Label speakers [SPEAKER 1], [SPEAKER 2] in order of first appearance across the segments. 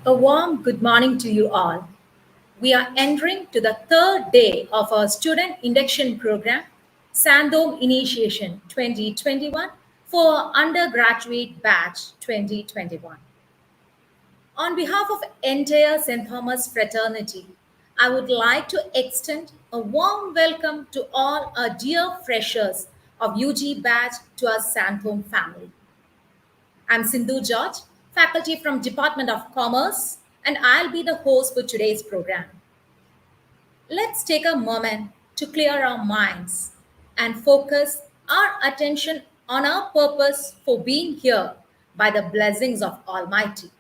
[SPEAKER 1] A warm good morning to you all. We are entering to the third day of our student induction program, Santhome Initiation 2021 for undergraduate batch 2021. On behalf of entire St. Thomas fraternity, I would like to extend a warm welcome to all our dear freshers of UG batch to our Santhome family. I'm Sindhu George, faculty from Department of Commerce, and I'll be the host for today's program. Let's take a moment to clear our minds and focus our attention on our purpose for being here by the blessings of Almighty.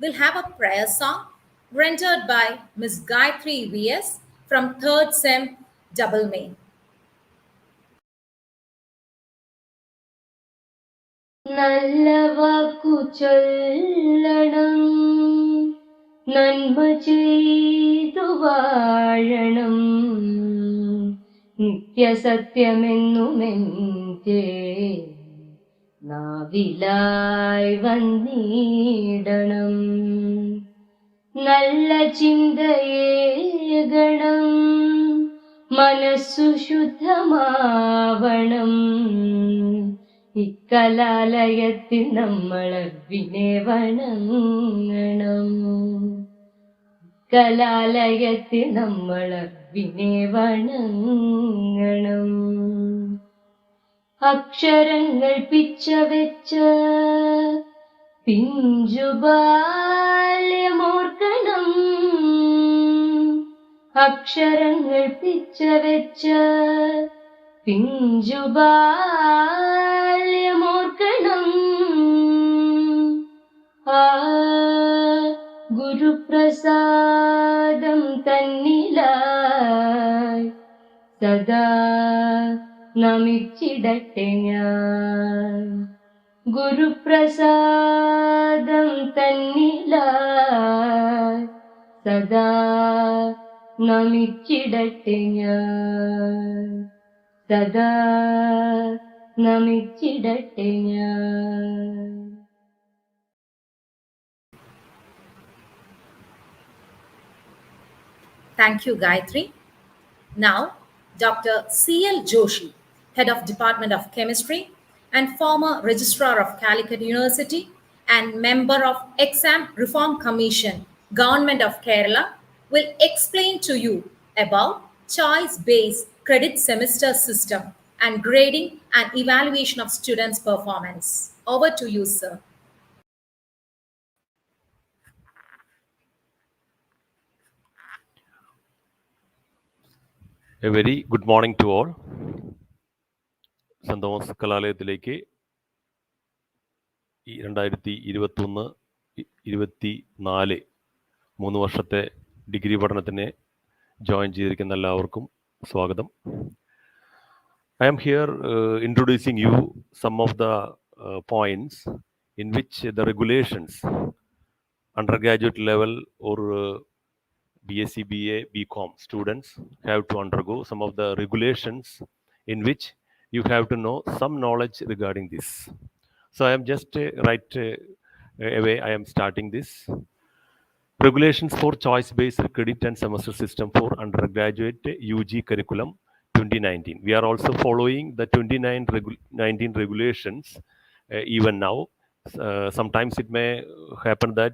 [SPEAKER 1] We'll have a prayer song rendered by Miss Gayatri VS from 3rd Sem Double Main.
[SPEAKER 2] നല്ല വാക്കു ചൊല്ലണം, നന്മ ചെയ്തു വാഴണം, നിത്യസത്യമെന്നുമെന്റെ നാവിലായി വന്നിടണം. നല്ല ചിന്തയേകണം, മനസ്സു ശുദ്ധമാവണം. ഇക്കലാലയത്തിൽ നമ്മളവിനെ വണങ്ങണം. കലാലയത്തിൽ നമ്മളവിനെ വണങ്ങണം. അക്ഷരങ്ങൾ പിച്ച വെച്ച പിഞ്ചുബാല്യമോർക്കണം. അക്ഷരങ്ങൾ പിച്ച വെച്ച പിഞ്ചുബാല്യമോർക്കണം. ആ ഗുരുപ്രസാദം തന്നിലായി സദാ നമിച്ചിടട്ടെ ഞാൻ. ഗുരുപ്രസാദം തന്നിലായി സദാ നമിച്ചിടട്ടെ ഞാൻ. സദാ നമിച്ചിടട്ടെ ഞാൻ.
[SPEAKER 1] Thank you, Gayatri. Now, Dr. C.L. Joshi, Head of Department of Chemistry and former Registrar of Calicut University and member of Exam Reform Commission, Government of Kerala, will explain to you about choice-based credit semester system and grading and evaluation of students' performance. Over to you, sir.
[SPEAKER 3] A very good morning to all. Santhome കലാലയത്തിലേക്ക് 2021-24 3 വർഷത്തെ degree പഠനത്തിന് join ചെയ്തിരിക്കുന്ന എല്ലാവർക്കും സ്വാഗതം. I am here introducing you some of the points in which the regulations undergraduate level or BSc, BA, BCom students have to undergo, some of the regulations in which you have to know some knowledge regarding this. So I am just right away, I am starting this. Regulations for choice-based credit and semester system for undergraduate UG curriculum 2019. We are also following the 2019 regulations even now. Sometimes it may happen that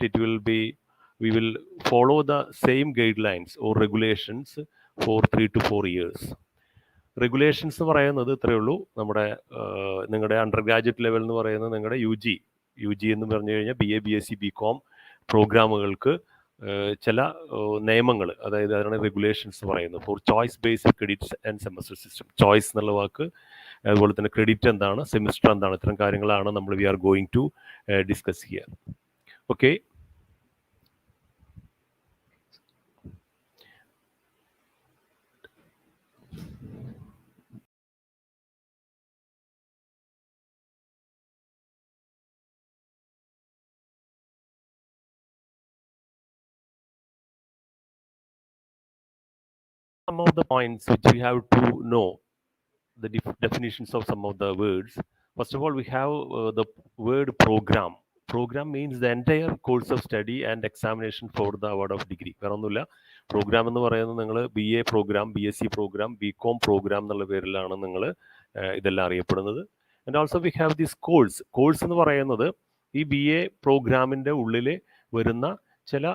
[SPEAKER 3] we will follow the same guidelines or regulations for 3 to 4 years. Regulations എന്ന് പറയുന്നത് ഇത്രയേ ഉള്ളൂ. നമ്മുടെ നിങ്ങളുടെ under graduate level എന്ന് പറയുന്നത് നിങ്ങളുടെ U G എന്ന് പറഞ്ഞു കഴിഞ്ഞാൽ BA, BSc, BCom പ്രോഗ്രാമുകൾക്ക് ചില നിയമങ്ങൾ, അതായത് അതിനാണ് റെഗുലേഷൻസ് പറയുന്നത്. For choice based credits and semester system. Choice എന്നുള്ള വാക്ക്, അതുപോലെ തന്നെ ക്രെഡിറ്റ് എന്താണ്, സെമിസ്റ്റർ എന്താണ്, ഇത്തരം കാര്യങ്ങളാണ് നമ്മൾ we are going to discuss here. Okay, some of the points which we have to know, the definitions of some of the words. First of all, we have the word program. Program means the entire course of study and examination for the award of degree. വേറെ ഒന്നുമില്ല. Program എന്ന് പറയുന്നത് നിങ്ങൾ BA program, BSc program, BCom program എന്നുള്ള പേരിലാണ് നിങ്ങൾ ഇതെല്ലാം അറിയപ്പെടുന്നത്. And also we have this course എന്ന് പറയുന്നത് ഈ BA പ്രോഗ്രാമിൻ്റെ ഉള്ളിൽ വരുന്ന ചില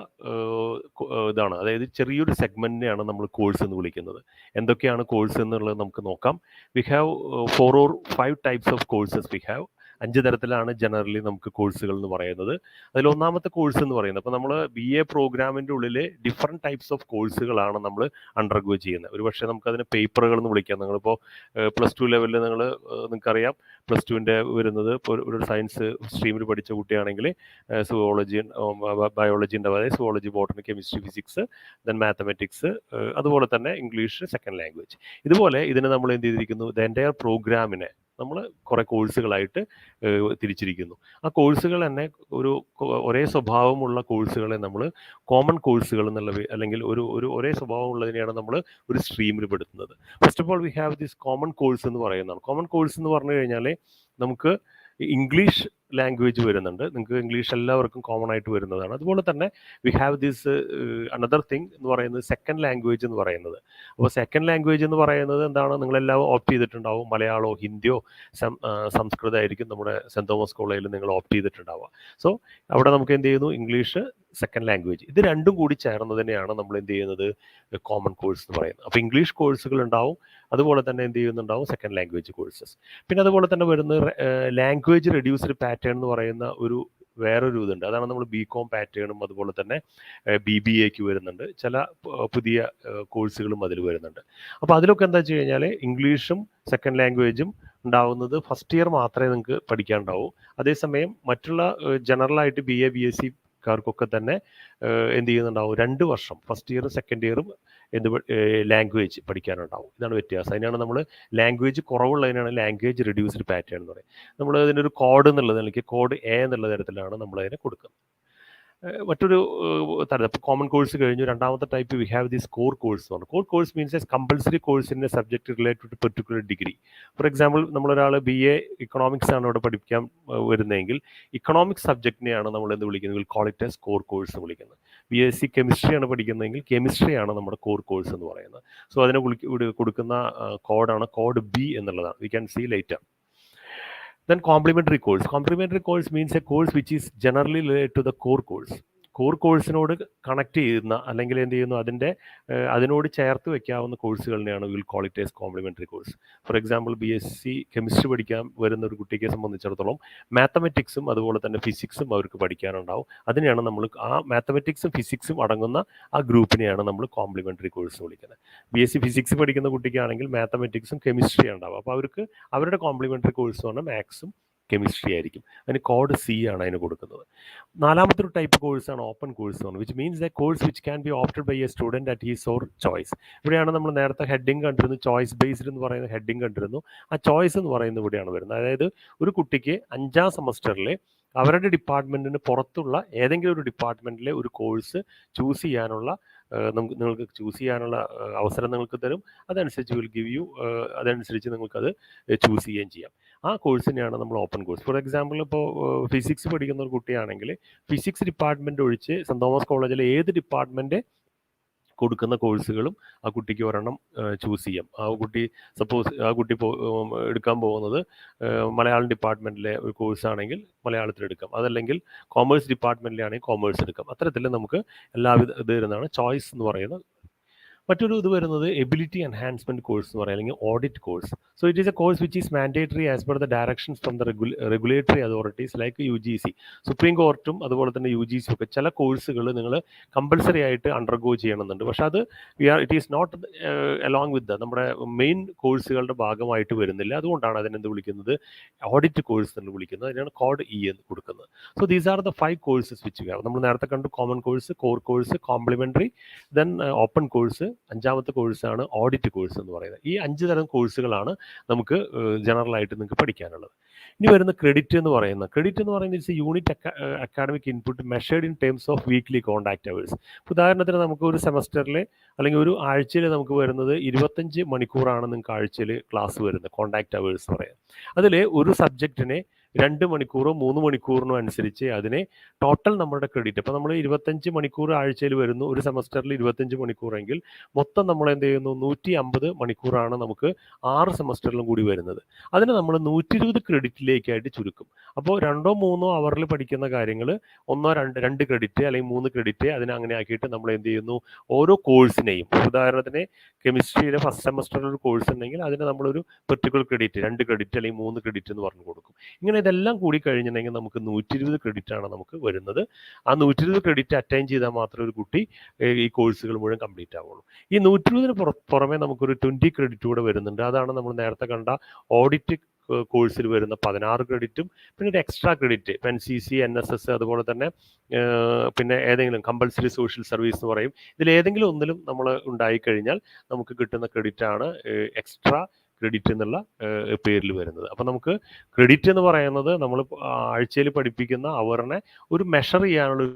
[SPEAKER 3] ഇതാണ്, അതായത് ചെറിയൊരു സെഗ്മെൻറ്റിനെയാണ് നമ്മൾ കോഴ്സ് എന്ന് വിളിക്കുന്നത്. എന്തൊക്കെയാണ് കോഴ്സ് എന്നുള്ളത് നമുക്ക് നോക്കാം. We have 4 or 5 types of courses. We have 5 തരത്തിലാണ് ജനറലി നമുക്ക് കോഴ്സുകൾ എന്ന് പറയുന്നത്. അതിൽ ഒന്നാമത്തെ കോഴ്സ് എന്ന് പറയുന്നത്, അപ്പോൾ നമ്മൾ BA പ്രോഗ്രാമിൻ്റെ ഉള്ളിൽ ഡിഫറെൻറ്റ് ടൈപ്സ് ഓഫ് കോഴ്സുകളാണ് നമ്മൾ അണ്ടർഗോ ചെയ്യുന്നത്. ഒരു പക്ഷേ നമുക്കതിന് പേപ്പറുകൾ എന്ന് വിളിക്കാം. നിങ്ങളിപ്പോൾ +2 ലെവലിൽ നിങ്ങൾക്കറിയാം, +2ൻ്റെ വരുന്നത് ഇപ്പോൾ ഒരു സയൻസ് സ്ട്രീമിൽ പഠിച്ച കുട്ടിയാണെങ്കിൽ സുവോളജി, ബയോളജി ഉണ്ടാവും, അതായത് zoology, botany, chemistry, physics, then mathematics, അതുപോലെ തന്നെ ഇംഗ്ലീഷ് സെക്കൻഡ് ലാംഗ്വേജ്. ഇതുപോലെ ഇതിനെ നമ്മൾ എന്ത് ചെയ്തിരിക്കുന്നു, ദ എൻറ്റയർ പ്രോഗ്രാമിനെ നമ്മൾ കുറേ കോഴ്സുകളായിട്ട് തിരിച്ചിരിക്കുന്നു. ആ കോഴ്സുകൾ തന്നെ ഒരേ സ്വഭാവമുള്ള കോഴ്സുകളെ നമ്മൾ കോമൺ കോഴ്സുകൾ എന്നുള്ള, അല്ലെങ്കിൽ ഒരേ സ്വഭാവമുള്ളതിനെയാണ് നമ്മൾ ഒരു സ്ട്രീമിൽ പെടുത്തുന്നത്. First of all we have this common course എന്ന് പറയുന്നതാണ്. കോമൺ കോഴ്സ് എന്ന് പറഞ്ഞു കഴിഞ്ഞാൽ നമുക്ക് ഇംഗ്ലീഷ് ലാംഗ്വേജ് വരുന്നുണ്ട്. നിങ്ങൾക്ക് ഇംഗ്ലീഷ് എല്ലാവർക്കും കോമൺ ആയിട്ട് വരുന്നതാണ്. അതുപോലെ തന്നെ we have this another thing എന്ന് പറയുന്നത് സെക്കൻഡ് ലാംഗ്വേജ് എന്ന് പറയുന്നത്. അപ്പോൾ സെക്കൻഡ് ലാംഗ്വേജ് എന്ന് പറയുന്നത് എന്താണ്, നിങ്ങളെല്ലാം ഓപ്റ്റ് ചെയ്തിട്ടുണ്ടാവും. മലയാളമോ ഹിന്ദിയോ സംസ്കൃതമായിരിക്കും നമ്മുടെ സെൻറ് തോമസ് കോളേജിൽ നിങ്ങൾ ഓപ്റ്റ് ചെയ്തിട്ടുണ്ടാവുക. സോ അവിടെ നമുക്ക് എന്ത് ചെയ്യുന്നു, ഇംഗ്ലീഷ് സെക്കൻഡ് ലാംഗ്വേജ്, ഇത് രണ്ടും കൂടി ചേർന്നതിനെയാണ് നമ്മൾ എന്ത് ചെയ്യുന്നത്, കോമൺ കോഴ്സ് എന്ന് പറയുന്നത്. അപ്പോൾ ഇംഗ്ലീഷ് കോഴ്സുകൾ ഉണ്ടാവും, അതുപോലെ തന്നെ എന്ത് ചെയ്യുന്നുണ്ടാവും, സെക്കൻഡ് ലാംഗ്വേജ് കോഴ്സസ്. പിന്നെ അതുപോലെ തന്നെ വരുന്ന ലാംഗ്വേജ് റെഡ്യൂസ്ഡ് പാറ്റേൺ എന്ന് പറയുന്ന വേറൊരു ഇതുണ്ട്. അതാണ് നമ്മൾ BCom പാറ്റേണും അതുപോലെ തന്നെ BBAക്ക് വരുന്നുണ്ട്. ചില പുതിയ കോഴ്സുകളും അതിൽ വരുന്നുണ്ട്. അപ്പോൾ അതിലൊക്കെ എന്താ വെച്ച് കഴിഞ്ഞാൽ ഇംഗ്ലീഷും സെക്കൻഡ് ലാംഗ്വേജും ഉണ്ടാവുന്നത് ഫസ്റ്റ് ഇയർ മാത്രമേ നിങ്ങൾക്ക് പഠിക്കാനുണ്ടാവൂ. അതേസമയം മറ്റുള്ള ജനറലായിട്ട് BA BSc ക്കാർക്കൊക്കെ തന്നെ എന്ത് ചെയ്യുന്നുണ്ടാവും, 2 വർഷം ഫസ്റ്റ് ഇയറും സെക്കൻഡ് ഇയറും ലാംഗ്വേജ് പഠിക്കാനുണ്ടാവും. ഇതാണ് വ്യത്യാസം. അതിനാണ് നമ്മൾ ലാംഗ്വേജ് കുറവുള്ളതിനാണ് ലാംഗ്വേജ് റെഡ്യൂസ്ഡ് പാറ്റേൺ എന്ന് പറയുന്നത്. നമ്മൾ അതിനൊരു കോഡ് എന്നുള്ളത്, അല്ലെങ്കിൽ കോഡ് A എന്നുള്ള തരത്തിലാണ് നമ്മളതിനെ കൊടുക്കുന്നത്. മറ്റൊരു തരം, ഇപ്പോൾ കോമൺ കോഴ്സ് കഴിഞ്ഞു. രണ്ടാമത്തെ type we have this core course എന്ന് പറഞ്ഞു. Core course means as compulsory course in a subject related to particular degree. For example, നമ്മളൊരാൾ BA ഇക്കണോമിക്സ് ആണ് ഇവിടെ പഠിക്കാൻ വരുന്നതെങ്കിൽ ഇക്കണോമിക്സ് സബ്ജക്റ്റിനെയാണ് നമ്മൾ എന്ത് വിളിക്കുന്നത്, will call it as core course എന്ന് വിളിക്കുന്നത്. BSc കെമിസ്ട്രിയാണ് പഠിക്കുന്നതെങ്കിൽ കെമിസ്ട്രിയാണ് നമ്മുടെ കോർ കോഴ്സ് എന്ന് പറയുന്നത്. സോ അതിനെ കൊടുക്കുന്ന കോഡാണ് കോഡ് B എന്നുള്ളതാണ്. We can see later. Then complementary course. Complementary course means a course which is generally related to the core course. Core കോഴ്സിനോട് കണക്ട് ചെയ്യുന്ന, അല്ലെങ്കിൽ എന്ത് ചെയ്യുന്നു, അതിനോട് ചേർത്ത് വെക്കാവുന്ന കോഴ്സുകളിനെയാണ് we'll call it as complementary course. For example, BSc chemistry പഠിക്കാൻ വരുന്ന ഒരു കുട്ടിയെ സംബന്ധിച്ചിടത്തോളം മാത്തമെറ്റിക്സും അതുപോലെ തന്നെ ഫിസിക്സും അവർക്ക് പഠിക്കാനുണ്ടാവും. അതിനെയാണ് നമ്മൾ ആ മാത്തമെറ്റിക്സും ഫിസിക്സും അടങ്ങുന്ന ആ ഗ്രൂപ്പിനെയാണ് നമ്മൾ കോംപ്ലിമെൻ്ററി കോഴ്സ് വിളിക്കുന്നത്. BSc ഫിസിക്സ് പഠിക്കുന്ന കുട്ടിക്കാണെങ്കിൽ മാത്തമെറ്റിക്സും കെമിസ്ട്രി ഉണ്ടാവും. അപ്പോൾ അവർക്ക് അവരുടെ കോംപ്ലിമെൻ്ററി കോഴ്സ് പറഞ്ഞാൽ മാത്സും കെമിസ്ട്രി ആയിരിക്കും. അതിന് കോഡ് C ആണ് അതിന് കൊടുക്കുന്നത്. നാലാമത്തെ ഒരു ടൈപ്പ് കോഴ്സാണ് ഓപ്പൺ കോഴ്സ് എന്ന്, which means a course which can be opted by a student at his or choice. ഇവിടെയാണ് നമ്മൾ നേരത്തെ ഹെഡിങ് കണ്ടിരുന്നു, ചോയ്സ് ബേസ്ഡ് എന്ന് പറയുന്ന ഹെഡിങ് കണ്ടിരുന്നു. ആ ചോയ്സ് എന്ന് പറയുന്നത് ഇവിടെയാണ് വരുന്നത്. അതായത് ഒരു കുട്ടിക്ക് 5ാം സെമസ്റ്ററിൽ അവരുടെ ഡിപ്പാർട്ട്മെൻറ്റിന് പുറത്തുള്ള ഏതെങ്കിലും ഒരു ഡിപ്പാർട്ട്മെൻറ്റിലെ ഒരു കോഴ്സ് ചൂസ് ചെയ്യാനുള്ള നിങ്ങൾക്ക് ചൂസ് ചെയ്യാനുള്ള അവസരം നിങ്ങൾക്ക് തരും. അതനുസരിച്ച് വിൽ ഗിവ് യു, അതനുസരിച്ച് നിങ്ങൾക്കത് ചൂസ് ചെയ്യുകയും ചെയ്യാം. ആ കോഴ്സിനെയാണ് നമ്മൾ ഓപ്പൺ കോഴ്സ്. ഫോർ എക്സാമ്പിൾ, ഇപ്പോൾ ഫിസിക്സ് പഠിക്കുന്ന ഒരു കുട്ടിയാണെങ്കിൽ ഫിസിക്സ് ഡിപ്പാർട്ട്മെൻറ്റ് ഒഴിച്ച് സെൻറ് തോമസ് കോളേജിലെ ഏത് ഡിപ്പാർട്ട്മെൻറ്റ് കൊടുക്കുന്ന കോഴ്സുകളും ആ കുട്ടിക്ക് ഒരെണ്ണം ചൂസ് ചെയ്യാം. ആ കുട്ടി എടുക്കാൻ പോകുന്നത് മലയാളം ഡിപ്പാർട്ട്മെൻറ്റിലെ ഒരു കോഴ്സാണെങ്കിൽ മലയാളത്തിൽ എടുക്കാം, അതല്ലെങ്കിൽ കോമേഴ്സ് ഡിപ്പാർട്ട്മെൻറ്റിലാണെങ്കിൽ കോമേഴ്സ് എടുക്കാം. അത്തരത്തിൽ നമുക്ക് എല്ലാവിധ ഇത് വരുന്നതാണ് ചോയ്സ് എന്ന് പറയുന്നത്. മറ്റൊരു ഇത് വരുന്നത് എബിലിറ്റി എൻഹാൻസ്മെൻറ്റ് കോഴ്സ് എന്ന് പറയുക, അല്ലെങ്കിൽ audit course. So it is a course which is mandatory as per the directions from the regulatory authorities like UGC. Supreme കോർട്ടും അതുപോലെ തന്നെ UGC ഒക്കെ ചില കോഴ്സുകൾ നിങ്ങൾ കമ്പൽസറി ആയിട്ട് അണ്ടർഗോ ചെയ്യണമെന്നുണ്ട്. പക്ഷേ അത് it is not along with നമ്മുടെ മെയിൻ കോഴ്സുകളുടെ ഭാഗമായിട്ട് വരുന്നില്ല. അതുകൊണ്ടാണ് അതിനെന്ത് വിളിക്കുന്നത്, ഓഡിറ്റ് കോഴ്സ് എന്ന് വിളിക്കുന്നത്. അതിനാണ് കോഡ് E എന്ന് കൊടുക്കുന്നത്. So these are the 5 courses which we have. നമ്മൾ നേരത്തെ കണ്ടു common course, core course, complementary, then open course, 5ാമത്തെ കോഴ്സാണ് ഓഡിറ്റ് കോഴ്സ് എന്ന് പറയുന്നത്. ഈ 5 തരം കോഴ്സുകളാണ് നമുക്ക് ജനറലായിട്ട് നിങ്ങൾക്ക് പഠിക്കാനുള്ളത്. ഇനി വരുന്ന ക്രെഡിറ്റ് എന്ന് പറയുന്നത് it's A unit academic input measured in terms of weekly contact hours. ഉദാഹരണത്തിന് നമുക്ക് ഒരു സെമസ്റ്ററിൽ അല്ലെങ്കിൽ ഒരു ആഴ്ചയിൽ നമുക്ക് വരുന്നത് 25 മണിക്കൂറാണ് നിങ്ങൾക്ക് ആഴ്ചയിൽ ക്ലാസ് വരുന്നത്, കോൺടാക്ട് അവേഴ്സ് എന്ന് പറയുന്നത്. അതിൽ ഒരു സബ്ജക്റ്റിനെ 2 മണിക്കൂറോ 3 മണിക്കൂറിനോ അനുസരിച്ച് അതിനെ ടോട്ടൽ നമ്മുടെ ക്രെഡിറ്റ്, അപ്പോൾ നമ്മൾ 25 മണിക്കൂർ ആഴ്ചയിൽ വരുന്നു, ഒരു സെമസ്റ്ററിൽ 25 മണിക്കൂറെങ്കിൽ മൊത്തം നമ്മൾ എന്ത് ചെയ്യുന്നു, 150 മണിക്കൂറാണ് നമുക്ക് 6 സെമസ്റ്ററിലും കൂടി വരുന്നത്. അതിന് നമ്മൾ 120 ക്രെഡിറ്റിലേക്കായിട്ട് ചുരുക്കും. അപ്പോൾ 2-3 അവറിൽ പഠിക്കുന്ന കാര്യങ്ങൾ 1-2 ക്രെഡിറ്റ് അല്ലെങ്കിൽ 3 ക്രെഡിറ്റ് അതിനെ അങ്ങനെ ആക്കിയിട്ട് നമ്മൾ എന്ത് ചെയ്യുന്നു, ഓരോ കോഴ്സിനെയും, ഉദാഹരണത്തിന് കെമിസ്ട്രിയിലെ ഫസ്റ്റ് സെമസ്റ്ററിൽ ഒരു കോഴ്സ് ഉണ്ടെങ്കിൽ അതിന് നമ്മളൊരു പെർട്ടിക്കുലർ ക്രെഡിറ്റ് 2 ക്രെഡിറ്റ് അല്ലെങ്കിൽ 3 ക്രെഡിറ്റ് എന്ന് പറഞ്ഞു കൊടുക്കും. ഇങ്ങനെ ഇതെല്ലാം കൂടി കഴിഞ്ഞിട്ടുണ്ടെങ്കിൽ നമുക്ക് 120 ക്രെഡിറ്റ് ആണ് നമുക്ക് വരുന്നത്. ആ 120 ക്രെഡിറ്റ് അറ്റൈൻ ചെയ്താൽ മാത്രമേ ഒരു കുട്ടി ഈ കോഴ്സുകൾ മുഴുവൻ കംപ്ലീറ്റ് ആവുള്ളൂ. ഈ 120 പുറമെ നമുക്കൊരു 20 ക്രെഡിറ്റ് കൂടെ വരുന്നുണ്ട്. അതാണ് നമ്മൾ നേരത്തെ കണ്ട ഓഡിറ്റ് കോഴ്സിൽ വരുന്ന 16 ക്രെഡിറ്റും പിന്നെ ഒരു എക്സ്ട്രാ ക്രെഡിറ്റ് NCC NSS അതുപോലെ തന്നെ പിന്നെ ഏതെങ്കിലും കമ്പൽസറി സോഷ്യൽ സർവീസ് എന്ന് പറയും. ഇതിലേതെങ്കിലും ഒന്നിലും നമ്മൾ ഉണ്ടായിക്കഴിഞ്ഞാൽ നമുക്ക് കിട്ടുന്ന ക്രെഡിറ്റാണ് എക്സ്ട്രാ ക്രെഡിറ്റ് എന്നുള്ള പേരിൽ വരുന്നത്. അപ്പം നമുക്ക് ക്രെഡിറ്റ് എന്ന് പറയുന്നത് നമ്മൾ ആഴ്ചയിൽ പഠിപ്പിക്കുന്ന അവറിനെ ഒരു മെഷർ ചെയ്യാനുള്ള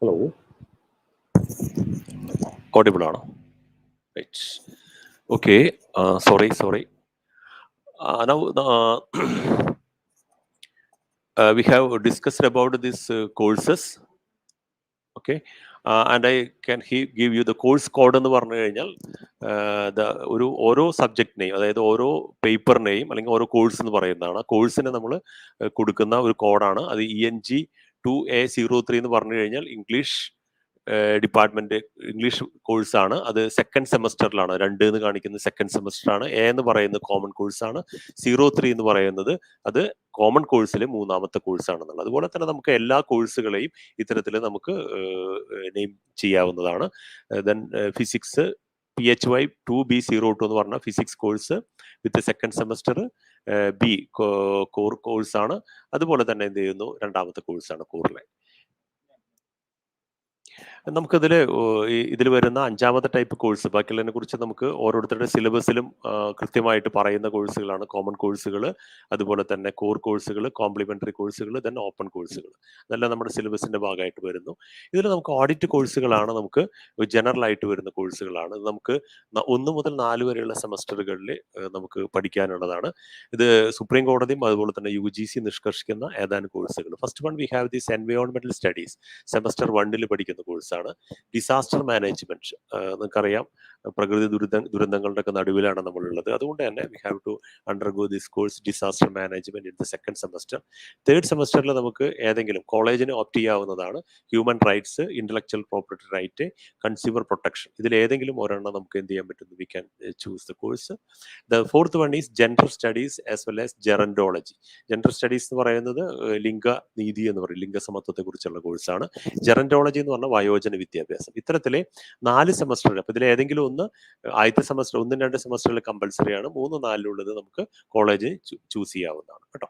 [SPEAKER 3] ഹലോ, ഓഡിബിൾ ആണോ? Right. Okay, sorry. Now we have discussed about these courses. Okay, and I can give you the course code എന്ന് പറഞ്ഞു കഴിഞ്ഞാൽ ഓരോ സബ്ജക്റ്റിനെയും, അതായത് ഓരോ പേപ്പറിനെയും അല്ലെങ്കിൽ ഓരോ കോഴ്സ് എന്ന് പറയുന്നതാണ്. ആ കോഴ്സിന് നമ്മൾ കൊടുക്കുന്ന ഒരു കോഡാണ്. അത് ENG2A03 എന്ന് പറഞ്ഞു കഴിഞ്ഞാൽ ഇംഗ്ലീഷ് ഡിപ്പാർട്ട്മെന്റ് ഇംഗ്ലീഷ് കോഴ്സാണ്. അത് സെക്കൻഡ് സെമസ്റ്ററിലാണ്. 2 എന്ന് കാണിക്കുന്നത് സെക്കൻഡ് സെമസ്റ്റർ ആണ്. A എന്ന് പറയുന്നത് കോമൺ കോഴ്സാണ്. 03 എന്ന് പറയുന്നത് അത് കോമൺ കോഴ്സിലെ 3ാമത്തെ കോഴ്സാണെന്നുള്ളത്. അതുപോലെ തന്നെ നമുക്ക് എല്ലാ കോഴ്സുകളെയും ഇത്തരത്തിൽ നമുക്ക് നെയിം ചെയ്യാവുന്നതാണ്. ദെൻ ഫിസിക്സ് PHY 2B02 എന്ന് പറഞ്ഞ ഫിസിക്സ് കോഴ്സ് വിത്ത് സെക്കൻഡ് സെമസ്റ്റർ ബി കോർ കോഴ്സാണ്. അതുപോലെ തന്നെ എന്ത് ചെയ്യുന്നു, 2ാമത്തെ കോഴ്സാണ് കോറിലെ. നമുക്കിതിൽ ഇതിൽ വരുന്ന 5ാമത്തെ ടൈപ്പ് കോഴ്സ്, ബാക്കിയുള്ളതിനെ കുറിച്ച് നമുക്ക് ഓരോരുത്തരുടെ സിലബസിലും കൃത്യമായിട്ട് പറയുന്ന കോഴ്സുകളാണ്. കോമൺ കോഴ്സുകൾ, അതുപോലെ തന്നെ കോർ കോഴ്സുകൾ, കോംപ്ലിമെന്ററി കോഴ്സുകൾ, ദെൻ ഓപ്പൺ കോഴ്സുകൾ. അതെല്ലാം നമ്മുടെ സിലബസിന്റെ ഭാഗമായിട്ട് വരുന്നു. ഇതിൽ നമുക്ക് ഓഡിറ്റ് കോഴ്സുകളാണ്, നമുക്ക് ജനറൽ ആയിട്ട് വരുന്ന കോഴ്സുകളാണ്. ഇത് നമുക്ക് 1 മുതൽ 4 വരെയുള്ള സെമസ്റ്ററുകളിൽ നമുക്ക് പഠിക്കാനുള്ളതാണ്. ഇത് സുപ്രീം കോടതിയും അതുപോലെ തന്നെ UGC നിഷ്കർഷിക്കുന്ന ഏതാനും കോഴ്സുകൾ. First one we have this എൻവയോൺമെന്റൽ സ്റ്റഡീസ്, സെമസ്റ്റർ 1 പഠിക്കുന്ന കോഴ്സാണ്. Disaster management. നിങ്ങൾക്കറിയാം, പ്രകൃതി ദുരന്തങ്ങളുടെ ഒക്കെ നടുവിലാണ് നമ്മളുള്ളത്. അതുകൊണ്ട് തന്നെ we have to undergo this course disaster management in the second semester. Third സെമസ്റ്ററിൽ നമുക്ക് ഏതെങ്കിലും കോളേജിന് ഓപ്റ്റ് ചെയ്യാവുന്നതാണ്. Human rights, intellectual property right, consumer protection. ഇതിൽ ഏതെങ്കിലും ഒരെണ്ണം നമുക്ക് എന്ത് ചെയ്യാൻ പറ്റും, we can choose the course. The fourth one is gender studies as well as gerontology. Gender studies എന്ന് പറയുന്നത് ലിംഗനീതി എന്ന് പറയും, ലിംഗസമത്വത്തെ കുറിച്ചുള്ള കോഴ്സാണ്. ജെറൻഡോളജി എന്ന് പറഞ്ഞാൽ വയോജന വിദ്യാഭ്യാസം. ഇത്തരത്തിലെ 4 സെമസ്റ്റർ. അപ്പൊ ഇതിൽ ഏതെങ്കിലും ഒന്ന് ആദ്യത്തെ സെമസ്റ്റർ 1-2 സെമസ്റ്ററിൽ കമ്പൽസറി ആണ്. 3-4 നമുക്ക് കോളേജ് ചൂസ് ചെയ്യാവുന്നതാണ് കേട്ടോ.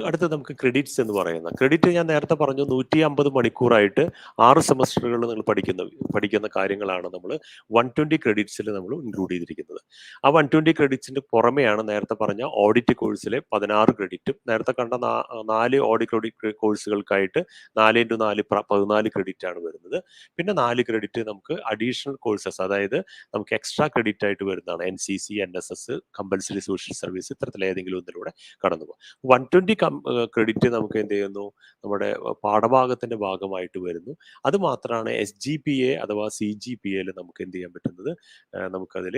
[SPEAKER 3] അടുത്തത് നമുക്ക് ക്രെഡിറ്റ്സ് എന്ന് പറയുന്നത്. ക്രെഡിറ്റ് ഞാൻ നേരത്തെ പറഞ്ഞു, 150 മണിക്കൂറായിട്ട് 6 സെമസ്റ്ററുകൾ നിങ്ങൾ പഠിക്കുന്ന കാര്യങ്ങളാണ് നമ്മൾ 120 ക്രെഡിറ്റ്സിൽ നമ്മൾ ഇൻക്ലൂഡ് ചെയ്തിരിക്കുന്നത്. ആ 120 ക്രെഡിറ്റ്സിന്റെ പുറമെയാണ് നേരത്തെ പറഞ്ഞ ഓഡിറ്റ് കോഴ്സിലെ 16 ക്രെഡിറ്റും, നേരത്തെ കണ്ട 4 ഓഡിറ്റ് കോഴ്സുകൾക്കായിട്ട് 4x4 14 ക്രെഡിറ്റ് ആണ് വരുന്നത്. പിന്നെ 4 ക്രെഡിറ്റ് നമുക്ക് അഡീഷണൽ കോഴ്സസ്, അതായത് നമുക്ക് എക്സ്ട്രാ ക്രെഡിറ്റ് ആയിട്ട് വരുന്നതാണ്. NCC, NSS, compulsory social service, ഇത്തരത്തിൽ ഏതെങ്കിലും ഒന്നിലൂടെ കടന്നു പോകും. 120 ക്രെഡിറ്റ് നമുക്ക് എന്ത് ചെയ്യുന്നു, നമ്മുടെ പാഠഭാഗത്തിന്റെ ഭാഗമായിട്ട് വരുന്നു. അത് മാത്രമാണ് SGPA അഥവാ CGPAയിൽ നമുക്ക് എന്ത് ചെയ്യാൻ പറ്റുന്നത്, നമുക്കതിൽ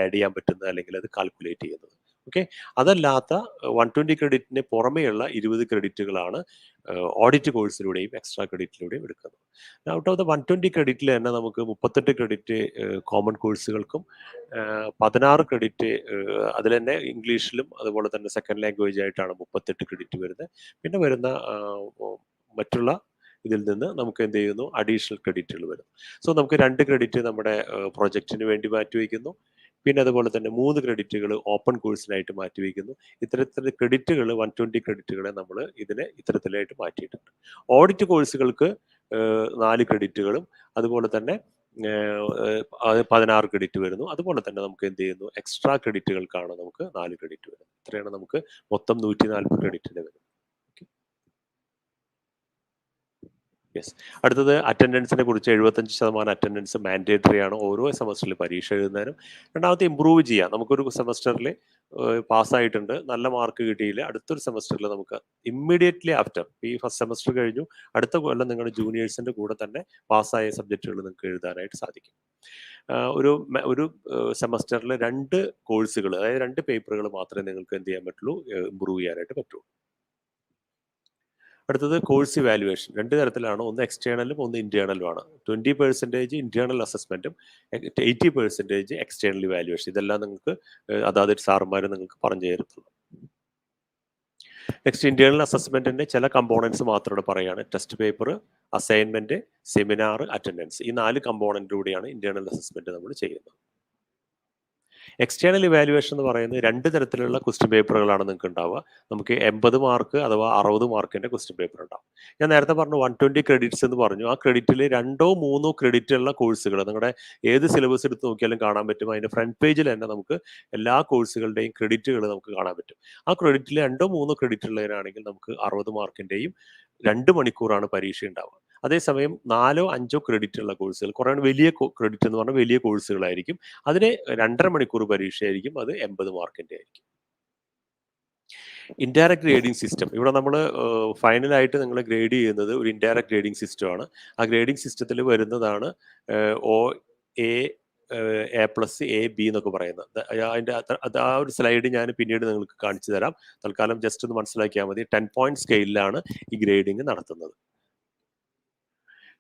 [SPEAKER 3] ആഡ് ചെയ്യാൻ പറ്റുന്നത്, അല്ലെങ്കിൽ അത് കാൽക്കുലേറ്റ് ചെയ്യുന്നത്. ഓക്കെ, അതല്ലാത്ത 120 ക്രെഡിറ്റിന് പുറമെയുള്ള 20 ക്രെഡിറ്റുകളാണ് ഓഡിറ്റ് കോഴ്സിലൂടെയും എക്സ്ട്രാ ക്രെഡിറ്റിലൂടെയും എടുക്കുന്നത്. ഔട്ട് ഓഫ് ദ 120 ക്രെഡിറ്റിൽ തന്നെ നമുക്ക് 38 ക്രെഡിറ്റ് കോമൺ കോഴ്സുകൾക്കും 16 ക്രെഡിറ്റ് അതിൽ തന്നെ ഇംഗ്ലീഷിലും അതുപോലെ തന്നെ സെക്കൻഡ് ലാംഗ്വേജ് ആയിട്ടാണ് 38 ക്രെഡിറ്റ് വരുന്നത്. പിന്നെ വരുന്ന മറ്റുള്ള ഇതിൽ നിന്ന് നമുക്ക് എന്ത് ചെയ്യുന്നു, അഡീഷണൽ ക്രെഡിറ്റുകൾ വരും. സോ നമുക്ക് 2 ക്രെഡിറ്റ് നമ്മുടെ പ്രൊജക്റ്റിന് വേണ്ടി മാറ്റിവെക്കുന്നു. പിന്നെ അതുപോലെ തന്നെ 3 ക്രെഡിറ്റുകൾ ഓപ്പൺ കോഴ്സിനായിട്ട് മാറ്റിവെക്കുന്നു. ഇത്തരത്തിൽ ക്രെഡിറ്റുകൾ 120 ക്രെഡിറ്റുകളെ നമ്മൾ ഇതിനെ ഇത്തരത്തിലായിട്ട് മാറ്റിയിട്ടുണ്ട്. ഓഡിറ്റ് കോഴ്സുകൾക്ക് 4 ക്രെഡിറ്റുകളും അതുപോലെ തന്നെ 16 ക്രെഡിറ്റ് വരുന്നു. അതുപോലെ തന്നെ നമുക്ക് എന്ത് ചെയ്യുന്നു, എക്സ്ട്രാ ക്രെഡിറ്റുകൾക്കാണ് നമുക്ക് 4 ക്രെഡിറ്റ് വരുന്നത്. ഇത്രയാണ് നമുക്ക് മൊത്തം 140 ക്രെഡിറ്റിന് വരുന്നത്. യെസ്. അടുത്തത് അറ്റൻഡൻസിനെ കുറിച്ച്. 75% അറ്റൻഡൻസ് മാൻഡേറ്ററി ആണ് ഓരോ സെമസ്റ്ററിൽ പരീക്ഷ എഴുതുന്നതിനും. രണ്ടാമത്തെ, ഇമ്പ്രൂവ് ചെയ്യാം. നമുക്കൊരു സെമസ്റ്ററിൽ പാസ്സായിട്ടുണ്ട്, നല്ല മാർക്ക് കിട്ടിയില്ല, അടുത്തൊരു സെമസ്റ്ററിൽ നമുക്ക് ഇമ്മീഡിയറ്റ്ലി ആഫ്റ്റർ ഈ ഫസ്റ്റ് സെമസ്റ്റർ കഴിഞ്ഞു, അടുത്ത കൊല്ലം നിങ്ങളുടെ ജൂനിയേഴ്സിന്റെ കൂടെ തന്നെ പാസ്സായ സബ്ജക്റ്റുകൾ നിങ്ങൾക്ക് എഴുതാനായിട്ട് സാധിക്കും. ഒരു സെമസ്റ്ററിൽ 2 കോഴ്സുകൾ, അതായത് 2 പേപ്പറുകൾ മാത്രമേ നിങ്ങൾക്ക് എന്ത് ചെയ്യാൻ പറ്റുള്ളൂ, ഇമ്പ്രൂവ് ചെയ്യാനായിട്ട് പറ്റുള്ളൂ. അടുത്തത് കോഴ്സ് ഇവാലുവേഷൻ. 2 തരത്തിലാണ്, ഒന്ന് എക്സ്റ്റേണലും ഒന്ന് ഇന്റേണലും ആണ്. 20% ഇന്റേണൽ അസസ്മെന്റും 80% എക്സ്റ്റേണൽ ഇവാലുവേഷൻ. ഇതെല്ലാം നിങ്ങൾക്ക് അതാത് സാറുമാർ നിങ്ങൾക്ക് പറഞ്ഞു തരുത്തുള്ളൂ. നെക്സ്റ്റ്, ഇന്റേണൽ അസസ്മെന്റിന്റെ ചില കമ്പോണൻസ് മാത്രം പറയുകയാണ്. Test paper, assignment, seminar, attendance. ഈ 4 കമ്പോണന്റിലൂടെയാണ് ഇന്റേണൽ അസസ്മെന്റ് നമ്മൾ ചെയ്യുന്നത്. എക്സ്റ്റേണൽ ഇവാലുവേഷൻ എന്ന് പറയുന്നത് 2 തരത്തിലുള്ള ക്വസ്റ്റ്യൻ പേപ്പറുകളാണ് നിങ്ങൾക്ക് ഉണ്ടാവുക. നമുക്ക് 80 മാർക്ക് അഥവാ 60 മാർക്കിന്റെ ക്വസ്റ്റ്യൻ പേപ്പർ ഉണ്ടാവും. ഞാൻ നേരത്തെ പറഞ്ഞു 120 ക്രെഡിറ്റ്സ് എന്ന് പറഞ്ഞു. ആ ക്രെഡിറ്റിൽ 2 3 ക്രെഡിറ്റ് ഉള്ള കോഴ്സുകൾ നിങ്ങളുടെ ഏത് സിലബസ് എടുത്ത് നോക്കിയാലും കാണാൻ പറ്റും. അതിന്റെ ഫ്രണ്ട് പേജിൽ തന്നെ നമുക്ക് എല്ലാ കോഴ്സുകളുടെയും ക്രെഡിറ്റുകൾ നമുക്ക് കാണാൻ പറ്റും. ആ ക്രെഡിറ്റിൽ 2 3 ക്രെഡിറ്റ് ഉള്ളതിനാണെങ്കിൽ നമുക്ക് 60 മാർക്കിന്റെയും 2 മണിക്കൂറാണ് പരീക്ഷ ഉണ്ടാവുക. അതേസമയം 4 5 ക്രെഡിറ്റ് ഉള്ള കോഴ്സുകൾ കുറേ വലിയ ക്രെഡിറ്റ് എന്ന് പറഞ്ഞാൽ വലിയ കോഴ്സുകളായിരിക്കും. അതിന് 2.5 മണിക്കൂർ പരീക്ഷയായിരിക്കും. അത് 80 മാർക്കിന്റെ ആയിരിക്കും. ഇൻഡയറക്റ്റ് ഗ്രേഡിംഗ് സിസ്റ്റം ഇവിടെ നമ്മൾ ഫൈനലായിട്ട് നിങ്ങൾ ഗ്രേഡ് ചെയ്യുന്നത് ഒരു ഇൻഡയറക്റ്റ് ഗ്രേഡിംഗ് സിസ്റ്റമാണ്. ആ ഗ്രേഡിംഗ് സിസ്റ്റത്തിൽ വരുന്നതാണ് O A A plus A B എന്നൊക്കെ പറയുന്നത്. അതിൻ്റെ ആ ഒരു സ്ലൈഡ് ഞാൻ പിന്നീട് നിങ്ങൾക്ക് കാണിച്ചു തരാം. തൽക്കാലം ജസ്റ്റ് ഒന്ന് മനസ്സിലാക്കിയാൽ മതി. 10 പോയിന്റ് സ്കെയിലാണ് ഈ ഗ്രേഡിംഗ് നടത്തുന്നത്.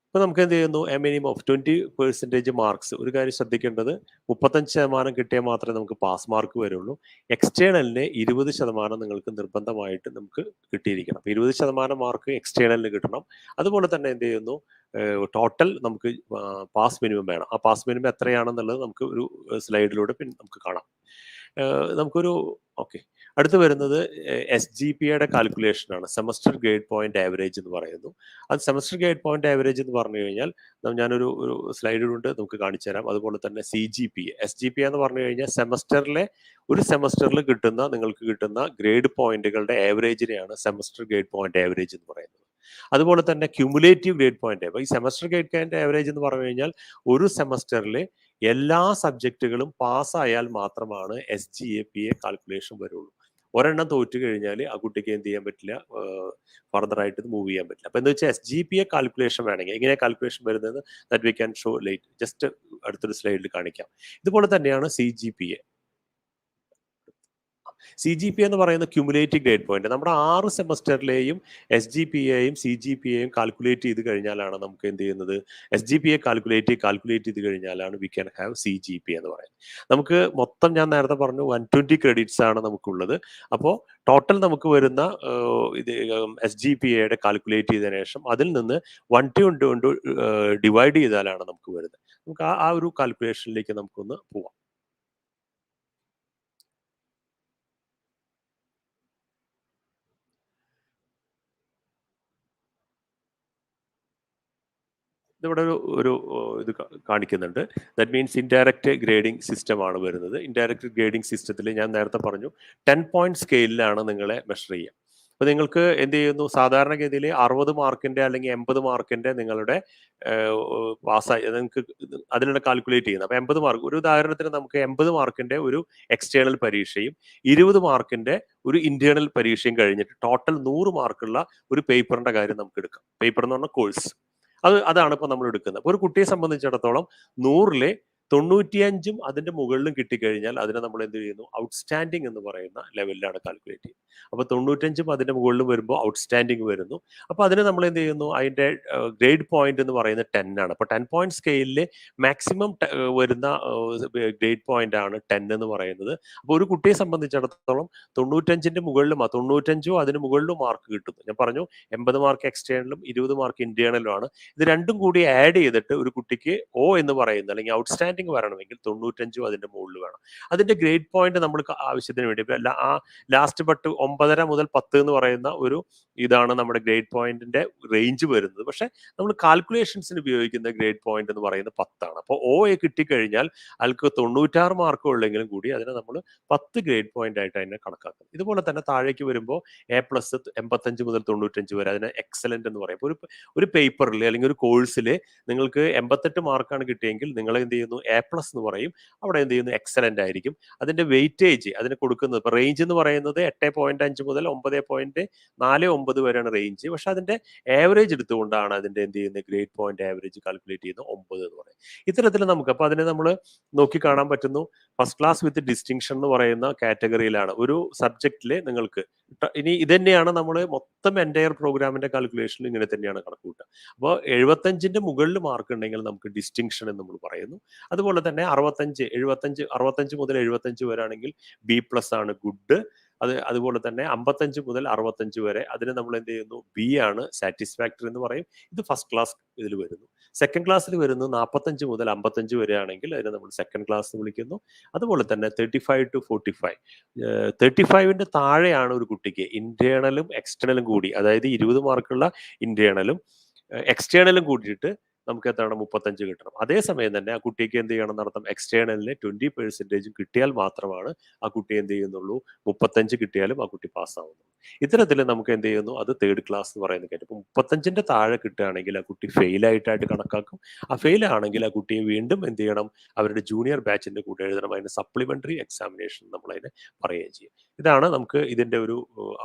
[SPEAKER 3] ഇപ്പോൾ നമുക്ക് എന്ത് ചെയ്യുന്നു, എ മിനിമം ഓഫ് 20% മാർക്സ്. ഒരു കാര്യം ശ്രദ്ധിക്കേണ്ടത്, 35% കിട്ടിയാൽ മാത്രമേ നമുക്ക് പാസ് മാർക്ക് വരുള്ളൂ. എക്സ്റ്റേണലിന് 20% നിങ്ങൾക്ക് നിർബന്ധമായിട്ട് നമുക്ക് കിട്ടിയിരിക്കണം. അപ്പോൾ 20% മാർക്ക് എക്സ്റ്റേണലിന് കിട്ടണം. അതുപോലെ തന്നെ എന്ത് ചെയ്യുന്നു, ടോട്ടൽ നമുക്ക് പാസ് മിനിമം വേണം. ആ പാസ് മിനിമം എത്രയാണെന്നുള്ളത് നമുക്ക് ഒരു സ്ലൈഡിലൂടെ പിന്നെ നമുക്ക് കാണാം. നമുക്കൊരു ഓക്കെ, അടുത്ത് വരുന്നത് SGPA കാൽക്കുലേഷനാണ്. സെമസ്റ്റർ ഗ്രേഡ് പോയിന്റ് ആവറേജ് എന്ന് പറയുന്നു. അത് സെമസ്റ്റർ ഗ്രേഡ് പോയിന്റ് ആവറേജ് എന്ന് പറഞ്ഞു കഴിഞ്ഞാൽ ഞാനൊരു സ്ലൈഡ് കൊണ്ട് നമുക്ക് കാണിച്ചു തരാം. അതുപോലെ തന്നെ CGPA SGPA എന്ന് പറഞ്ഞു കഴിഞ്ഞാൽ ഒരു സെമസ്റ്ററിൽ നിങ്ങൾക്ക് കിട്ടുന്ന ഗ്രേഡ് പോയിന്റുകളുടെ ആവറേജിനെയാണ് സെമസ്റ്റർ ഗ്രേഡ് പോയിന്റ് ആവറേജ് എന്ന് പറയുന്നത്. അതുപോലെ തന്നെ ക്യുമുലേറ്റീവ് ഗ്രേഡ് പോയിന്റ്. ഈ സെമസ്റ്റർ ഗ്രേഡ് പോയിന്റ് ആവറേജ് എന്ന് പറഞ്ഞു കഴിഞ്ഞാൽ ഒരു സെമസ്റ്ററിൽ എല്ലാ സബ്ജക്റ്റുകളും പാസ്സായാൽ മാത്രമാണ് SGPA കാൽക്കുലേഷൻ വരുള്ളൂ. ഒരെണ്ണം തോറ്റു കഴിഞ്ഞാൽ ആ കുട്ടിക്ക് എന്ത് ചെയ്യാൻ പറ്റില്ല, ഫർദർ ആയിട്ട് മൂവ് ചെയ്യാൻ പറ്റില്ല. അപ്പൊ എന്താ വെച്ചാൽ SGPA കാൽക്കുലേഷൻ വേണമെങ്കിൽ എങ്ങനെ കാൽക്കുലേഷൻ വരുന്നത് that we can show late. Just അടുത്തൊരു സ്ലൈഡിൽ കാണിക്കാം. ഇതുപോലെ തന്നെയാണ് CGPA എന്ന് പറയുന്ന ക്യുമുലേറ്റീവ് ഗ്രേഡ് പോയിന്റ്. നമ്മുടെ 6 സെമസ്റ്ററിലെയും SGPAയും CGPAയും കാൽക്കുലേറ്റ് ചെയ്ത് കഴിഞ്ഞാലാണ് നമുക്ക് എന്ത് ചെയ്യുന്നത്, SGPA കാൽക്കുലേറ്റ് ചെയ്ത് കഴിഞ്ഞാലാണ് വി ക്യാൻ ഹാവ് CGPA എന്ന് പറയുന്നത്. നമുക്ക് മൊത്തം ഞാൻ നേരത്തെ പറഞ്ഞു 120 ക്രെഡിറ്റ്സ് ആണ് നമുക്കുള്ളത്. അപ്പോൾ ടോട്ടൽ നമുക്ക് വരുന്ന ഇത് SGPAയുടെ കാൽക്കുലേറ്റ് ചെയ്തതിനു ശേഷം അതിൽ നിന്ന് 120 കൊണ്ട് ഡിവൈഡ് ചെയ്താലാണ് നമുക്ക് വരുന്നത്. നമുക്ക് ആ ഒരു കാൽക്കുലേഷനിലേക്ക് നമുക്കൊന്ന് പോവാം. ഇതിവിടെ ഒരു ഇത് കാണിക്കുന്നുണ്ട്. That means indirect grading system ആണ് വരുന്നത്. ഇൻഡയറക്റ്റ് ഗ്രേഡിംഗ് സിസ്റ്റത്തിൽ ഞാൻ നേരത്തെ പറഞ്ഞു 10 പോയിന്റ് സ്കെയിലാണ് നിങ്ങളെ മെഷർ ചെയ്യുക. അപ്പോൾ നിങ്ങൾക്ക് എന്ത് ചെയ്യുന്നു, സാധാരണഗതിയിൽ 60 മാർക്കിന്റെ അല്ലെങ്കിൽ 80 മാർക്കിന്റെ നിങ്ങളുടെ പാസ്സായി നിങ്ങൾക്ക് അതിനുള്ള കാൽക്കുലേറ്റ് ചെയ്യുന്നത്. അപ്പോൾ 80 മാർക്ക്, ഒരു ഉദാഹരണത്തിന് നമുക്ക് 80 മാർക്കിന്റെ ഒരു എക്സ്റ്റേണൽ പരീക്ഷയും 20 മാർക്കിന്റെ ഒരു ഇന്റേണൽ പരീക്ഷയും കഴിഞ്ഞിട്ട് ടോട്ടൽ 100 മാർക്കുള്ള ഒരു പേപ്പറിന്റെ കാര്യം നമുക്ക് എടുക്കാം. പേപ്പർ എന്ന് പറഞ്ഞാൽ കോഴ്സ്. അതാണ് ഇപ്പൊ നമ്മൾ എടുക്കുന്നത്. അപ്പൊ ഒരു കുട്ടിയെ സംബന്ധിച്ചിടത്തോളം 100-ലെ 95 അതിന്റെ മുകളിലും കിട്ടിക്കഴിഞ്ഞാൽ അതിനെ നമ്മൾ എന്ത് ചെയ്യുന്നു, ഔട്ട്സ്റ്റാൻഡിങ് എന്ന് പറയുന്ന ലെവലിലാണ് കാൽക്കുലേറ്റ് ചെയ്യുന്നത്. അപ്പൊ 95 അതിന്റെ മുകളിലും വരുമ്പോൾ ഔട്ട്സ്റ്റാൻഡിങ് വരുന്നു. അപ്പൊ അതിന് നമ്മൾ എന്ത് ചെയ്യുന്നു, അതിന്റെ ഗ്രേഡ് പോയിന്റ് എന്ന് പറയുന്നത് 10 ആണ്. അപ്പൊ 10 പോയിന്റ് സ്കെയിലിൽ മാക്സിമം വരുന്ന ഗ്രേഡ് പോയിന്റ് ആണ് 10 എന്ന് പറയുന്നത്. അപ്പൊ ഒരു കുട്ടിയെ സംബന്ധിച്ചിടത്തോളം 95-ന്റെ മുകളിലും 95-ഓ അതിന് മുകളിലും മാർക്ക് കിട്ടുന്നു. ഞാൻ പറഞ്ഞു 80 മാർക്ക് എക്സ്റ്റേണലും 20 മാർക്ക് ഇന്റേണലും ആണ്. ഇത് രണ്ടും കൂടി ആഡ് ചെയ്തിട്ട് ഒരു കുട്ടിക്ക് O എന്ന് പറയുന്നത് അല്ലെങ്കിൽ ഔട്ട്സ്റ്റാൻഡിംഗ് വരണമെങ്കിൽ 95 അതിന്റെ മുകളിൽ വേണം. അതിന്റെ ഗ്രേഡ് പോയിന്റ് നമ്മൾ ആവശ്യത്തിന് വേണ്ടി ആ ലാസ്റ്റ് ബട്ട് 9.5 മുതൽ 10 എന്ന് പറയുന്ന ഒരു ഇതാണ് നമ്മുടെ ഗ്രേഡ് പോയിന്റിന്റെ റേഞ്ച് വരുന്നത്. പക്ഷെ നമ്മൾ കാൽക്കുലേഷൻസിന് ഉപയോഗിക്കുന്ന ഗ്രേഡ് പോയിന്റ് എന്ന് പറയുന്നത് 10 ആണ്. അപ്പോൾ OA കിട്ടിക്കഴിഞ്ഞാൽ അയാൾക്ക് 96 മാർക്ക് ഉള്ളെങ്കിലും കൂടി അതിനെ നമ്മൾ 10 ഗ്രേഡ് പോയിന്റ് ആയിട്ട് അതിനെ കണക്കാക്കും. ഇതുപോലെ തന്നെ താഴേക്ക് വരുമ്പോൾ A+ 85 മുതൽ 95 വരെ അതിനെ എക്സലന്റ് എന്ന് പറയും. ഒരു പേപ്പറിൽ അല്ലെങ്കിൽ ഒരു കോഴ്സിൽ നിങ്ങൾക്ക് 88 മാർക്കാണ് കിട്ടിയെങ്കിൽ നിങ്ങൾ എന്ത് ചെയ്യുന്നു, A+ എന്ന് പറയും. അവിടെ എന്ത് ചെയ്യുന്നു, എക്സലന്റ് ആയിരിക്കും. അതിന്റെ വെയിറ്റേജ് അതിന് കൊടുക്കുന്നത്, ഇപ്പൊ റേഞ്ച് എന്ന് പറയുന്നത് 8.5 മുതൽ 9.49 വരെയാണ് റേഞ്ച്. പക്ഷെ അതിന്റെ ആവറേജ് എടുത്തുകൊണ്ടാണ് അതിന്റെ എന്ത് ചെയ്യുന്നത്, ഗ്രേഡ് പോയിന്റ് ആവറേജ് കാൽക്കുലേറ്റ് ചെയ്യുന്നത് 9 എന്ന് പറയും. ഇത്തരത്തിൽ നമുക്ക് അപ്പൊ അതിനെ നമ്മൾ നോക്കി കാണാൻ പറ്റുന്നു. ഫസ്റ്റ് ക്ലാസ് വിത്ത് ഡിസ്റ്റിങ്ഷൻ എന്ന് പറയുന്ന കാറ്റഗറിയിലാണ് ഒരു സബ്ജക്റ്റില് നിങ്ങൾക്ക് ഇനി ഇത് തന്നെയാണ് നമ്മൾ മൊത്തം എൻറ്റയർ പ്രോഗ്രാമിന്റെ കാൽക്കുലേഷനിൽ ഇങ്ങനെ തന്നെയാണ് കണക്ക് കൂട്ടുക. അപ്പോൾ 75-ന്റെ മുകളിൽ മാർക്ക് ഉണ്ടെങ്കിൽ നമുക്ക് ഡിസ്റ്റിങ്ഷൻ എന്ന് നമ്മൾ പറയുന്നു. അതുപോലെ തന്നെ 65 മുതൽ 75 വരാണെങ്കിൽ B+ ആണ് ഗുഡ്. അതുപോലെ തന്നെ 55 മുതൽ 65 വരെ അതിന് നമ്മൾ എന്ത് ചെയ്യുന്നു, ബി ആണ് സാറ്റിസ്ഫാക്ടറി എന്ന് പറയും. ഇത് ഫസ്റ്റ് ക്ലാസ് ഇതിൽ വരുന്നു. സെക്കൻഡ് ക്ലാസ്സിൽ വരുന്നു 45 മുതൽ 55 വരെ ആണെങ്കിൽ അതിനെ നമ്മൾ സെക്കൻഡ് ക്ലാസ് എന്ന് വിളിക്കുന്നു. അതുപോലെ തന്നെ 35 to 45, 35ന്റെ താഴെയാണ് ഒരു കുട്ടിക്ക് ഇന്റേണലും എക്സ്റ്റേണലും കൂടി, അതായത് 20 മാർക്കുള്ള ഇന്റേണലും എക്സ്റ്റേണലും കൂടിയിട്ട് നമുക്ക് എത്രയാണ് 35 കിട്ടണം. അതേസമയം തന്നെ ആ കുട്ടിക്ക് എന്ത് ചെയ്യണം നടത്താം, എക്സ്റ്റേണലിന് 20% കിട്ടിയാൽ മാത്രമാണ് ആ കുട്ടി എന്ത് ചെയ്യുന്നുള്ളൂ, 35 കിട്ടിയാലും ആ കുട്ടി പാസ്സാവുന്നു. ഇത്തരത്തിൽ നമുക്ക് എന്ത് ചെയ്യുന്നു, അത് തേർഡ് ക്ലാസ് എന്ന് പറയുന്ന കാര്യം. ഇപ്പം 35ന്റെ താഴെ കിട്ടുകയാണെങ്കിൽ ആ കുട്ടി ഫെയിൽ ആയിട്ട് കണക്കാക്കും. ആ ഫെയിൽ ആണെങ്കിൽ ആ കുട്ടിയെ വീണ്ടും എന്ത് ചെയ്യണം, അവരുടെ ജൂനിയർ ബാച്ചിന്റെ കൂടെ എഴുതണം. അതിന് സപ്ലിമെന്ററി എക്സാമിനേഷൻ നമ്മൾ അതിനെ പറയുകയും ചെയ്യും. ഇതാണ് നമുക്ക് ഇതിന്റെ ഒരു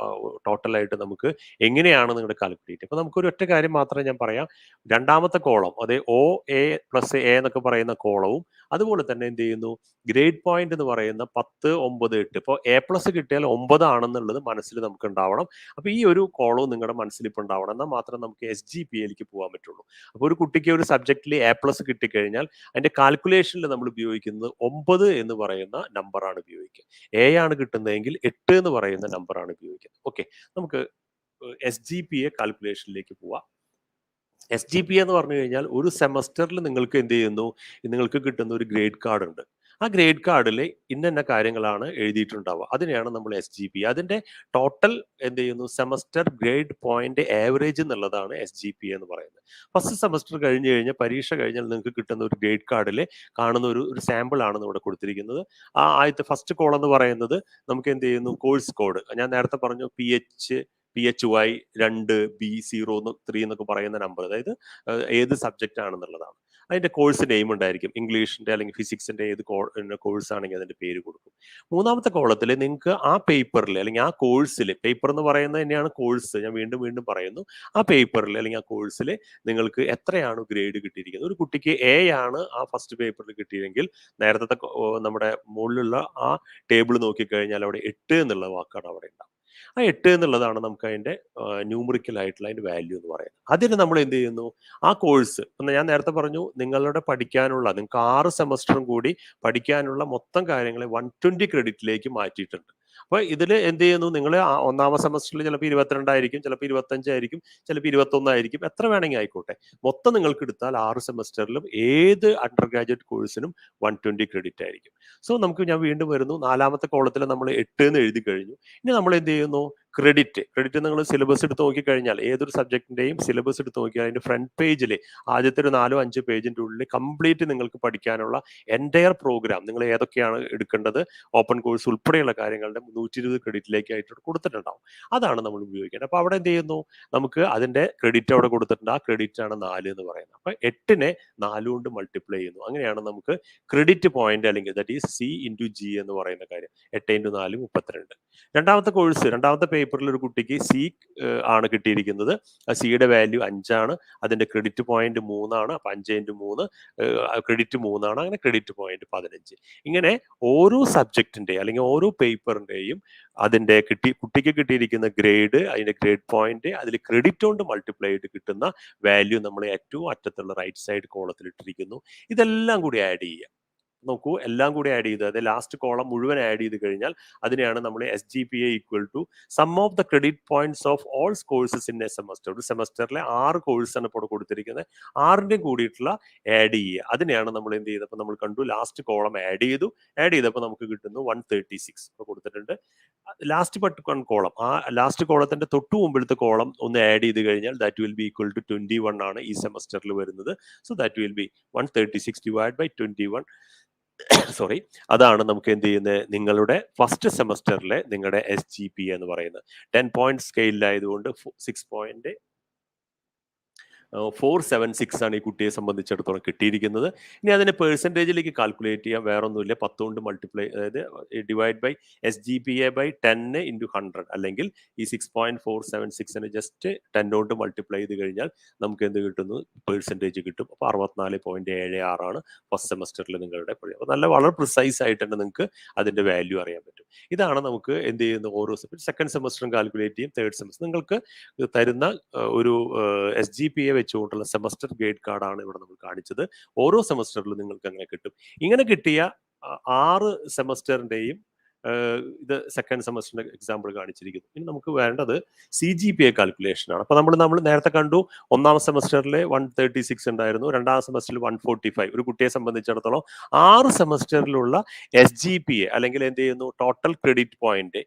[SPEAKER 3] ടോട്ടലായിട്ട് നമുക്ക് എങ്ങനെയാണ് നിങ്ങളുടെ കാൽക്കുലേറ്റ്. അപ്പൊ നമുക്കൊരു ഒറ്റ കാര്യം മാത്രമേ ഞാൻ പറയാം. രണ്ടാമത്തെ കോളം, അതെ, ഒ എ പ്ലസ് എ എന്നൊക്കെ പറയുന്ന കോളവും അതുപോലെ തന്നെ എന്ത് ചെയ്യുന്നു, ഗ്രേഡ് പോയിന്റ് എന്ന് പറയുന്ന 10, 9, 8. ഇപ്പോൾ എ പ്ലസ് കിട്ടിയാൽ 9 ആണെന്നുള്ളത് മനസ്സിൽ നമുക്ക് ഉണ്ടാവണം. അപ്പൊ ഈ ഒരു കോളവും നിങ്ങളുടെ മനസ്സിൽ ഇപ്പോൾ ഉണ്ടാവണം. എന്നാൽ മാത്രം നമുക്ക് SGPAയിലേക്ക് പോകാൻ പറ്റുള്ളൂ. അപ്പോൾ ഒരു കുട്ടിക്ക് ഒരു സബ്ജക്റ്റിൽ എ പ്ലസ് കിട്ടിക്കഴിഞ്ഞാൽ അതിന്റെ കാൽക്കുലേഷനിൽ നമ്മൾ ഉപയോഗിക്കുന്നത് 9 എന്ന് പറയുന്ന നമ്പറാണ് ഉപയോഗിക്കുക. എ ആണ് കിട്ടുന്നതെങ്കിൽ 8 എന്ന് പറയുന്ന നമ്പറാണ് ഉപയോഗിക്കുന്നത്. ഓക്കെ, നമുക്ക് SGPA കാൽക്കുലേഷനിലേക്ക് പോവാം. SGPA എന്ന് പറഞ്ഞു കഴിഞ്ഞാൽ ഒരു സെമസ്റ്ററിൽ നിങ്ങൾക്ക് എന്ത് ചെയ്യുന്നു, നിങ്ങൾക്ക് കിട്ടുന്ന ഒരു ഗ്രേഡ് കാർഡ് ഉണ്ട്. ആ ഗ്രേഡ് കാർഡിൽ ഇന്ന കാര്യങ്ങളാണ് എഴുതിയിട്ടുണ്ടാവുക. അതിനെയാണ് നമ്മൾ SGPA. അതിന്റെ ടോട്ടൽ എന്ത് ചെയ്യുന്നു, സെമസ്റ്റർ ഗ്രേഡ് പോയിന്റ് ആവറേജ് എന്നുള്ളതാണ് SGPA എന്ന് പറയുന്നത്. ഫസ്റ്റ് സെമസ്റ്റർ കഴിഞ്ഞ് കഴിഞ്ഞാൽ, പരീക്ഷ കഴിഞ്ഞാൽ നിങ്ങൾക്ക് കിട്ടുന്ന ഒരു ഗ്രേഡ് കാർഡിൽ കാണുന്ന ഒരു സാമ്പിൾ ആണ് ഇവിടെ കൊടുത്തിരിക്കുന്നത്. ആ ആദ്യത്തെ ഫസ്റ്റ് കോൾ എന്ന് പറയുന്നത് നമുക്ക് എന്ത് ചെയ്യുന്നു, കോഴ്സ് കോഡ്. ഞാൻ നേരത്തെ പറഞ്ഞു PHY 2 B0 3 എന്നൊക്കെ പറയുന്ന നമ്പർ, അതായത് ഏത് സബ്ജക്റ്റ് ആണെന്നുള്ളതാണ്. അതിന്റെ കോഴ്സ് നെയിം ഉണ്ടായിരിക്കും. ഇംഗ്ലീഷിന്റെ അല്ലെങ്കിൽ ഫിസിക്സിന്റെ ഏത് കോഴ്സ് ആണെങ്കിൽ അതിന്റെ പേര് കൊടുക്കും. മൂന്നാമത്തെ കോളത്തിൽ നിങ്ങൾക്ക് ആ പേപ്പറിൽ അല്ലെങ്കിൽ ആ കോഴ്സിൽ, പേപ്പർ എന്ന് പറയുന്നത് തന്നെയാണ് കോഴ്സ്, ഞാൻ വീണ്ടും വീണ്ടും പറയുന്നു, ആ പേപ്പറിൽ അല്ലെങ്കിൽ ആ കോഴ്സിൽ നിങ്ങൾക്ക് എത്രയാണ് ഗ്രേഡ് കിട്ടിയിരിക്കുന്നത്. ഒരു കുട്ടിക്ക് A ആണ് ആ ഫസ്റ്റ് പേപ്പറിൽ കിട്ടിയെങ്കിൽ നേരത്തെ നമ്മുടെ മുകളിലുള്ള ആ ടേബിൾ നോക്കിക്കഴിഞ്ഞാൽ അവിടെ 8 എന്നുള്ള വാക്കാണ് അവിടെ ഉണ്ടാവും. ആ 8 എന്നുള്ളതാണ് നമുക്ക് അതിന്റെ ന്യൂമറിക്കൽ ആയിട്ടുള്ള അതിന്റെ വാല്യൂ എന്ന് പറയുന്നത്. അതിന് നമ്മൾ എന്ത് ചെയ്യുന്നു, ആ കോഴ്സ് ഞാൻ നേരത്തെ പറഞ്ഞു, നിങ്ങൾക്ക് 6 സെമസ്റ്ററും കൂടി പഠിക്കാനുള്ള മൊത്തം കാര്യങ്ങളെ 120 ക്രെഡിറ്റിലേക്ക് മാറ്റിയിട്ടുണ്ട്. അപ്പൊ ഇതിൽ എന്ത് ചെയ്യുന്നു, നിങ്ങൾ ഒന്നാമത്തെ സെമസ്റ്ററിൽ ചിലപ്പോൾ 22 ആയിരിക്കും, ചിലപ്പോൾ 25 ആയിരിക്കും, ചിലപ്പോൾ 21 ആയിരിക്കും, എത്ര വേണമെങ്കിൽ ആയിക്കോട്ടെ. മൊത്തം നിങ്ങൾക്ക് എടുത്താൽ 6 സെമസ്റ്ററിലും ഏത് അണ്ടർ ഗ്രാജുവേറ്റ് കോഴ്സിനും 120 ക്രെഡിറ്റ് ആയിരിക്കും. സോ ഞാൻ വീണ്ടും വരുന്നു, നാലാമത്തെ കോളത്തിൽ നമ്മൾ 8 എന്ന് എഴുതി കഴിഞ്ഞു. ഇനി നമ്മൾ എന്ത് ചെയ്യുന്നു, ക്രെഡിറ്റ് നിങ്ങൾ സിലബസ് എടുത്ത് നോക്കിക്കഴിഞ്ഞാൽ, ഏതൊരു സബ്ജക്റ്റിന്റെയും സിലബസ് എടുത്ത് നോക്കിയാൽ അതിന്റെ ഫ്രണ്ട് പേജിൽ ആദ്യത്തെ ഒരു 4-5 പേജിന്റെ ഉള്ളിൽ കംപ്ലീറ്റ് നിങ്ങൾക്ക് പഠിക്കാനുള്ള എൻറ്റയർ പ്രോഗ്രാം നിങ്ങൾ ഏതൊക്കെയാണ് എടുക്കേണ്ടത്, ഓപ്പൺ കോഴ്സ് ഉൾപ്പെടെയുള്ള കാര്യങ്ങളുടെ 120 ക്രെഡിറ്റിലേക്ക് ആയിട്ട് കൊടുത്തിട്ടുണ്ടാവും. അതാണ് നമ്മൾ ഉപയോഗിക്കേണ്ടത്. അപ്പൊ അവിടെ എന്ത് ചെയ്യുന്നു, നമുക്ക് അതിന്റെ ക്രെഡിറ്റ് അവിടെ കൊടുത്തിട്ടുണ്ട്. ആ ക്രെഡിറ്റ് ആണ് 4 എന്ന് പറയുന്നത്. അപ്പൊ 8നെ 4 കൊണ്ട് മൾട്ടിപ്ലൈ ചെയ്യുന്നു. അങ്ങനെയാണ് നമുക്ക് ക്രെഡിറ്റ് പോയിന്റ്, അല്ലെങ്കിൽ ദാറ്റ് ഈസ് C/G എന്ന് പറയുന്ന കാര്യം. 8 × 4 32. രണ്ടാമത്തെ കോഴ്സ്, രണ്ടാമത്തെ പേപ്പറിൽ ഒരു കുട്ടിക്ക് C ആണ് കിട്ടിയിരിക്കുന്നത്. സിയുടെ വാല്യൂ 5 ആണ്. അതിന്റെ ക്രെഡിറ്റ് പോയിന്റ് 3 ആണ്. അപ്പൊ 5 × 3 ക്രെഡിറ്റ് 3 ആണ്. അങ്ങനെ ക്രെഡിറ്റ് പോയിന്റ് 15. ഇങ്ങനെ ഓരോ സബ്ജക്റ്റിന്റെ അല്ലെങ്കിൽ ഓരോ പേപ്പറിന്റെയും അതിന്റെ കുട്ടിക്ക് കിട്ടിയിരിക്കുന്ന ഗ്രേഡ്, അതിന്റെ ഗ്രേഡ് പോയിന്റ്, അതിൽ ക്രെഡിറ്റ് കൊണ്ട് മൾട്ടിപ്ലൈ ചെയ്ത് കിട്ടുന്ന വാല്യൂ നമ്മൾ ഏറ്റവും അറ്റത്തുള്ള റൈറ്റ് സൈഡ് കോളത്തിൽ ഇട്ടിരിക്കുന്നു. ഇതെല്ലാം കൂടി ആഡ് ചെയ്യുക. നോക്കൂ, എല്ലാം കൂടി ആഡ് ചെയ്ത്, അത് ലാസ്റ്റ് കോളം മുഴുവൻ ആഡ് ചെയ്ത് കഴിഞ്ഞാൽ അതിനെയാണ് നമ്മൾ SGPA = sum of the credit points of all courses in a semester. ഒരു സെമസ്റ്ററിലെ 6 കോഴ്സാണ് ഇപ്പോൾ കൊടുത്തിരിക്കുന്നത്. 6ന്റെ കൂടിയിട്ടുള്ള ആഡ് ചെയ്യുക. അതിനെയാണ് നമ്മൾ എന്ത് ചെയ്തപ്പോൾ നമ്മൾ കണ്ടു, ലാസ്റ്റ് കോളം ആഡ് ചെയ്തപ്പോൾ നമുക്ക് കിട്ടുന്നു 136 കൊടുത്തിട്ടുണ്ട്. ലാസ്റ്റ് കോളം, ആ ലാസ്റ്റ് കോളത്തിന്റെ തൊട്ടു മുമ്പിലത്തെ കോളം ഒന്ന് ആഡ് ചെയ്ത് കഴിഞ്ഞാൽ ദാറ്റ് വിൽ ബി = 21 ആണ് ഈ സെമസ്റ്ററിൽ വരുന്നത്. So that will be 136 / 21. Sorry, അതാണ് നമുക്ക് എന്ത് ചെയ്യുന്നത്, നിങ്ങളുടെ ഫസ്റ്റ് സെമസ്റ്ററിലെ നിങ്ങളുടെ SGPA എന്ന് പറയുന്നത്. 10 പോയിന്റ് സ്കെയിലായതുകൊണ്ട് 6.476 ആണ് ഈ കുട്ടിയെ സംബന്ധിച്ചിടത്തോളം കിട്ടിയിരിക്കുന്നത്. ഇനി അതിനെ പെർസെൻറ്റേജിലേക്ക് കാൽക്കുലേറ്റ് ചെയ്യാൻ വേറൊന്നുമില്ല. 10 കൊണ്ട് മൾട്ടിപ്ലൈ, അതായത് ഡിവൈഡ് ബൈ SGPA / 10 × 100, അല്ലെങ്കിൽ ഈ 6.476 ജസ്റ്റ് 10 കൊണ്ട് മൾട്ടിപ്ലൈ ചെയ്ത് കഴിഞ്ഞാൽ നമുക്ക് എന്ത് കിട്ടുന്നു, പെർസെൻറ്റേജ് കിട്ടും. അപ്പോൾ 64.76 ആണ് ഫസ്റ്റ് സെമസ്റ്ററിൽ നിങ്ങളുടെ. അപ്പോൾ വളരെ പ്രിസൈസ് ആയിട്ട് തന്നെ നിങ്ങൾക്ക് അതിന്റെ വാല്യൂ അറിയാൻ പറ്റും. ഇതാണ് നമുക്ക് എന്ത് ചെയ്യുന്ന ഓരോ സെക്കൻഡ് സെമസ്റ്ററും കാൽക്കുലേറ്റ് ചെയ്യും. തേർഡ് സെമസ്റ്റർ നിങ്ങൾക്ക് തരുന്ന ഒരു SGPA വെച്ചുകൊണ്ടുള്ള സെമസ്റ്റർ ഗ്രേഡ് കാർഡാണ് ഇവിടെ നമ്മൾ കാണിച്ചത്. ഓരോ സെമസ്റ്ററിലും നിങ്ങൾക്ക് അങ്ങനെ കിട്ടും. ഇങ്ങനെ കിട്ടിയ 6 സെമസ്റ്ററിന്റെയും ഇത് സെക്കൻഡ് സെമസ്റ്ററിന്റെ എക്സാമ്പിൾ കാണിച്ചിരിക്കുന്നു. ഇനി നമുക്ക് വേണ്ടത് CGPA കാൽക്കുലേഷൻ ആണ്. അപ്പോൾ നമ്മൾ നേരത്തെ കണ്ടു, ഒന്നാം സെമസ്റ്ററിൽ 136 ഉണ്ടായിരുന്നു, രണ്ടാം സെമസ്റ്ററിൽ 145. ഒരു കുട്ടിയെ സംബന്ധിച്ചിടത്തോളം 6 സെമസ്റ്ററിലുള്ള SGPA അല്ലെങ്കിൽ എന്ത് ചെയ്യുന്നു, ടോട്ടൽ ക്രെഡിറ്റ് പോയിന്റ്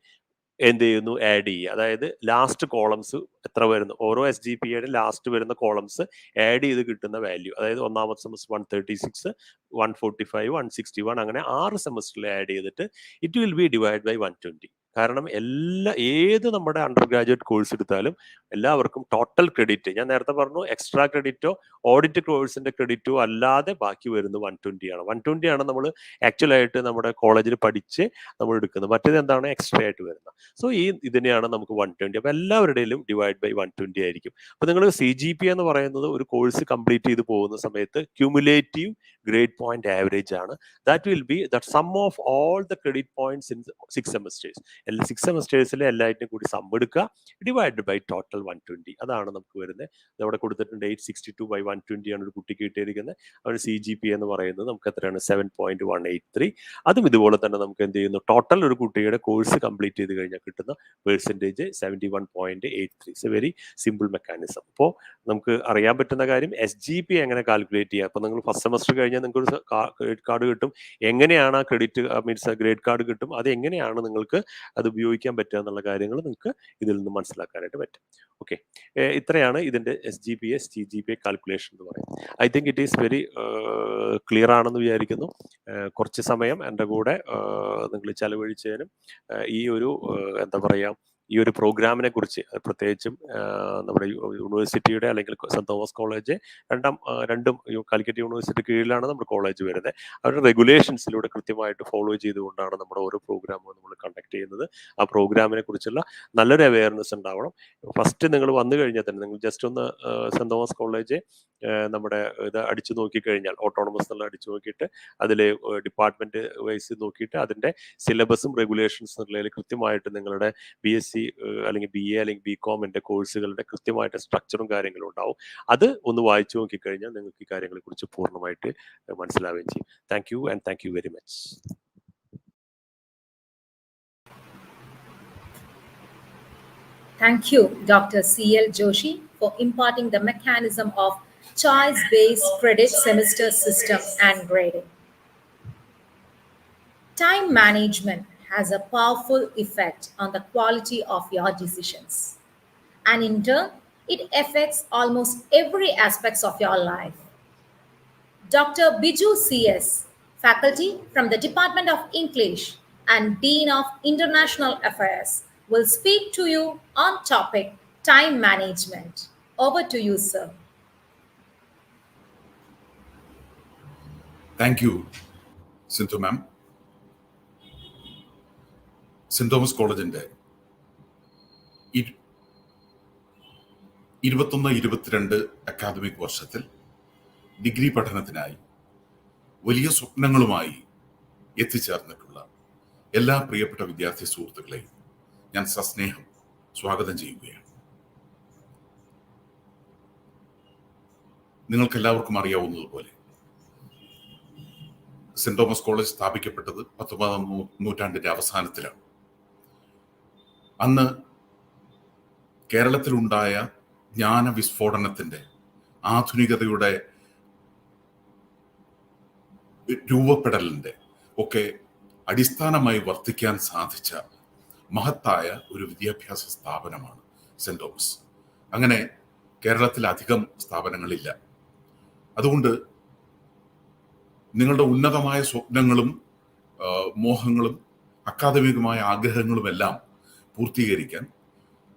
[SPEAKER 3] എന്ത് ചെയ്യുന്നു, ആഡ് ചെയ്യുക. അതായത് ലാസ്റ്റ് കോളംസ് എത്ര വരുന്നു, ഓരോ SGPAയുടെ ലാസ്റ്റ് വരുന്ന കോളംസ് ആഡ് ചെയ്ത് കിട്ടുന്ന വാല്യൂ, അതായത് ഒന്നാമത്തെ സെമസ്റ്റർ 136, 145, 161, അങ്ങനെ 6 സെമസ്റ്ററിൽ ആഡ് ചെയ്തിട്ട് it will be divide by 120. കാരണം ഏത് നമ്മുടെ അണ്ടർ ഗ്രാജുവേറ്റ് കോഴ്സ് എടുത്താലും എല്ലാവർക്കും ടോട്ടൽ ക്രെഡിറ്റ്, ഞാൻ നേരത്തെ പറഞ്ഞു, എക്സ്ട്രാ ക്രെഡിറ്റോ ഓഡിറ്റ് കോഴ്സിന്റെ ക്രെഡിറ്റോ അല്ലാതെ ബാക്കി വരുന്നത് 120 ആണ്. 120 ആണ് നമ്മൾ ആക്ച്വലായിട്ട് നമ്മുടെ കോളേജിൽ പഠിച്ച് നമ്മൾ എടുക്കുന്നത്. മറ്റേത് എന്താണ്, എക്സ്ട്രാ ആയിട്ട് വരുന്നത്. സോ ഇതിനെയാണ് നമുക്ക് 120. അപ്പൊ എല്ലാവരുടെയും ഡിവൈഡ് ബൈ 120 ആയിരിക്കും. അപ്പൊ നിങ്ങൾ CGPA എന്ന് പറയുന്നത് ഒരു കോഴ്സ് കംപ്ലീറ്റ് ചെയ്ത് പോകുന്ന സമയത്ത് ക്യൂമുലേറ്റീവ് ഗ്രേഡ് പോയിന്റ് ആവറേജ് ആണ്. That will be the sum of all the credit points in 6 semesters. 6 സെമസ്റ്റേഴ്സിലെ എല്ലാറ്റിനും കൂടി സം എടുക്കുക, ഡിവൈഡ് ബൈ ടോട്ടൽ 120. അതാണ് നമുക്ക് വരുന്നത്. അവിടെ കൊടുത്തിട്ടുണ്ട് 862 ബൈ 120 ആണ് ഒരു കുട്ടിക്ക് കിട്ടിയിരിക്കുന്നത്. അവന് CGPA എന്ന് പറയുന്നത് നമുക്ക് എത്രയാണ്, 7.183. അതും ഇതുപോലെ തന്നെ നമുക്ക് എന്ത് ചെയ്യുന്നു, ടോട്ടൽ ഒരു കുട്ടിയുടെ കോഴ്സ് കംപ്ലീറ്റ് ചെയ്ത് കഴിഞ്ഞാൽ കിട്ടുന്ന percentage 71.83. It's A very simple mechanism. അപ്പോൾ നമുക്ക് അറിയാൻ പറ്റുന്ന കാര്യം, SGPA എങ്ങനെ കാൽക്കുലേറ്റ് ചെയ്യുക. അപ്പോൾ നിങ്ങൾ ഫസ്റ്റ് സെമസ്റ്റർ കഴിഞ്ഞാൽ നിങ്ങൾക്ക് ഒരു ക്രെഡിറ്റ് കാർഡ് കിട്ടും. എങ്ങനെയാണ് ആ ക്രെഡിറ്റ് മീൻസ് ഗ്രേഡ് കാർഡ് കിട്ടും, അത് എങ്ങനെയാണ് നിങ്ങൾക്ക് അത് ഉപയോഗിക്കാൻ പറ്റുക എന്നുള്ള കാര്യങ്ങൾ നിങ്ങൾക്ക് ഇതിൽ നിന്ന് മനസ്സിലാക്കാനായിട്ട് പറ്റും. ഓക്കെ, ഇത്രയാണ് ഇതിൻ്റെ SGPA CGPA കാൽക്കുലേഷൻ എന്ന് പറയുന്നത്. I think it is very clear ആണെന്ന് വിചാരിക്കുന്നു. കുറച്ച് സമയം എൻ്റെ കൂടെ നിങ്ങൾ ചെലവഴിച്ചതിനും ഈ ഒരു എന്താ പറയുക, ഈ ഒരു പ്രോഗ്രാമിനെ കുറിച്ച്, പ്രത്യേകിച്ചും നമ്മുടെ യൂണിവേഴ്സിറ്റിയുടെ അല്ലെങ്കിൽ സെന്റ് തോമസ് കോളേജ് രണ്ടും കാലിക്കറ്റ് യൂണിവേഴ്സിറ്റി കീഴിലാണ് നമ്മുടെ കോളേജ് വരുന്നത്. അവരുടെ റെഗുലേഷൻസിലൂടെ കൃത്യമായിട്ട് ഫോളോ ചെയ്തുകൊണ്ടാണ് നമ്മുടെ ഓരോ പ്രോഗ്രാമും നമ്മൾ കണ്ടക്ട് ചെയ്യുന്നത്. ആ പ്രോഗ്രാമിനെ കുറിച്ചുള്ള നല്ലൊരു അവയർനെസ് ഉണ്ടാവണം. ഫസ്റ്റ് നിങ്ങൾ വന്നു കഴിഞ്ഞാൽ തന്നെ നിങ്ങൾ ജസ്റ്റ് ഒന്ന് സെന്റ് തോമസ് കോളേജ് നമ്മുടെ ഇത് അടിച്ചു നോക്കിക്കഴിഞ്ഞാൽ, ഓട്ടോണമസ് എന്നുള്ള അടിച്ചു നോക്കിയിട്ട് അതിൽ ഡിപ്പാർട്ട്മെന്റ് വൈസ് നോക്കിയിട്ട് അതിൻ്റെ സിലബസും റെഗുലേഷൻസ് എന്നുള്ളതിൽ കൃത്യമായിട്ട് നിങ്ങളുടെ BSc അല്ലെങ്കിൽ BA അല്ലെങ്കിൽ BCom കോഴ്സുകളുടെ കൃത്യമായിട്ട് സ്ട്രക്ചറും കാര്യങ്ങളും ഉണ്ടാവും. അത് ഒന്ന് വായിച്ചു നോക്കിക്കഴിഞ്ഞാൽ നിങ്ങൾക്ക് ഈ കാര്യങ്ങളെ കുറിച്ച് പൂർണ്ണമായിട്ട് മനസ്സിലാവുകയും ചെയ്യും. Thank you and thank you very much.
[SPEAKER 1] Thank you, Dr. C.L. Joshi, for imparting the mechanism of choice-based credit semester system and grading. Time management has a powerful effect on the quality of your decisions. And in turn, it affects almost every aspect of your life. Dr. Biju C.S., faculty from the Department of English and Dean of International Affairs, will speak to you on topic time management. Over to you, sir.
[SPEAKER 4] Thank you, Santhome ma'am. Saint Thomas കോളേജിന്റെ 21-22 academic വർഷത്തിൽ degree പഠനത്തിനായി വലിയ സ്വപ്നങ്ങളുമായി എത്തിച്ചേർന്നിട്ടുള്ള എല്ലാ പ്രിയപ്പെട്ട വിദ്യാർത്ഥി സുഹൃത്തുക്കളെയും ഞാൻ സസ്നേഹം സ്വാഗതം ചെയ്യുകയാണ്. നിങ്ങൾക്കെല്ലാവർക്കും അറിയാവുന്നതുപോലെ സെന്റ് തോമസ് കോളേജ് സ്ഥാപിക്കപ്പെട്ടത് 19-ാം നൂറ്റാണ്ടിന്റെ അവസാനത്തിലാണ്. അന്ന് കേരളത്തിലുണ്ടായ ജ്ഞാന വിസ്ഫോടനത്തിന്റെ, ആധുനികതയുടെ രൂപപ്പെടലിന്റെ ഒക്കെ അടിസ്ഥാനമായി വർത്തിക്കാൻ സാധിച്ച മഹത്തായ ഒരു വിദ്യാഭ്യാസ സ്ഥാപനമാണ് സെന്റ് തോമസ്. അങ്ങനെ കേരളത്തിൽ അധികം സ്ഥാപനങ്ങളില്ല. അതുകൊണ്ട് നിങ്ങളുടെ ഉന്നതമായ സ്വപ്നങ്ങളും മോഹങ്ങളും അക്കാദമികമായ ആഗ്രഹങ്ങളുമെല്ലാം പൂർത്തീകരിക്കാൻ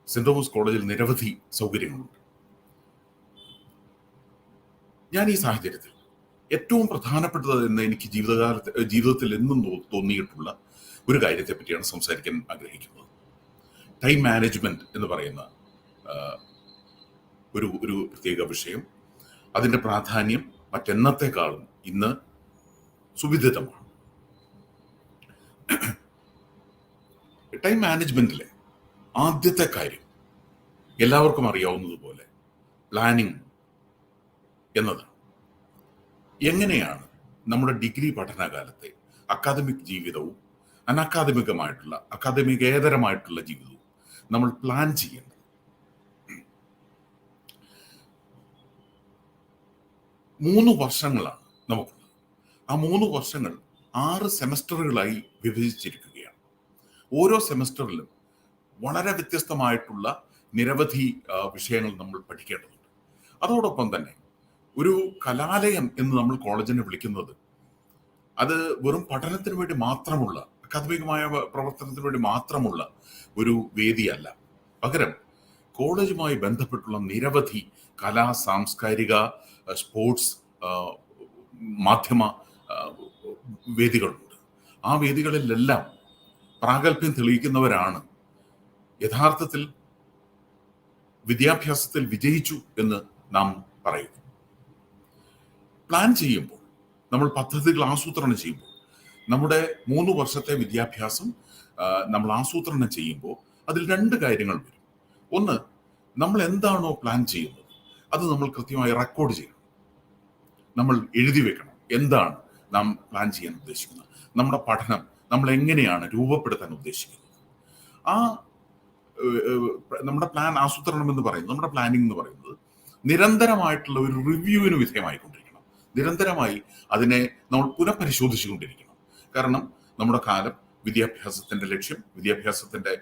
[SPEAKER 4] സെന്റ് തോമസ് കോളേജിൽ നിരവധി സൗകര്യങ്ങളുണ്ട്. ഞാൻ ഈ സാഹചര്യത്തിൽ ഏറ്റവും പ്രധാനപ്പെട്ടത് എന്ന് എനിക്ക് ജീവിതത്തിൽ എന്നും തോന്നിയിട്ടുള്ള ഒരു കാര്യത്തെ പറ്റിയാണ് സംസാരിക്കാൻ ആഗ്രഹിക്കുന്നത്. ടൈം മാനേജ്മെന്റ് എന്ന് പറയുന്ന ഒരു പ്രത്യേക വിഷയം, അതിൻ്റെ പ്രാധാന്യം മറ്റെന്നത്തെക്കാളും ഇന്ന് സുവിദിതമാണ്. ടൈം മാനേജ്മെന്റിലെ ആദ്യത്തെ കാര്യം എല്ലാവർക്കും അറിയാവുന്നതുപോലെ പ്ലാനിങ് എന്നതാണ്. എങ്ങനെയാണ് നമ്മുടെ ഡിഗ്രി പഠനകാലത്തെ അക്കാദമിക് ജീവിതവും അക്കാദമികേതരമായിട്ടുള്ള ജീവിതവും നമ്മൾ പ്ലാൻ ചെയ്യേണ്ടത്. 3 വർഷങ്ങളാണ് നമുക്കുള്ളത്. ആ 3 വർഷങ്ങൾ 6 സെമസ്റ്ററുകളായി വിഭജിച്ചിരിക്കുകയാണ്. ഓരോ സെമസ്റ്ററിലും വളരെ വ്യത്യസ്തമായിട്ടുള്ള നിരവധി വിഷയങ്ങൾ നമ്മൾ പഠിക്കേണ്ടതുണ്ട്. അതോടൊപ്പം തന്നെ ഒരു കലാലയം എന്ന് നമ്മൾ കോളേജിനെ വിളിക്കുന്നത് അത് വെറും പഠനത്തിന് വേണ്ടി മാത്രമുള്ള, അക്കാദമികമായ പ്രവർത്തനത്തിന് വേണ്ടി മാത്രമുള്ള ഒരു വേദിയല്ല. പകരം കോളേജുമായി ബന്ധപ്പെട്ടുള്ള നിരവധി കലാ, സാംസ്കാരിക, സ്പോർട്സ്, മാധ്യമ വേദികളുണ്ട്. ആ വേദികളിലെല്ലാം പ്രാഗൽഭ്യം തെളിയിക്കുന്നവരാണ് യഥാർത്ഥത്തിൽ വിദ്യാഭ്യാസത്തിൽ വിജയിച്ചു എന്ന് നാം പറയുന്നു. പ്ലാൻ ചെയ്യുമ്പോൾ, നമ്മൾ പദ്ധതികൾ ആസൂത്രണം ചെയ്യുമ്പോൾ, നമ്മുടെ 3 വർഷത്തെ വിദ്യാഭ്യാസം നമ്മൾ ആസൂത്രണം ചെയ്യുമ്പോൾ അതിൽ 2 കാര്യങ്ങൾ വരും. ഒന്ന്, നമ്മൾ എന്താണോ പ്ലാൻ ചെയ്യുന്നത് അത് നമ്മൾ കൃത്യമായി റെക്കോർഡ് ചെയ്യണം. നമ്മൾ എഴുതി വെക്കണം എന്താണ് നാം പ്ലാൻ ചെയ്യാൻ ഉദ്ദേശിക്കുന്നത്, നമ്മുടെ പഠനം നമ്മൾ എങ്ങനെയാണ് രൂപപ്പെടുത്താൻ ഉദ്ദേശിക്കുന്നത്. ആ നമ്മുടെ പ്ലാൻ ആസൂത്രണം എന്ന് പറയുന്നത്, നമ്മുടെ പ്ലാനിംഗ് എന്ന് പറയുന്നത് നിരന്തരമായിട്ടുള്ള ഒരു റിവ്യൂവിന് വിധേയമായിക്കൊണ്ടിരിക്കണം. നിരന്തരമായി അതിനെ നമ്മൾ പുനഃപരിശോധിച്ചുകൊണ്ടിരിക്കണം. കാരണം നമ്മുടെ കാലം, വിദ്യാഭ്യാസത്തിന്റെ ലക്ഷ്യം, വിദ്യാഭ്യാസത്തിന്റെ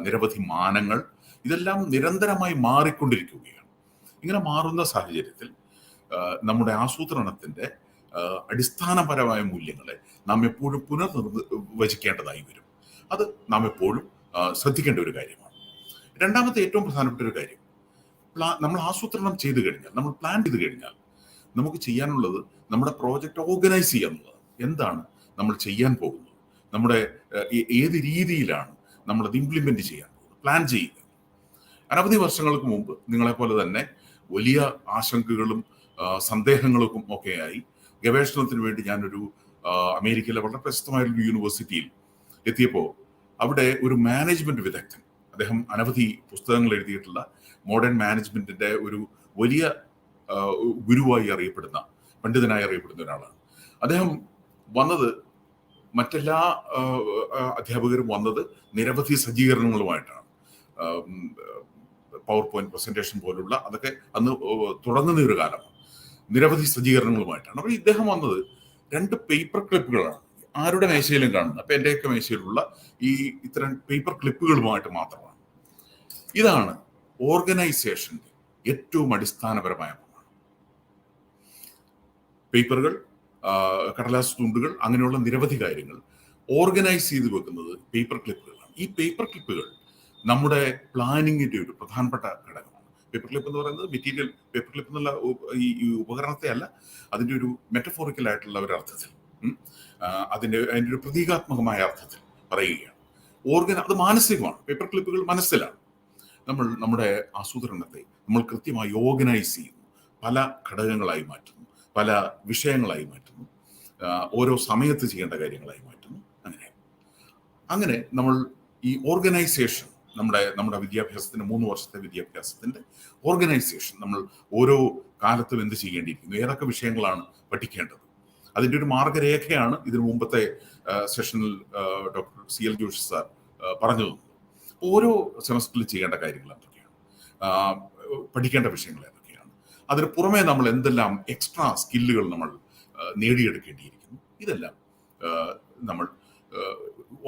[SPEAKER 4] നിരവധി മാനങ്ങൾ, ഇതെല്ലാം നിരന്തരമായി മാറിക്കൊണ്ടിരിക്കുകയാണ്. ഇങ്ങനെ മാറുന്ന സാഹചര്യത്തിൽ നമ്മുടെ ആസൂത്രണത്തിന്റെ അടിസ്ഥാനപരമായ മൂല്യങ്ങളെ നാം എപ്പോഴും പുനർനിർവചിക്കേണ്ടതായി വരും. അത് നാം എപ്പോഴും ശ്രദ്ധിക്കേണ്ട ഒരു കാര്യമാണ്. രണ്ടാമത്തെ ഏറ്റവും പ്രധാനപ്പെട്ട ഒരു കാര്യം, നമ്മൾ ആസൂത്രണം ചെയ്തു കഴിഞ്ഞാൽ, നമ്മൾ പ്ലാൻ ചെയ്ത് കഴിഞ്ഞാൽ നമുക്ക് ചെയ്യാനുള്ളത് നമ്മുടെ പ്രോജക്റ്റ് ഓർഗനൈസ് ചെയ്യുക എന്നുള്ളതാണ്. എന്താണ് നമ്മൾ ചെയ്യാൻ പോകുന്നത്, നമ്മുടെ ഏത് രീതിയിലാണ് നമ്മളത് ഇംപ്ലിമെന്റ് ചെയ്യാൻ പോകുന്നത്, പ്ലാൻ ചെയ്യുക. അനവധി വർഷങ്ങൾക്ക് മുമ്പ് നിങ്ങളെപ്പോലെ തന്നെ വലിയ ആശങ്കകളും സന്ദേഹങ്ങൾക്കും ഒക്കെയായി ഗവേഷണത്തിന് വേണ്ടി ഞാനൊരു അമേരിക്കയിലെ വളരെ പ്രശസ്തമായ ഒരു യൂണിവേഴ്സിറ്റിയിൽ എത്തിയപ്പോൾ അവിടെ ഒരു മാനേജ്മെന്റ് വിദഗ്ധൻ, അദ്ദേഹം അനവധി പുസ്തകങ്ങൾ എഴുതിയിട്ടുള്ള മോഡേൺ മാനേജ്മെന്റിന്റെ ഒരു വലിയ ഗുരുവായി അറിയപ്പെടുന്ന, പണ്ഡിതനായി അറിയപ്പെടുന്ന ഒരാളാണ്. അദ്ദേഹം വന്നത്, മറ്റെല്ലാ അധ്യാപകരും വന്നത് നിരവധി സജ്ജീകരണങ്ങളുമായിട്ടാണ്. പവർ പോയിന്റ് പ്രസന്റേഷൻ പോലുള്ള, അതൊക്കെ അന്ന് തുടങ്ങുന്ന ഒരു കാലമാണ്. നിരവധി സജ്ജീകരണങ്ങളുമായിട്ടാണ്. അപ്പോൾ ഇദ്ദേഹം വന്നത് 2 പേപ്പർ ക്ലിപ്പുകളാണ് ആരുടെ മേശയിലും കാണുന്നത്. അപ്പൊ എന്റെയൊക്കെ മേശയിലുള്ള ഈ ഇത്തരം പേപ്പർ ക്ലിപ്പുകളുമായിട്ട് മാത്രമാണ്. ഇതാണ് ഓർഗനൈസേഷന്റെ ഏറ്റവും അടിസ്ഥാനപരമായ പ്രമാണം. പേപ്പറുകൾ, കടലാസ് തുണ്ടുകൾ, അങ്ങനെയുള്ള നിരവധി കാര്യങ്ങൾ ഓർഗനൈസ് ചെയ്ത് വെക്കുന്നത് പേപ്പർ ക്ലിപ്പുകളാണ്. ഈ പേപ്പർ ക്ലിപ്പുകൾ നമ്മുടെ പ്ലാനിങ്ങിന്റെ ഒരു പ്രധാനപ്പെട്ട ഘടകമാണ്. പേപ്പർ ക്ലിപ്പ് എന്ന് പറയുന്നത് മെറ്റീരിയൽ, പേപ്പർ ക്ലിപ്പ് എന്നുള്ള ഈ ഉപകരണത്തെ അല്ല, അതിന്റെ ഒരു മെറ്റഫോറിക്കൽ ആയിട്ടുള്ള ഒരു അർത്ഥത്തിൽ, അതിന്റെ ഒരു പ്രതീകാത്മകമായ അർത്ഥത്തിൽ പറയുകയാണ്. അത് മാനസികമാണ്. പേപ്പർ ക്ലിപ്പുകൾ മനസ്സിലാണ്. നമ്മൾ നമ്മുടെ ആസൂത്രണത്തെ നമ്മൾ കൃത്യമായി ഓർഗനൈസ് ചെയ്യുന്നു, പല ഘടകങ്ങളായി മാറ്റുന്നു, പല വിഷയങ്ങളായി മാറ്റുന്നു, ഓരോ സമയത്ത് ചെയ്യേണ്ട കാര്യങ്ങളായി മാറ്റുന്നു. അങ്ങനെ നമ്മൾ ഈ ഓർഗനൈസേഷൻ, നമ്മുടെ വിദ്യാഭ്യാസത്തിന്റെ 3 വർഷത്തെ വിദ്യാഭ്യാസത്തിന്റെ ഓർഗനൈസേഷൻ, നമ്മൾ ഓരോ കാലത്തും എന്ത് ചെയ്യേണ്ടിയിരിക്കുന്നു, ഏതൊക്കെ വിഷയങ്ങളാണ് പഠിക്കേണ്ടത്, അതിന്റെ ഒരു മാർഗരേഖയാണ് ഇതിനു മുമ്പത്തെ സെഷനിൽ ഡോക്ടർ CL ജോഷി സാർ പറഞ്ഞു തന്നു. ഓരോ സെമസ്റ്ററിൽ ചെയ്യേണ്ട കാര്യങ്ങൾ എന്തൊക്കെയാണ്, പഠിക്കേണ്ട വിഷയങ്ങൾ ഏതൊക്കെയാണ്, അതിന് പുറമെ നമ്മൾ എന്തെല്ലാം എക്സ്ട്രാ സ്കില്ലുകൾ നമ്മൾ നേടിയെടുക്കേണ്ടിയിരിക്കുന്നു, ഇതെല്ലാം നമ്മൾ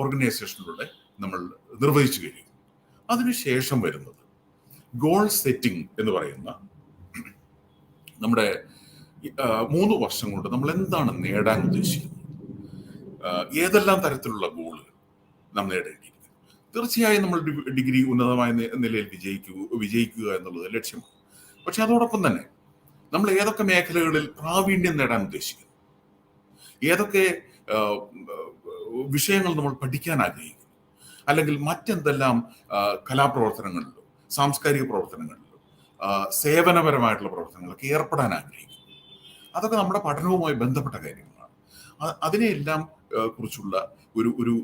[SPEAKER 4] ഓർഗനൈസേഷനിലൂടെ നമ്മൾ നിർവഹിച്ചു കഴിയും. അതിനുശേഷം വരുന്നത് ഗോൾ സെറ്റിംഗ് എന്ന് പറയുന്ന, നമ്മുടെ 3 വർഷം കൊണ്ട് നമ്മൾ എന്താണ് നേടാൻ ഉദ്ദേശിക്കുന്നത്, ഏതെല്ലാം തരത്തിലുള്ള ഗോളുകൾ നാം നേടേണ്ടിയിരിക്കുന്നു. തീർച്ചയായും നമ്മൾ ഡിഗ്രി ഉന്നതമായ നിലയിൽ വിജയിക്കുക എന്നുള്ളത് ലക്ഷ്യമാണ്. പക്ഷെ അതോടൊപ്പം തന്നെ നമ്മൾ ഏതൊക്കെ മേഖലകളിൽ പ്രാവീണ്യം നേടാൻ ഉദ്ദേശിക്കുന്നു, ഏതൊക്കെ വിഷയങ്ങൾ നമ്മൾ പഠിക്കാൻ ആഗ്രഹിക്കുന്നു, അല്ലെങ്കിൽ മറ്റെന്തെല്ലാം കലാപ്രവർത്തനങ്ങളിലോ സാംസ്കാരിക പ്രവർത്തനങ്ങളിലോ സേവനപരമായിട്ടുള്ള പ്രവർത്തനങ്ങളൊക്കെ ഏർപ്പെടാൻ ആഗ്രഹിക്കുന്നു. അതൊക്കെ നമ്മുടെ പഠനവുമായി ബന്ധപ്പെട്ട കാര്യങ്ങളാണ്. അതിനെല്ലാം കുറിച്ചുള്ള ഒരു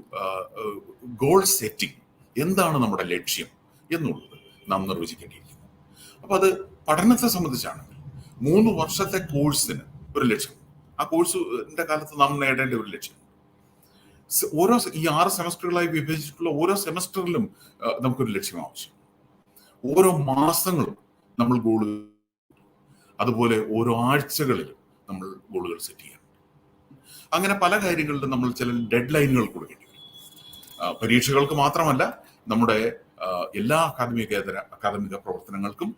[SPEAKER 4] ഗോൾ സെറ്റിംഗ്, എന്താണ് നമ്മുടെ ലക്ഷ്യം എന്നുള്ളത് നാം നിർവചിക്കേണ്ടിയിരിക്കുന്നു. അപ്പൊ അത് പഠനത്തെ സംബന്ധിച്ചാണെങ്കിൽ 3 വർഷത്തെ കോഴ്സിന് ഒരു ലക്ഷ്യം, ആ കോഴ്സിന്റെ കാലത്ത് നാം നേടേണ്ട ഒരു ലക്ഷ്യം. ഈ 6 സെമസ്റ്ററുകളായി വിഭജിച്ചിട്ടുള്ള ഓരോ സെമസ്റ്ററിലും നമുക്കൊരു ലക്ഷ്യം ആവശ്യം. ഓരോ മാസങ്ങളും നമ്മൾ ഗോളുകൾ, അതുപോലെ ഓരോ ആഴ്ചകളിലും നമ്മൾ ഗോളുകൾ സെറ്റ് ചെയ്യണം. അങ്ങനെ പല കാര്യങ്ങളിലും നമ്മൾ ചില ഡെഡ് ലൈനുകൾ കൊടുക്കേണ്ടി വരും. പരീക്ഷകൾക്ക് മാത്രമല്ല, നമ്മുടെ എല്ലാ അക്കാദമിക പ്രവർത്തനങ്ങൾക്കും,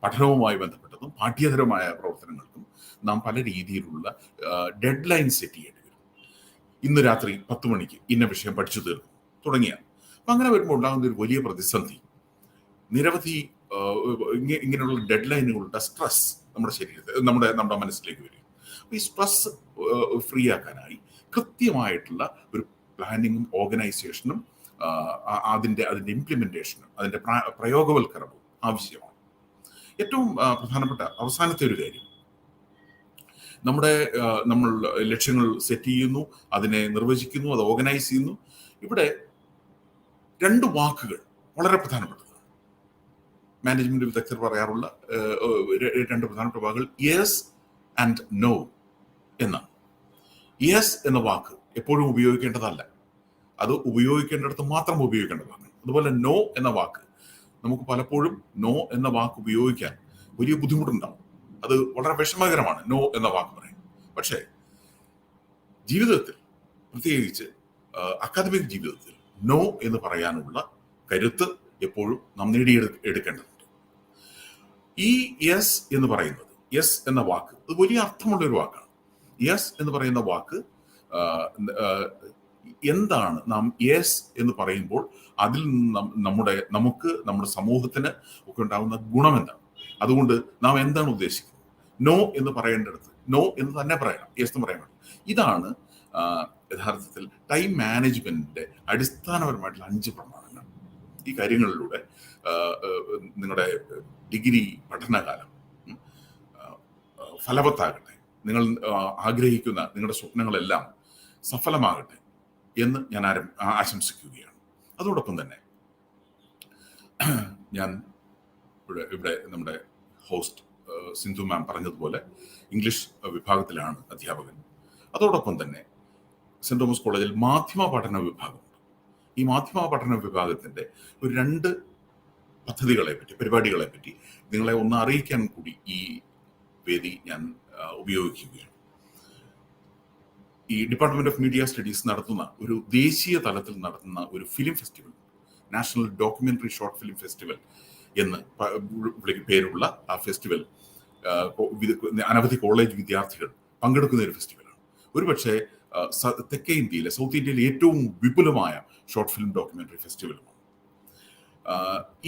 [SPEAKER 4] പഠനവുമായി ബന്ധപ്പെട്ടതും പാഠ്യേതരമായ പ്രവർത്തനങ്ങൾക്കും നാം പല രീതിയിലുള്ള ഡെഡ് ലൈൻ സെറ്റ് ചെയ്യേണ്ടി വരും. ഇന്ന് രാത്രി 10 മണിക്ക് ഇന്ന വിഷയം പഠിച്ചു തീർക്കും തുടങ്ങിയാണ്. അപ്പം അങ്ങനെ വരുമ്പോൾ ഉണ്ടാകുന്ന ഒരു വലിയ പ്രതിസന്ധി, നിരവധി ഇങ്ങനെയുള്ള ഡെഡ് ലൈനുകളുടെ സ്ട്രെസ് നമ്മുടെ ശരീരത്തിൽ, നമ്മുടെ മനസ്സിലേക്ക് വരും. ഈ സ്ട്രെസ് ഫ്രീ ആക്കാനായി കൃത്യമായിട്ടുള്ള ഒരു പ്ലാനിങ്ങും ഓർഗനൈസേഷനും അതിൻ്റെ ഇംപ്ലിമെന്റേഷനും അതിൻ്റെ പ്രയോഗവൽക്കരണവും ആവശ്യമാണ്. ഏറ്റവും പ്രധാനപ്പെട്ട അവസാനത്തെ ഒരു കാര്യം, നമ്മൾ ലക്ഷ്യങ്ങൾ സെറ്റ് ചെയ്യുന്നു, അതിനെ നിർവചിക്കുന്നു, അത് ഓർഗനൈസ് ചെയ്യുന്നു. ഇവിടെ 2 വാക്കുകൾ വളരെ പ്രധാനപ്പെട്ടതാണ്. മാനേജ്മെന്റ് വിദഗ്ധർ പറയാറുള്ള 2 പ്രധാനപ്പെട്ട വാക്കുകൾ യെസ് ആൻഡ് നോ എന്നാണ്. യെസ് എന്ന വാക്ക് എപ്പോഴും ഉപയോഗിക്കേണ്ടതല്ല, അത് ഉപയോഗിക്കേണ്ടിടത്ത് മാത്രം ഉപയോഗിക്കേണ്ടതാണ്. അതുപോലെ നോ എന്ന വാക്ക് നമുക്ക് പലപ്പോഴും നോ എന്ന വാക്ക് ഉപയോഗിക്കാൻ വലിയ ബുദ്ധിമുട്ടുണ്ടാവും. അത് വളരെ വിഷമകരമാണ് നോ എന്ന വാക്ക് പറയാൻ. പക്ഷേ ജീവിതത്തിൽ, പ്രത്യേകിച്ച് അക്കാദമിക് ജീവിതത്തിൽ, നോ എന്ന് പറയാനുള്ള കരുത്ത് എപ്പോഴും നാം നേടിയെടുക്കേണ്ടതുണ്ട്. ഈ യെസ് എന്ന് പറയുന്നത്, യെസ് എന്ന വാക്ക് അത് വലിയ അർത്ഥമുള്ള ഒരു വാക്കാണ്. യെസ് എന്ന് പറയുന്ന വാക്ക് എന്താണ്, നാം യെസ് എന്ന് പറയുമ്പോൾ അതിൽ നിന്ന് നമ്മുടെ സമൂഹത്തിന് ഒക്കെ ഉണ്ടാകുന്ന ഗുണം എന്താണ്, അതുകൊണ്ട് നാം എന്താണ് ഉദ്ദേശിക്കുന്നത്. നോ എന്ന് പറയേണ്ടടുത്ത് നോ എന്ന് തന്നെ പറയണം, യെസ് എന്ന് പറയാൻ. ഇതാണ് യഥാർത്ഥത്തിൽ ടൈം മാനേജ്മെന്റിന്റെ അടിസ്ഥാനപരമായിട്ടുള്ള 5 പ്രമാണങ്ങൾ. ഈ കാര്യങ്ങളിലൂടെ നിങ്ങളുടെ ഡിഗ്രി പഠനകാലം ഫലവത്താകട്ടെ, നിങ്ങൾ ആഗ്രഹിക്കുന്ന നിങ്ങളുടെ സ്വപ്നങ്ങളെല്ലാം സഫലമാകട്ടെ എന്ന് ഞാൻ ആശംസിക്കുകയാണ്. അതോടൊപ്പം തന്നെ ഞാൻ ഇവിടെ നമ്മുടെ ഹോസ്റ്റ് സിന്ധു മാം പറഞ്ഞതുപോലെ ഇംഗ്ലീഷ് വിഭാഗത്തിലാണ് അധ്യാപകൻ. അതോടൊപ്പം തന്നെ സെന്റ് തോമസ് കോളേജിൽ മാധ്യമ പഠന വിഭാഗമുണ്ട്. ഈ മാധ്യമ പഠന വിഭാഗത്തിന്റെ ഒരു 2 പരിപാടികളെ പറ്റി നിങ്ങളെ ഒന്ന് അറിയിക്കാൻ കൂടി ഈ വേദി ഞാൻ ഉപയോഗിക്കുകയാണ്. ഈ ഡിപ്പാർട്ട്മെന്റ് ഓഫ് മീഡിയ സ്റ്റഡീസ് നടത്തുന്ന ഒരു ദേശീയ തലത്തിൽ നടത്തുന്ന ഒരു film festival, national documentary short film festival എന്ന് പേരുള്ള ആ ഫെസ്റ്റിവൽ അനവധി കോളേജ് വിദ്യാർത്ഥികൾ പങ്കെടുക്കുന്ന ഒരു ഫെസ്റ്റിവലാണ്. ഒരുപക്ഷെ തെക്കേ ഇന്ത്യയിലെ, സൗത്ത് ഇന്ത്യയിലെ ഏറ്റവും വിപുലമായ ഷോർട്ട് ഫിലിം ഡോക്യുമെന്ററി ഫെസ്റ്റിവലുമാണ്.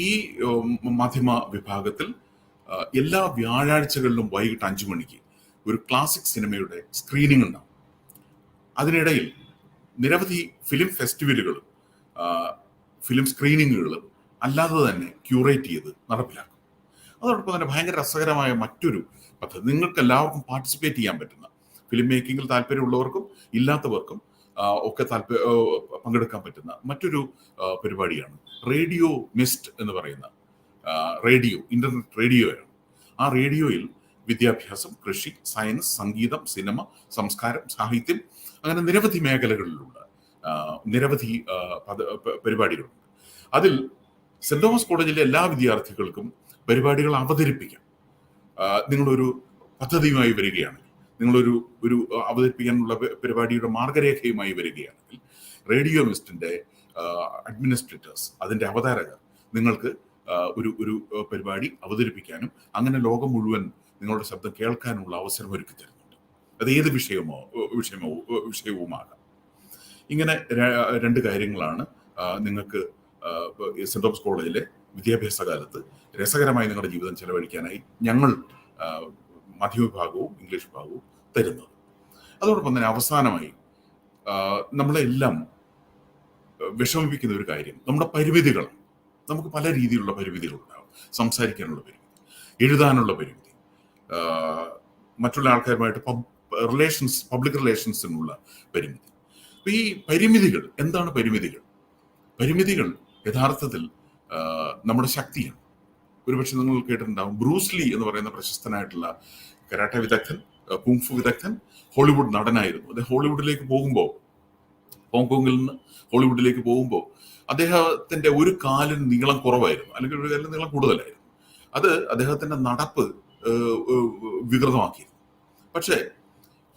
[SPEAKER 4] ഈ മാധ്യമ വിഭാഗത്തിൽ എല്ലാ വ്യാഴാഴ്ചകളിലും വൈകിട്ട് 5 മണിക്ക് ഒരു ക്ലാസിക് സിനിമയുടെ സ്ക്രീനിങ് ഉണ്ടാവും. അതിനിടയിൽ നിരവധി ഫിലിം ഫെസ്റ്റിവലുകളും ഫിലിം സ്ക്രീനിങ്ങുകളും അല്ലാതെ തന്നെ ക്യൂറേറ്റ് ചെയ്ത് നടപ്പിലാക്കും. അതോടൊപ്പം തന്നെ ഭയങ്കര രസകരമായ മറ്റൊരു പദ്ധതി, നിങ്ങൾക്ക് എല്ലാവർക്കും പാർട്ടിസിപ്പേറ്റ് ചെയ്യാൻ പറ്റുന്ന, ഫിലിം മേക്കിങ്ങിൽ താല്പര്യമുള്ളവർക്കും ഇല്ലാത്തവർക്കും ഒക്കെ പങ്കെടുക്കാൻ പറ്റുന്ന മറ്റൊരു പരിപാടിയാണ് റേഡിയോ മിസ്റ്റ് എന്ന് പറയുന്ന ഇന്റർനെറ്റ് റേഡിയോയാണ്. ആ റേഡിയോയിൽ വിദ്യാഭ്യാസം, കൃഷി, സയൻസ്, സംഗീതം, സിനിമ, സംസ്കാരം, സാഹിത്യം, അങ്ങനെ നിരവധി മേഖലകളിലുള്ള നിരവധി പരിപാടികളുണ്ട്. അതിൽ സെന്റ് തോമസ് കോളേജിലെ എല്ലാ വിദ്യാർത്ഥികൾക്കും പരിപാടികൾ അവതരിപ്പിക്കാം. നിങ്ങളൊരു പദ്ധതിയുമായി വരികയാണെങ്കിൽ, നിങ്ങളൊരു അവതരിപ്പിക്കാനുള്ള പരിപാടിയുടെ മാർഗരേഖയുമായി വരികയാണെങ്കിൽ, റേഡിയോ മിസ്റ്റിന്റെ അഡ്മിനിസ്ട്രേറ്റേഴ്സ്, അതിന്റെ അവതാരകർ നിങ്ങൾക്ക് ഒരു പരിപാടി അവതരിപ്പിക്കാനും അങ്ങനെ ലോകം മുഴുവൻ നിങ്ങളുടെ ശബ്ദം കേൾക്കാനുള്ള അവസരം ഒരുക്കി തരുന്നുണ്ട്. അത് ഏത് വിഷയവുമാകാം. ഇങ്ങനെ 2 കാര്യങ്ങളാണ് നിങ്ങൾക്ക് സെന്റ് തോമസ് കോളേജിലെ വിദ്യാഭ്യാസ കാലത്ത് രസകരമായി നിങ്ങളുടെ ജീവിതം ചെലവഴിക്കാനായി ഞങ്ങൾ മാധ്യമ വിഭാഗവും ഇംഗ്ലീഷ് വിഭാഗവും തരുന്നത്. അതോടൊപ്പം തന്നെ അവസാനമായി നമ്മളെല്ലാം വിഷമിപ്പിക്കുന്ന ഒരു കാര്യം നമ്മുടെ പരിമിതികളാണ്. നമുക്ക് പല രീതിയിലുള്ള പരിമിതികളുണ്ടാകും. സംസാരിക്കാനുള്ള പരിമിതി, എഴുതാനുള്ള പരിമിതി, മറ്റുള്ള ആൾക്കാരുമായിട്ട് പബ്ലിക് റിലേഷൻസിനുള്ള പരിമിതി. അപ്പൊ ഈ പരിമിതികൾ എന്താണ്? പരിമിതികൾ യഥാർത്ഥത്തിൽ നമ്മുടെ ശക്തിയാണ്. ഒരുപക്ഷെ നിങ്ങൾ കേട്ടിട്ടുണ്ടാവും, ബ്രൂസ്ലി എന്ന് പറയുന്ന പ്രശസ്തനായിട്ടുള്ള കരാട്ടെ വിദഗ്ധൻ, കുങ്ഫു വിദഗ്ധൻ, ഹോളിവുഡ് നടനായിരുന്നു. അത് ഹോളിവുഡിലേക്ക് പോകുമ്പോൾ ഹോങ്കോങ്ങിൽ നിന്ന് ഹോളിവുഡിലേക്ക് പോകുമ്പോൾ അദ്ദേഹത്തിന്റെ ഒരു കാലിന് നീളം കുറവായിരുന്നു, അല്ലെങ്കിൽ ഒരു കാലിന് നീളം കൂടുതലായിരുന്നു. അത് അദ്ദേഹത്തിന്റെ നടപ്പ് വികൃതമാക്കിയിരുന്നു. പക്ഷേ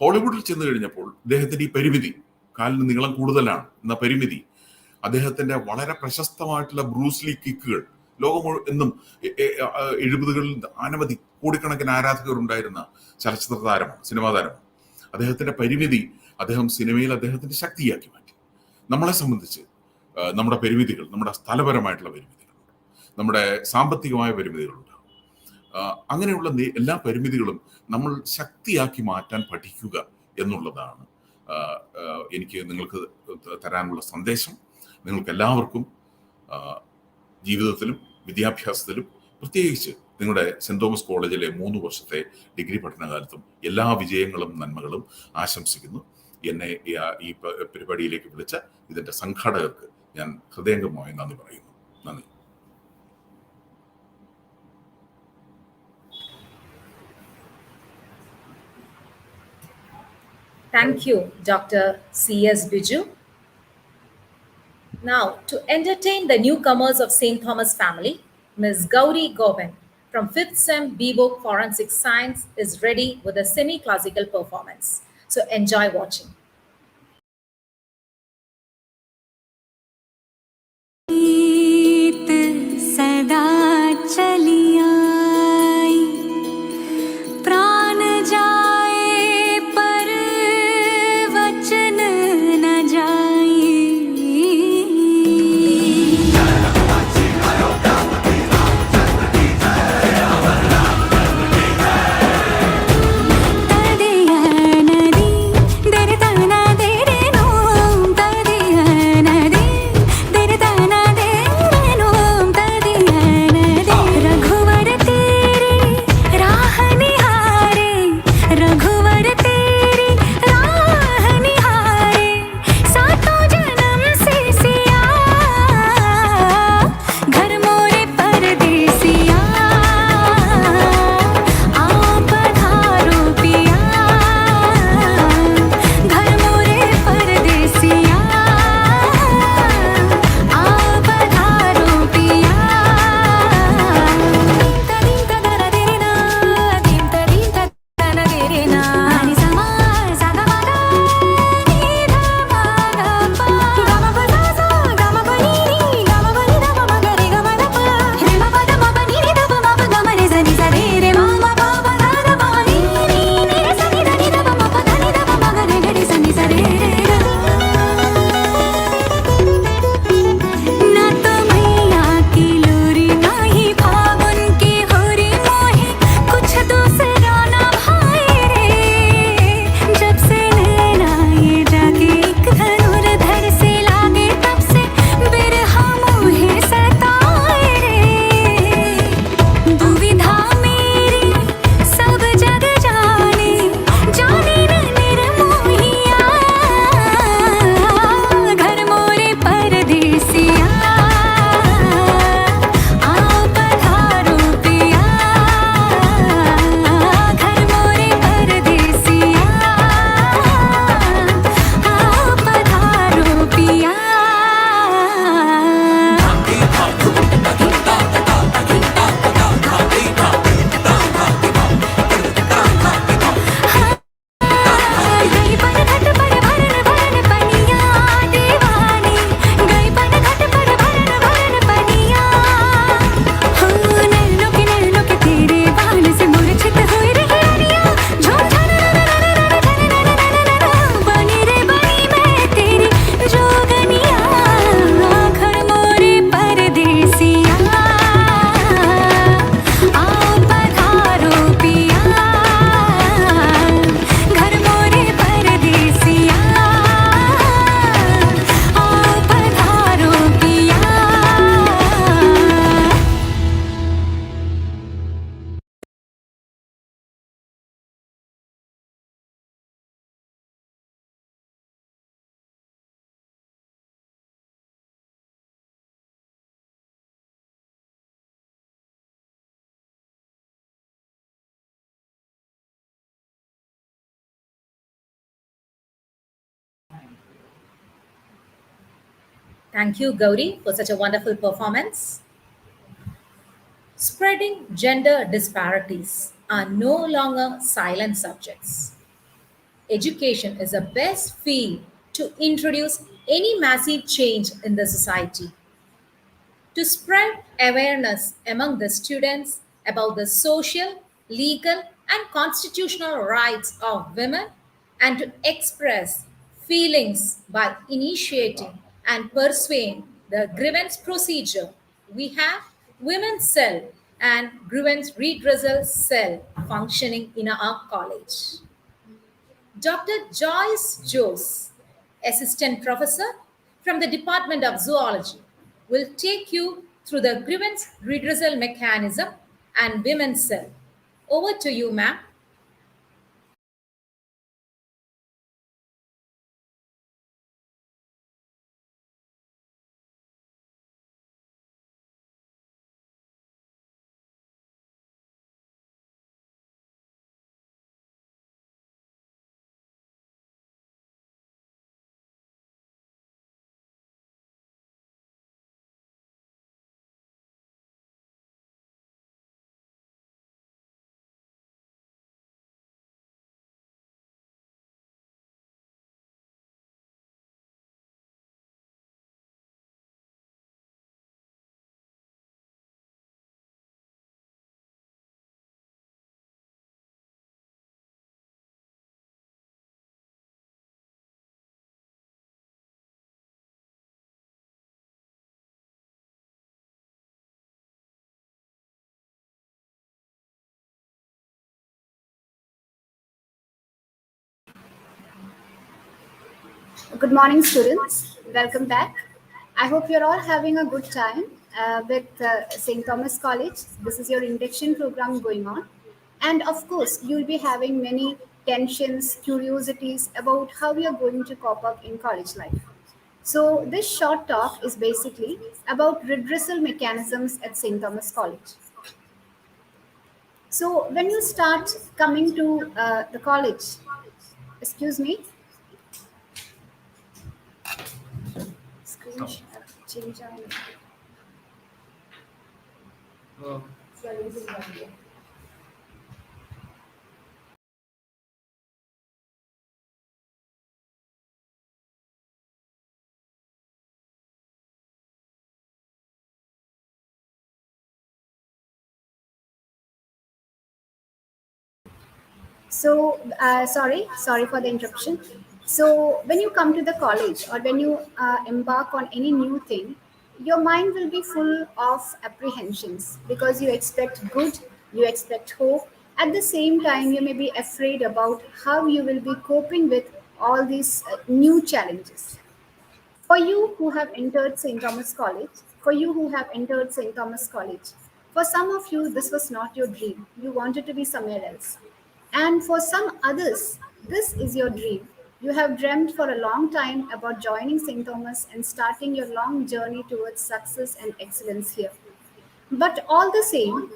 [SPEAKER 4] ഹോളിവുഡിൽ ചെന്ന് കഴിഞ്ഞപ്പോൾ അദ്ദേഹത്തിന്റെ ഈ പരിമിതി, കാലിന് നീളം കൂടുതലാണ് എന്ന പരിമിതി, അദ്ദേഹത്തിന്റെ വളരെ പ്രശസ്തമായിട്ടുള്ള ബ്രൂസ്ലി കിക്കുകൾ, ലോകം എന്നും 70കളിൽ അനവധി കോടിക്കണക്കിന് ആരാധകർ ഉണ്ടായിരുന്ന ചലച്ചിത്ര താരമാണ്, സിനിമാ താരമാണ്. അദ്ദേഹത്തിന്റെ പരിമിതി അദ്ദേഹം സിനിമയിൽ അദ്ദേഹത്തിന്റെ ശക്തിയാക്കി മാറ്റി. നമ്മളെ സംബന്ധിച്ച് നമ്മുടെ പരിമിതികൾ, നമ്മുടെ സ്ഥലപരമായിട്ടുള്ള പരിമിതികളുണ്ട്, നമ്മുടെ സാമ്പത്തികമായ പരിമിതികളുണ്ട്. അങ്ങനെയുള്ള എല്ലാ പരിമിതികളും നമ്മൾ ശക്തിയാക്കി മാറ്റാൻ പഠിക്കുക എന്നുള്ളതാണ് എനിക്ക് നിങ്ങൾക്ക് തരാനുള്ള സന്ദേശം. നിങ്ങൾക്ക് എല്ലാവർക്കും ജീവിതത്തിലും വിദ്യാഭ്യാസത്തിലും, പ്രത്യേകിച്ച് നിങ്ങളുടെ സെന്റ് തോമസ് കോളേജിലെ 3 വർഷത്തെ ഡിഗ്രി പഠനകാലത്തും എല്ലാ വിജയങ്ങളും നന്മകളും ആശംസിക്കുന്നു. എന്നെ ഈ പരിപാടിയിലേക്ക് വിളിച്ച ഇതിന്റെ സംഘാടകർക്ക് ഞാൻ ഹൃദയംഗമായി നന്ദി പറയുന്നു. നന്ദി.
[SPEAKER 1] Thank you, Dr. C.S. Biju. Now, to entertain the newcomers of St. Thomas family, Ms. Gauri Govind from 5th Sem B-Book Forensic Science is ready with a semi-classical performance. So enjoy watching.
[SPEAKER 5] सदा चलिया प्राण जाए पर वचन न जाए। तदिया नदी दर
[SPEAKER 1] Thank you, Gauri, for such a wonderful performance. Spreading gender disparities are no longer silent subjects. Education is the best field to introduce any massive change in the society. To spread awareness among the students about the social, legal, and constitutional rights of women, and to express feelings by initiating and pursuing the grievance procedure. We have Women's Cell and Grievance Redressal Cell functioning in our college. Dr. Joyce Jose, Assistant Professor from the Department of Zoology, will take you through the grievance redressal mechanism and women's cell. Over to you, ma'am.
[SPEAKER 6] Good morning, students. Welcome back. I hope you're all having a good time with St. Thomas College. This is your induction program going on. And of course, you'll be having many tensions, curiosities about how you're going to cope up in college life. So, this short talk is basically about redressal mechanisms at St. Thomas College. So, when you start coming to the college, excuse me, screen share, change So, sorry for the interruption. So, when you come to the college or when you embark on any new thing, your mind will be full of apprehensions because you expect good, you expect hope. At the same time, you may be afraid about how you will be coping with all these new challenges. For you who have entered St. Thomas College, for you who have entered St. Thomas College, for some of you, this was not your dream. You wanted to be somewhere else. And for some others, this is your dream. You have dreamt for a long time about joining St. Thomas and starting your long journey towards success and excellence here. But all the same,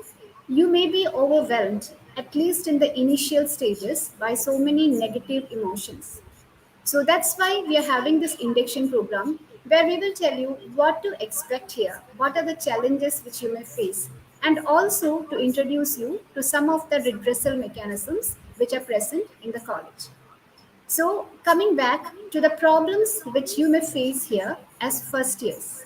[SPEAKER 6] you may be overwhelmed, at least in the initial stages, by so many negative emotions. So that's why we are having this induction program where we will tell you what to expect here, what are the challenges which you may face, and also to introduce you to some of the redressal mechanisms which are present in the college. So, coming back to the problems which you may face here as first years.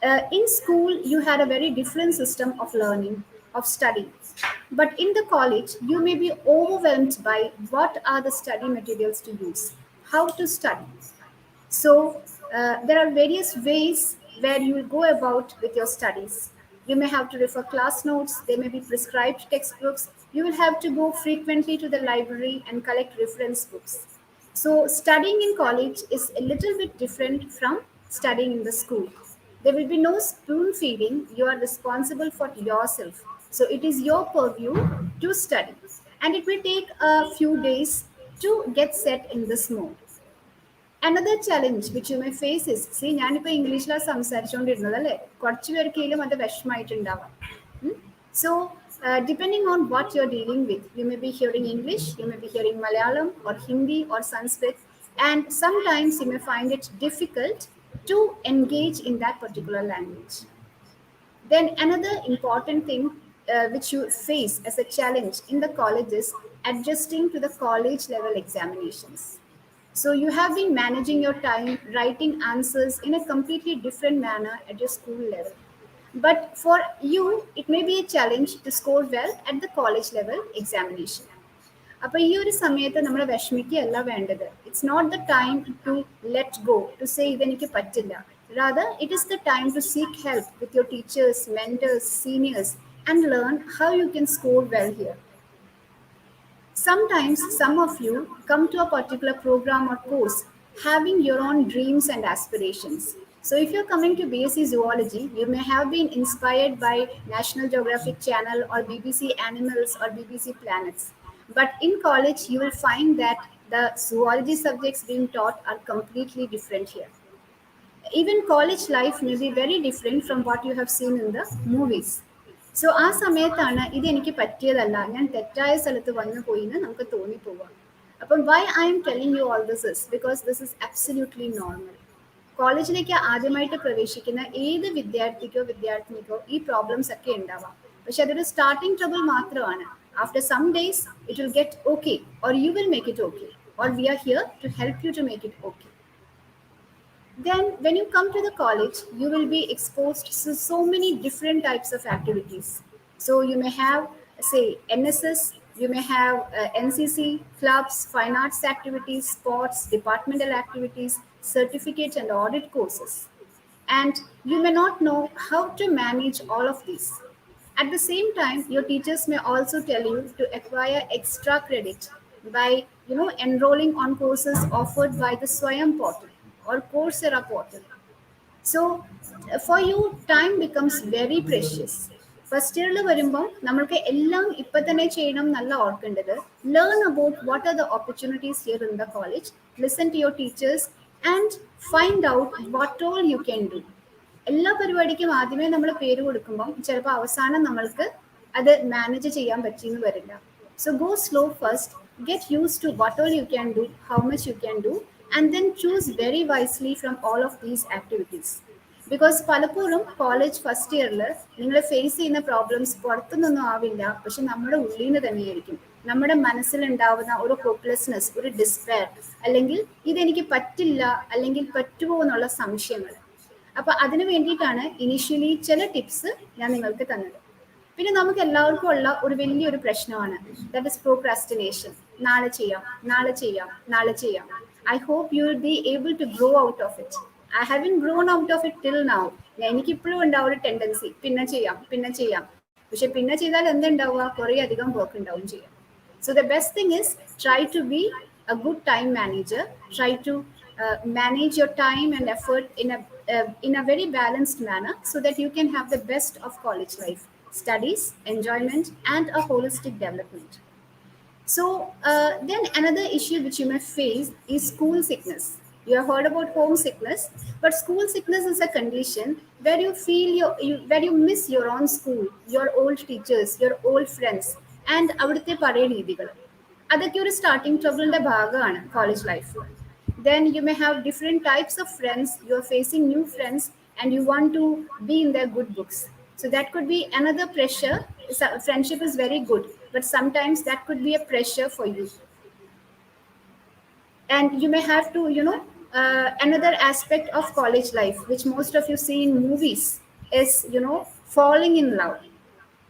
[SPEAKER 6] In school, you had a very different system of learning, of study. But in the college, you may be overwhelmed by what are the study materials to use, how to study. So, there are various ways where you will go about with your studies. You may have to refer class notes, there may be prescribed textbooks. You will have to go frequently to the library and collect reference books. So, studying in college is a little bit different from studying in the school. There will be no spoon feeding, you are responsible for yourself. So, it is your purview to study, and it will take a few days to get set in this mode. Another challenge which you may face is, see, ഞാനിപ്പോൾ ഇംഗ്ലീഷിലാണ് സംസാരിച്ചുകൊണ്ടിരുന്നത് അല്ലേ, കുറച്ച് പേർക്കെങ്കിലും അത് വിഷമമായിട്ടുണ്ടാവാം. So, depending on what you're dealing with, you may be hearing English, you may be hearing Malayalam or Hindi or Sanskrit, and sometimes you may find it difficult to engage in that particular language. Then another important thing which you face as a challenge in the college is adjusting to the college level examinations. So you have been managing your time, writing answers in a completely different manner at your school level. But for you, it may be a challenge to score well at the college level examination. അപ്പോൾ ഈ ഒരു സമയത്ത് നമ്മൾ വിഷമിക്കുകയല്ല വേണ്ടത്. It's not the time to let go to say ഇതെനിക്ക് പറ്റില്ല. Rather, it is the time to seek help with your teachers, mentors, seniors, and learn how you can score well here. Sometimes some of you come to a particular program or course having your own dreams and aspirations. So if you're coming to BSc Zoology, you may have been inspired by National Geographic Channel or BBC Animals or BBC Planets. But in college, you will find that the zoology subjects being taught are completely different here. Even college life may be very different from what you have seen in the movies. So ആ സമയത്താണ് ഇതെനിക്ക് പറ്റിയതല്ല, ഞാൻ തെറ്റായ സ്ഥലത്ത് വന്നു പോയി എന്ന് നമുക്ക് തോന്നിപ്പോവാം. അപ്പം why I'm telling you all this is because this is absolutely normal. കോളേജിലേക്ക് ആദ്യമായിട്ട് പ്രവേശിക്കുന്ന ഏത് വിദ്യാർത്ഥിനിക്കോ ഈ പ്രോബ്ലംസ് ഒക്കെ ഉണ്ടാവാം. പക്ഷെ അതൊരു സ്റ്റാർട്ടിംഗ് ട്രബിൾ മാത്രമാണ്. After some days it will get okay, or you will make it okay, or we are here to help you to make it okay. Then when you come to the college, you will be exposed to so many different types of activities. So you may have, say, NSS, you may have NCC, clubs, fine arts activities, sports, departmental activities, certificate and audit courses. And you may not know how to manage all of these. At the same time, your teachers may also tell you to acquire extra credit by enrolling on courses offered by the Swayam portal or Coursera portal. So for you, time becomes very precious. First ഇയറിൽ വരുമ്പോൾ നമ്മൾക്ക് എല്ലാം ഇപ്പം തന്നെ ചെയ്യണം എന്നല്ല ഓർക്കേണ്ടത്. Learn about what are the opportunities here in the college, listen to your teachers and find out what all you can do. എല്ലാ പരിപാടിക്കും ആദ്യമേ നമ്മൾ പേര് കൊടുക്കുമ്പം ചിലപ്പോൾ അവസാനം നമ്മൾക്ക് അത് മാനേജ് ചെയ്യാൻ പറ്റിയെന്ന് വരില്ല. So go slow first, get used to what all you can do, how much you can do, and then choose very wisely from all of these activities. Because പലപ്പോഴും കോളേജ് ഫസ്റ്റ് ഇയറിൽ നിങ്ങൾ face ചെയ്യുന്ന problems പുറത്തുനിന്നൊന്നും ആവില്ല, പക്ഷെ നമ്മുടെ ഉള്ളിൽ നിന്ന് തന്നെയായിരിക്കും. നമ്മുടെ മനസ്സിലുണ്ടാവുന്ന ഒരു ഹോപ്പ്ലെസ്നെസ്, ഒരു ഡിസ്പെയർ, അല്ലെങ്കിൽ ഇതെനിക്ക് പറ്റില്ല അല്ലെങ്കിൽ പറ്റുമോ എന്നുള്ള സംശയങ്ങൾ. അപ്പോൾ അതിന് വേണ്ടിയിട്ടാണ് ഇനീഷ്യലി ചില ടിപ്സ് ഞാൻ നിങ്ങൾക്ക് തന്നത്. പിന്നെ നമുക്ക് എല്ലാവർക്കും ഉള്ള ഒരു വലിയൊരു പ്രശ്നമാണ്, ദാറ്റ് ഇസ് പ്രോക്രാസ്റ്റിനേഷൻ. നാളെ ചെയ്യാം, നാളെ ചെയ്യാം, നാളെ ചെയ്യാം. I hope you will be able to grow out of it. I haven't grown out of it till now. എനിക്കിപ്പോഴും ഉണ്ടാവും ഒരു ടെൻഡൻസി, പിന്നെ ചെയ്യാം, പിന്നെ ചെയ്യാം. പക്ഷെ പിന്നെ ചെയ്താൽ എന്തുണ്ടാവുക, കുറേ അധികം വർക്ക് ഉണ്ടാവും ചെയ്യാം. So the best thing is try to be a good time manager. Try to manage your time and effort in a very balanced manner so that you can have the best of college life, studies, enjoyment, and a holistic development. So then another issue which you may face is school sickness. You have heard about homesickness, but school sickness is a condition where you feel where you miss your own school, your old teachers, your old friends, and avudutte pare reedigal. Adakke oru starting trouble inde bhagana college life. Then you may have different types of friends. You are facing new friends and you want to be in their good books. So that could be another pressure. Friendship is very good, but sometimes that could be a pressure for you. And you may have to, another aspect of college life, which most of you see in movies, is, falling in love.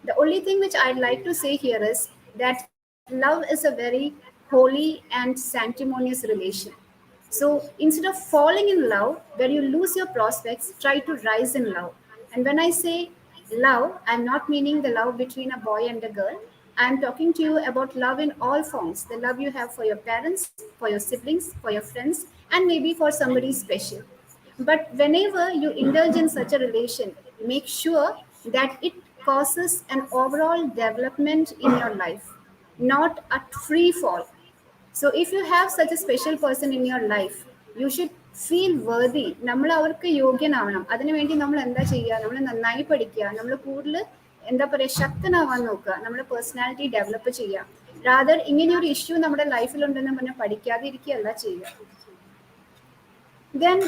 [SPEAKER 6] The only thing which I'd like to say here is that love is a very holy and sanctimonious relation. So instead of falling in love, where you lose your prospects, try to rise in love. And when I say love, I'm not meaning the love between a boy and a girl. I'm talking to you about love in all forms. The love you have for your parents, for your siblings, for your friends, and maybe for somebody special. But whenever you indulge in such a relation, make sure that it causes an overall development in your life, not a free fall. So if you have such a special person in your life, you should feel worthy. നമ്മൾ അവർക്ക് യോഗ്യനാവണം. അതിനുവേണ്ടി നമ്മൾ എന്താ ചെയ്യുക, നമ്മൾ നന്നായി പഠിക്കുക, നമ്മൾ കൂടുതൽ എന്താ പറയുക ശക്തനാവാൻ നോക്കുക, നമ്മുടെ പേഴ്സണാലിറ്റി ഡെവലപ്പ് ചെയ്യുക. റാദർ ഇങ്ങനെയൊരു ഇഷ്യൂ നമ്മുടെ ലൈഫിലുണ്ടെന്ന് പറഞ്ഞാൽ പഠിക്കാതെ ഇരിക്കുകയല്ല ചെയ്യുക. then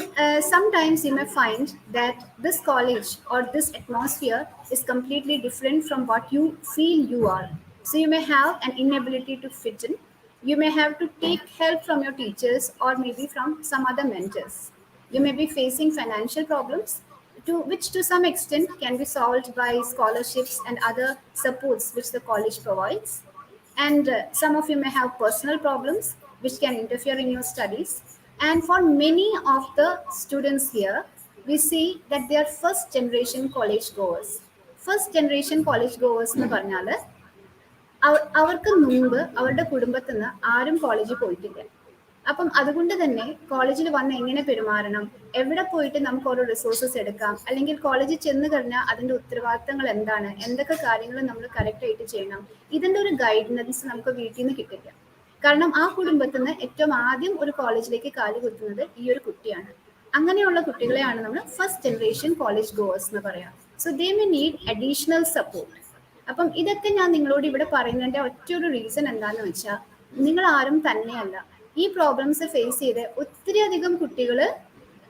[SPEAKER 6] sometimes you may find that this college or this atmosphere is completely different from what you feel you are. So you may have an inability to fit in. You may have to take help from your teachers or maybe from some other mentors. You may be facing financial problems to which to some extent can be solved by scholarships and other supports which the college provides. And some of you may have personal problems which can interfere in your studies. And for many of the students here, we see that they are first generation college goers. First generation college goers എന്ന് പറഞ്ഞാൽ അവർക്ക് മുമ്പ് അവരുടെ കുടുംബത്തിൽ നിന്ന് ആരും കോളേജിൽ പോയിട്ടില്ല. അപ്പം അതുകൊണ്ട് തന്നെ കോളേജിൽ വന്ന് എങ്ങനെ പെരുമാറണം, എവിടെ പോയിട്ട് നമുക്ക് ഓരോ റിസോഴ്സസ് എടുക്കാം, അല്ലെങ്കിൽ കോളേജിൽ ചെന്ന് കഴിഞ്ഞാൽ അതിൻ്റെ ഉത്തരവാദിത്തങ്ങൾ എന്താണ്, എന്തൊക്കെ കാര്യങ്ങൾ നമ്മൾ കറക്റ്റായിട്ട് ചെയ്യണം, ഇതിൻ്റെ ഒരു ഗൈഡൻസ് നമുക്ക് വീട്ടിൽ നിന്ന് കിട്ടില്ല. കാരണം ആ കുടുംബത്തിൽ നിന്ന് ഏറ്റവും ആദ്യം ഒരു കോളേജിലേക്ക് കാല് കുത്തുന്നത് ഈ ഒരു കുട്ടിയാണ്. അങ്ങനെയുള്ള കുട്ടികളെയാണ് നമ്മൾ ഫസ്റ്റ് ജനറേഷൻ കോളേജ് ഗോവേഴ്സ് എന്ന് പറയാം. So they may need additional support. അപ്പം ഇതൊക്കെ ഞാൻ നിങ്ങളോട് ഇവിടെ പറയുന്നതിൻ്റെ ഒറ്റൊരു റീസൺ എന്താണെന്ന് വെച്ചാൽ, നിങ്ങൾ ആരും തന്നെയല്ല. ഈ പ്രോബ്ലംസ് ഫേസ് ചെയ്ത് ഒത്തിരി അധികം കുട്ടികൾ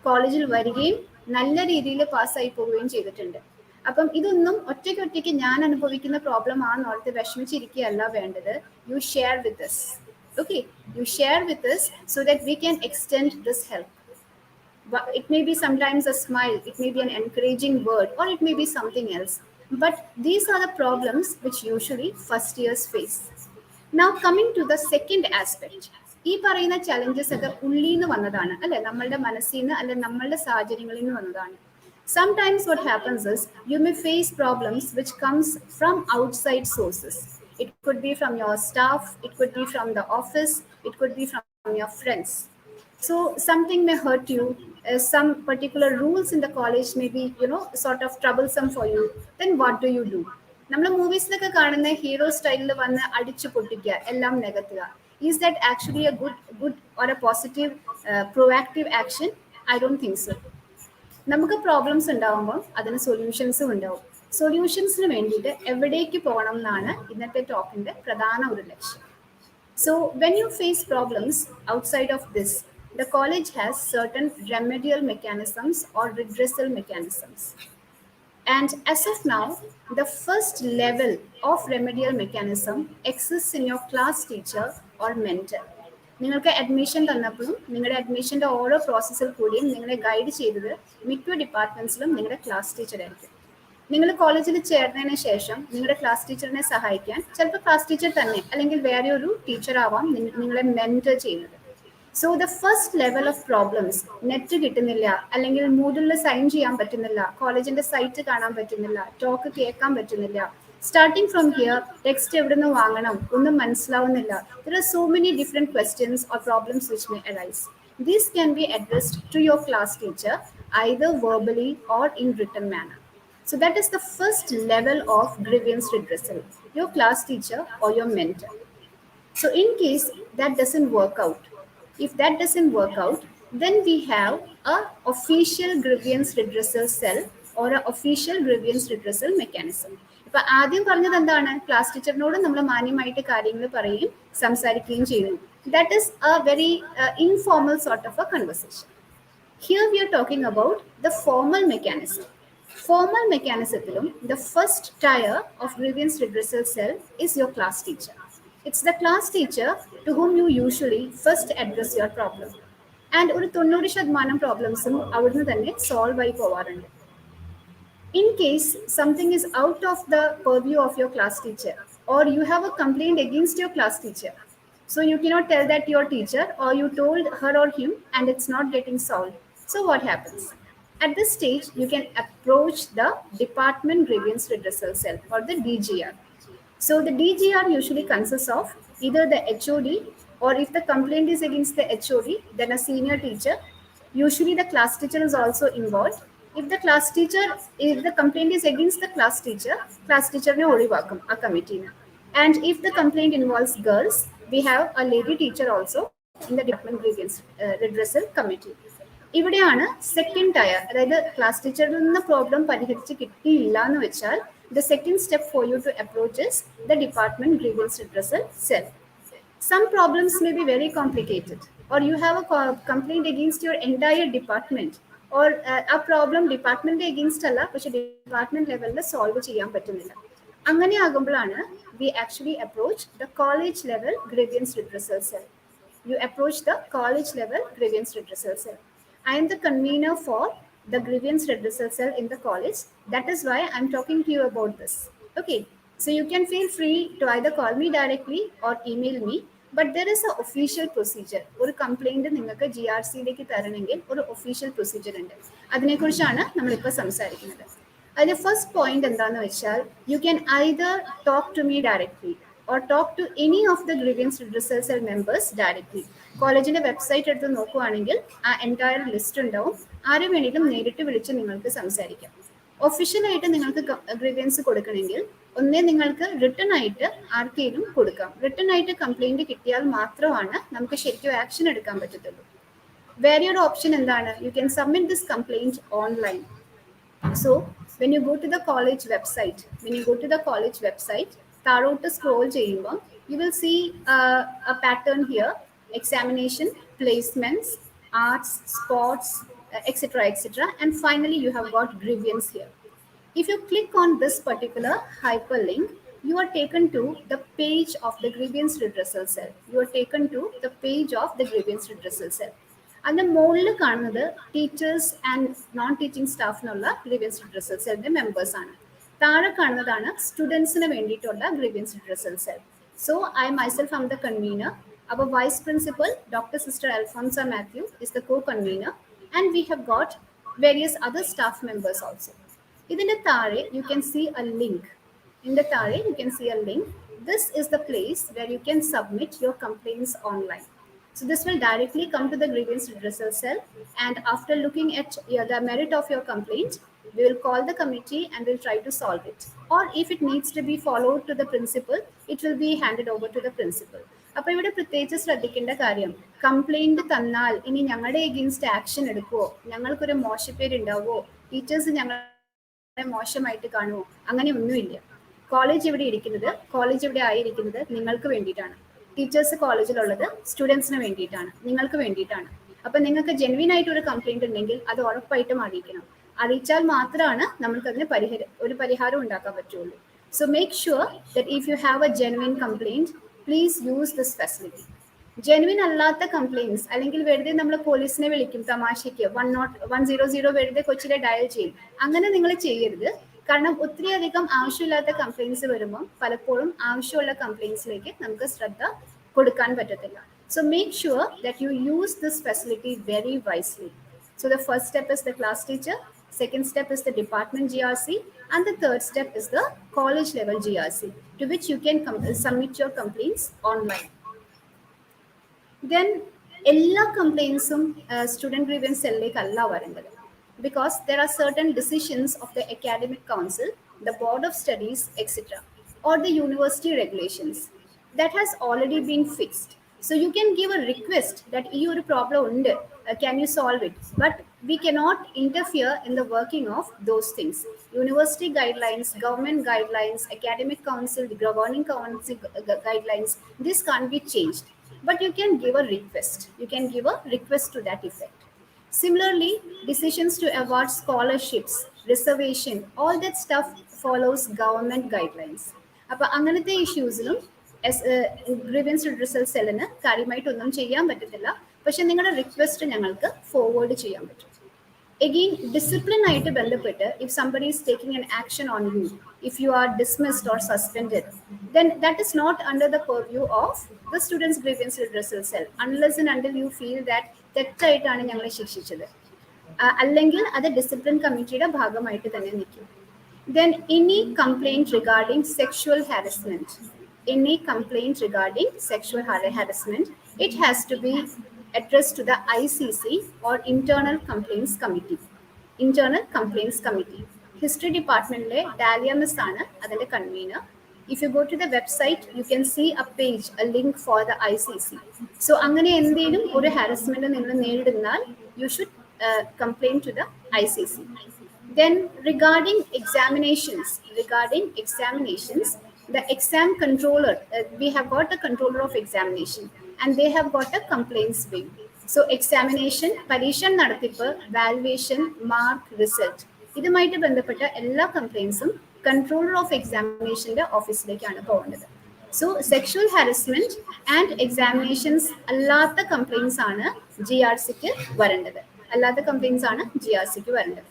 [SPEAKER 6] കോളേജിൽ വരികയും നല്ല രീതിയിൽ പാസ്സായി പോവുകയും ചെയ്തിട്ടുണ്ട്. അപ്പം ഇതൊന്നും ഒറ്റയ്ക്ക് ഞാൻ അനുഭവിക്കുന്ന പ്രോബ്ലം ആണെന്നോർത്ത് വിഷമിച്ചിരിക്കുകയല്ല വേണ്ടത്. You share with us. Okay, you share with us so that we can extend this help. It may be sometimes a smile, it may be an encouraging word, or it may be something else. But these are the problems which usually first years face. Now coming to the second aspect. ഈ പറയുന്ന challenges ഒക്കെ ഉള്ളിൽ നിന്ന് വന്നതാണ് അല്ലെ, നമ്മളുടെ മനസ്സിൽ നിന്ന് അല്ലെ നമ്മളുടെ സാഹചര്യങ്ങളിൽ നിന്ന് വന്നതാണ്. Sometimes what happens is you may face problems which comes from outside sources. It could be from your staff, it could be from the office, it could be from your friends. So something may hurt you, some particular rules in the college may be, sort of troublesome for you. Then what do you do? നമ്മൾ മൂവീസിലൊക്കെ കാണുന്ന hero സ്റ്റൈലിൽ വന്ന് അടിച്ചു പൊട്ടിക്കുക, എല്ലാം നികത്തുക. Is that actually a good or a positive proactive action? I don't think so. നമുക്ക് problems ഉണ്ടാവുമ്പോൾ അതിന് സൊല്യൂഷൻസും ഉണ്ടാവും. സൊല്യൂഷൻസിന് വേണ്ടിയിട്ട് എവിടേക്ക് പോകണം എന്നാണ് ഇന്നത്തെ ടോക്കിൻ്റെ പ്രധാന ഒരു ലക്ഷ്യം. So when you face problems outside of this, the college has certain remedial mechanisms or redressal mechanisms. And as of now, the first level of remedial mechanism exists in your class teacher or mentor. നിങ്ങൾക്ക് admission തന്നപ്പോഴും നിങ്ങളുടെ അഡ്മിഷൻ്റെ ഓരോ പ്രോസസ്സിൽ കൂടിയും നിങ്ങളെ guide ചെയ്തത് മിക്ക ഡിപ്പാർട്ട്മെൻറ്റ്സിലും നിങ്ങളുടെ class ടീച്ചറായിരിക്കും. നിങ്ങൾ കോളേജിൽ ചേർന്നതിന് ശേഷം നിങ്ങളുടെ ക്ലാസ് ടീച്ചറിനെ സഹായിക്കാൻ ചിലപ്പോൾ ക്ലാസ് ടീച്ചർ തന്നെ അല്ലെങ്കിൽ വേറെ ഒരു ടീച്ചർ ആവാം നിങ്ങളെ മെൻറ്റർ ചെയ്യുന്നത്. So the first level of problems, net കിട്ടുന്നില്ല, അല്ലെങ്കിൽ മൂഡിൽ സൈൻ ചെയ്യാൻ പറ്റുന്നില്ല, കോളേജിൻ്റെ സൈറ്റ് കാണാൻ പറ്റുന്നില്ല, ടോക്ക് കേൾക്കാൻ പറ്റുന്നില്ല, സ്റ്റാർട്ടിങ് ഫ്രം ഹിയർ ടെക്സ്റ്റ് എവിടെ നിന്ന് വാങ്ങണം ഒന്നും മനസ്സിലാവുന്നില്ല. There are so many different questions or problems which may arise. These can be addressed to your class teacher either verbally or in written manner. So that is the first level of grievance redressal, your class teacher or your mentor. So in case that doesn't work out, if that doesn't work out, then we have a official grievance redressal cell or a official grievance redressal mechanism. ഇപ്പൊ ആദ്യം പറഞ്ഞത് എന്താണ്, class ടീച്ചറിനോട് നമ്മൾ മാന്യമായിട്ട് കാര്യങ്ങൾ പറയുകയും സംസാരിക്കുകയും ചെയ്യുന്നു. That is A very informal sort of A conversation. Here we are talking about the formal mechanism. Formal mechanism, the first tier of grievance redressal cell is your class teacher. It's the class teacher to whom you usually first address your problem. And ഒരു 90% പ്രോബ്ലംസും അവിടുന്ന് തന്നെ solve ആയി പോവാറുണ്ട്. In case something is out of the purview of your class teacher, or you have a complaint against your class teacher, so you cannot tell that to your teacher, or you told her or him and it's not getting solved. So what happens? At this stage, you can approach the Department Grievance Redressal Cell or the DGR. So the DGR usually consists of either the HOD, or if the complaint is against the HOD, then a senior teacher. Usually the class teacher is also involved. If the complaint is against the class teacher ne ഒഴിവാക്കും ആ committee. And if the complaint involves girls, we have a lady teacher also in the Department Grievance Redressal Committee. ഇവിടെയാണ് second tyre, അതായത് class ടീച്ചറിൽ നിന്ന് problem പരിഹരിച്ച് കിട്ടിയില്ല എന്ന് വെച്ചാൽ the second step for you to approach is the Department Grievance Redressal Cell. Some problems may be very complicated, or you have a complaint against your entire department, or a problem department against അല്ല പക്ഷെ department ലെവലിൽ solve ചെയ്യാൻ പറ്റുന്നില്ല. അങ്ങനെ ആകുമ്പോഴാണ് we actually approach the college level grievance redressal cell. You approach the college level grievance redressal cell. I am the convener for the grievance redressal cell in the college. That is why I'm talking to you about this. Okay, so you can feel free to either call me directly or email me. But there is a official procedure. ഒരു complaint നിങ്ങൾക്ക് GRCയിലേക്ക് തരണമെങ്കിൽ ഒരു official procedure ഉണ്ട്. അതിനെക്കുറിച്ചാണ് നമ്മളിപ്പോൾ സംസാരിക്കുന്നത്. അതിന്റെ first point എന്താണെന്ന് വെച്ചാൽ you can either talk to me directly or talk to any of the grievance redressal cell members directly. കോളേജിന്റെ വെബ്സൈറ്റ് എടുത്ത് നോക്കുവാണെങ്കിൽ ആ എൻറ്റയർ ലിസ്റ്റ് ഉണ്ടാവും. ആരെ വേണമെങ്കിലും നേരിട്ട് വിളിച്ച് നിങ്ങൾക്ക് സംസാരിക്കാം. ഒഫീഷ്യലായിട്ട് നിങ്ങൾക്ക് ഗ്രീവൻസ് കൊടുക്കണമെങ്കിൽ ഒന്നേ നിങ്ങൾക്ക് റിട്ടൺ ആയിട്ട് ആർക്കെങ്കിലും കൊടുക്കാം. റിട്ടൺ ആയിട്ട് കംപ്ലൈന്റ് കിട്ടിയാൽ മാത്രമാണ് നമുക്ക് ശരിക്കും ആക്ഷൻ എടുക്കാൻ പറ്റത്തുള്ളൂ. വേറെ ഒരു ഓപ്ഷൻ എന്താണ്? You can submit this complaint online. So when you go to the college website, താഴോട്ട് സ്ക്രോൾ ചെയ്യുമ്പോൾ you will see a pattern here: examination, placements, arts, sports, etc. And finally you have got grievance here. If you click on this particular hyperlink, you are taken to the page of the grievance redressal cell. അതിന്റെ മുകളിൽ കാണുന്നത് teachers and non teaching സ്റ്റാഫിനുള്ള grievance redressal സെല്ലിന്റെ members ആണ്. താഴെ കാണുന്നതാണ് സ്റ്റുഡൻസിന് വേണ്ടിയിട്ടുള്ള grievance redressal cell. So I myself am the convener. Our vice principal, Dr. Sister Alfonsa Mathew, is the co-convener, and we have got various other staff members also. ഇതിന്റെ താഴെ you can see a link. This is the place where you can submit your complaints online. So this will directly come to the grievance redressal cell, and after looking at the merit of your complaint, we will call the committee and we'll try to solve it. Or if it needs to be followed to the principal, it will be handed over to the principal. അപ്പോൾ ഇവിടെ പ്രത്യേകിച്ച് ശ്രദ്ധിക്കേണ്ട കാര്യം, complaint തന്നാൽ ഇനി ഞങ്ങളുടെ against action എടുക്കുമോ, ഞങ്ങൾക്കൊരു മോശപ്പേരുണ്ടാവുമോ, ടീച്ചേഴ്സ് ഞങ്ങളെ മോശമായിട്ട് കാണുമോ, അങ്ങനെയൊന്നുമില്ല. കോളേജ് ഇവിടെ ആയിരിക്കുന്നത് നിങ്ങൾക്ക് വേണ്ടിയിട്ടാണ്. ടീച്ചേഴ്സ് കോളേജിലുള്ളത് സ്റ്റുഡൻസിന് വേണ്ടിയിട്ടാണ്, നിങ്ങൾക്ക് വേണ്ടിയിട്ടാണ്. അപ്പം നിങ്ങൾക്ക് ജെന്വിൻ ആയിട്ട് ഒരു കംപ്ലൈന്റ് ഉണ്ടെങ്കിൽ അത് ഉറപ്പായിട്ടും അറിയിക്കണം. അറിയിച്ചാൽ മാത്രമാണ് നമ്മൾക്കതിന് ഒരു പരിഹാരം ഉണ്ടാക്കാൻ പറ്റുള്ളൂ. So make sure that if you have A genuine complaint, please use this facility. Genuine അല്ലാത്ത കംപ്ലൈൻറ്റ്സ്, അല്ലെങ്കിൽ വെറുതെ നമ്മൾ പോലീസിനെ വിളിക്കും തമാശയ്ക്ക്, 100 വെറുതെ കൊച്ചിലെ ഡയൽ ചെയ്യും, അങ്ങനെ നിങ്ങൾ ചെയ്യരുത്. കാരണം ഒത്തിരി അധികം ആവശ്യമില്ലാത്ത കംപ്ലൈൻറ്റ്സ് വരുമ്പോൾ പലപ്പോഴും ആവശ്യമുള്ള കംപ്ലൈൻറ്റ്സിലേക്ക് നമുക്ക് ശ്രദ്ധ കൊടുക്കാൻ പറ്റത്തില്ല. So make sure that you use this facility very wisely. So the first step is the class teacher, second step is the department GRC, and the third step is the college level GRC, to which you can submit your complaints online. Then എല്ലാ കംപ്ലൈൻസും student grievance സെല്ലിലേക്ക് അല്ല വരേണ്ടത്. Because there are certain decisions of the academic council, the board of studies, etc., or the university regulations that has already been fixed. So you can give a request that your problem undu, can you solve it? But we cannot interfere in the working of those things. University guidelines, government guidelines, academic council, the governing council guidelines, this can't be changed. But you can give a request. To that effect. Similarly, decisions to award scholarships, reservation, all that stuff follows government guidelines. അപ്പോൾ അങ്ങനത്തെ ഇഷ്യൂസിലും grievance redressal സെല്ലിന് കാര്യമായിട്ടൊന്നും ചെയ്യാൻ പറ്റത്തില്ല. പക്ഷെ നിങ്ങളുടെ request ഞങ്ങൾക്ക് forward ചെയ്യാൻ പറ്റും. Again, discipline ആയിട്ട് ബന്ധപ്പെട്ട് if somebody is taking an action on you, if you are dismissed or suspended, then that is not under the purview of the students grievance redressal cell unless and until you feel that തെറ്റായിട്ടാണ് ഞങ്ങളെ ശിക്ഷിച്ചത്, അല്ലെങ്കിൽ അത് discipline കമ്മിറ്റിയുടെ ഭാഗമായിട്ട് തന്നെ നിൽക്കും. Then any complaint regarding sexual harassment, it has to be addressed to the ICC or Internal Complaints Committee. History department le Dalia Miss Anna adinte convener. If you go to the website, you can see a page, a link for the ICC. So angane endilum oru harassment ninnu neridunal, you should complain to the ICC. Then regarding examinations, the exam controller, we have got the controller of examination, and they have got a complaints wing. So examination, പരീക്ഷ നടത്തിപ്പ്, valuation, mark, result ഇതുമായിട്ട് ബന്ധപ്പെട്ട എല്ലാ കംപ്ലയിൻസും controller of എക്സാമിനേഷന്റെ ഓഫീസിലേക്കാണ് പോകേണ്ടത്. So sexual harassment and examinations അല്ലാത്ത compliance ആണ് GRCക്ക് വരേണ്ടത്. അല്ലാത്ത കംപ്ലയിൻസ് ആണ് GRCക്ക് വരേണ്ടത്.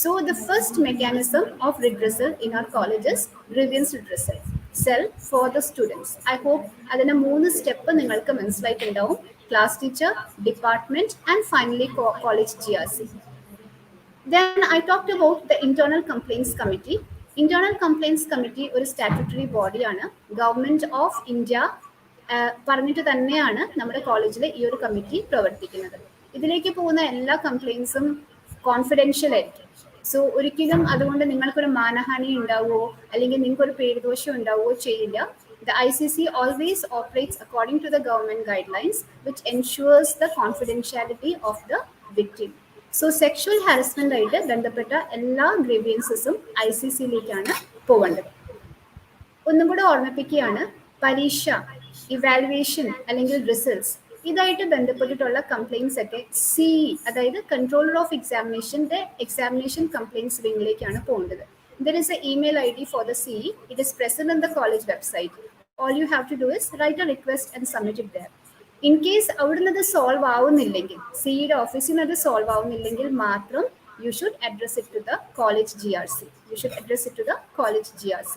[SPEAKER 6] So the first mechanism of redressal in our college is grievance redressal cell for the students. I hope അതിന് 3 സ്റ്റെപ്പ് നിങ്ങൾക്ക് മനസ്സിലായിട്ടുണ്ടാവും. Class teacher, department and finally college GRC. Then I talked about the internal complaints committee. Internal complaints committee ഒരു statutory ബോഡിയാണ്. Government of India പറഞ്ഞിട്ട് തന്നെയാണ് നമ്മുടെ കോളേജിൽ ഈ ഒരു കമ്മിറ്റി പ്രവർത്തിക്കുന്നത്. ഇതിലേക്ക് പോകുന്ന എല്ലാ കംപ്ലയിൻസും കോൺഫിഡൻഷ്യൽ ആയിരിക്കും. സോ ഒരിക്കലും അതുകൊണ്ട് നിങ്ങൾക്കൊരു മാനഹാനി ഉണ്ടാവുമോ അല്ലെങ്കിൽ നിങ്ങൾക്കൊരു പേരുദോഷം ഉണ്ടാവുമോ ചെയ്യില്ല. The ICC always operates according to the government guidelines, which ensures the confidentiality of the victim. So sexual harassment ആയിട്ട് ബന്ധപ്പെട്ട എല്ലാ ഗ്രീവിയൻസസും ICCയിലേക്കാണ് പോകേണ്ടത്. ഒന്നും കൂടെ ഓർമ്മിപ്പിക്കുകയാണ്, പരീക്ഷ, ഇവാലുവേഷൻ അല്ലെങ്കിൽ റിസൾട്ട്സ് ഇതായിട്ട് ബന്ധപ്പെട്ടിട്ടുള്ള കംപ്ലയിൻസ് ഒക്കെ CE അതായത് കൺട്രോളർ ഓഫ് എക്സാമിനേഷന്റെ എക്സാമിനേഷൻ കംപ്ലയിൻസ് വിങ്ങിലേക്കാണ് പോകേണ്ടത്. There is an email ID for the CE. It is present on the college website. All you have to do is write a request and submit it there. In case അവിടുന്ന് അത് solve ആവുന്നില്ലെങ്കിൽ, സിയുടെ ഓഫീസിൽ നിന്ന് അത് solve ആവുന്നില്ലെങ്കിൽ മാത്രം you should address it to the college GRC. You should address it to the college GRC.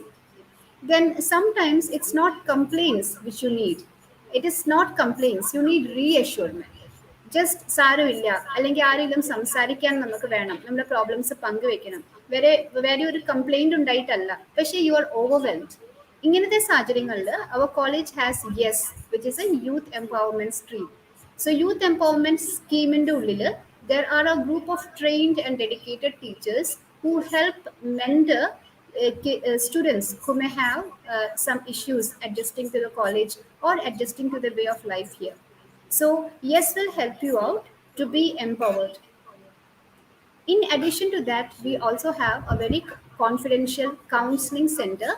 [SPEAKER 6] Then sometimes it's not complaints which you need. It is not complaints. You need reassurance. Just സാരമില്ല അല്ലെങ്കിൽ ആരെങ്കിലും സംസാരിക്കാൻ നമുക്ക് വേണം, നമ്മുടെ problems പങ്കുവെക്കണം, വേറെ ഒരു complaint ഉണ്ടായിട്ടല്ല, പക്ഷേ യു ആർ ഓവർവെൽഡ്. ഇങ്ങനത്തെ സാഹചര്യങ്ങളിൽ അവർ college has YES which is a youth empowerment stream. So youth empowerment സ്കീമിന്റെ ഉള്ളിൽ there are a group of trained and dedicated teachers who help mentor students who may have some issues adjusting to the college or adjusting to the way of life here. So yes will help you out to be empowered. In addition to that, we also have a very confidential counseling center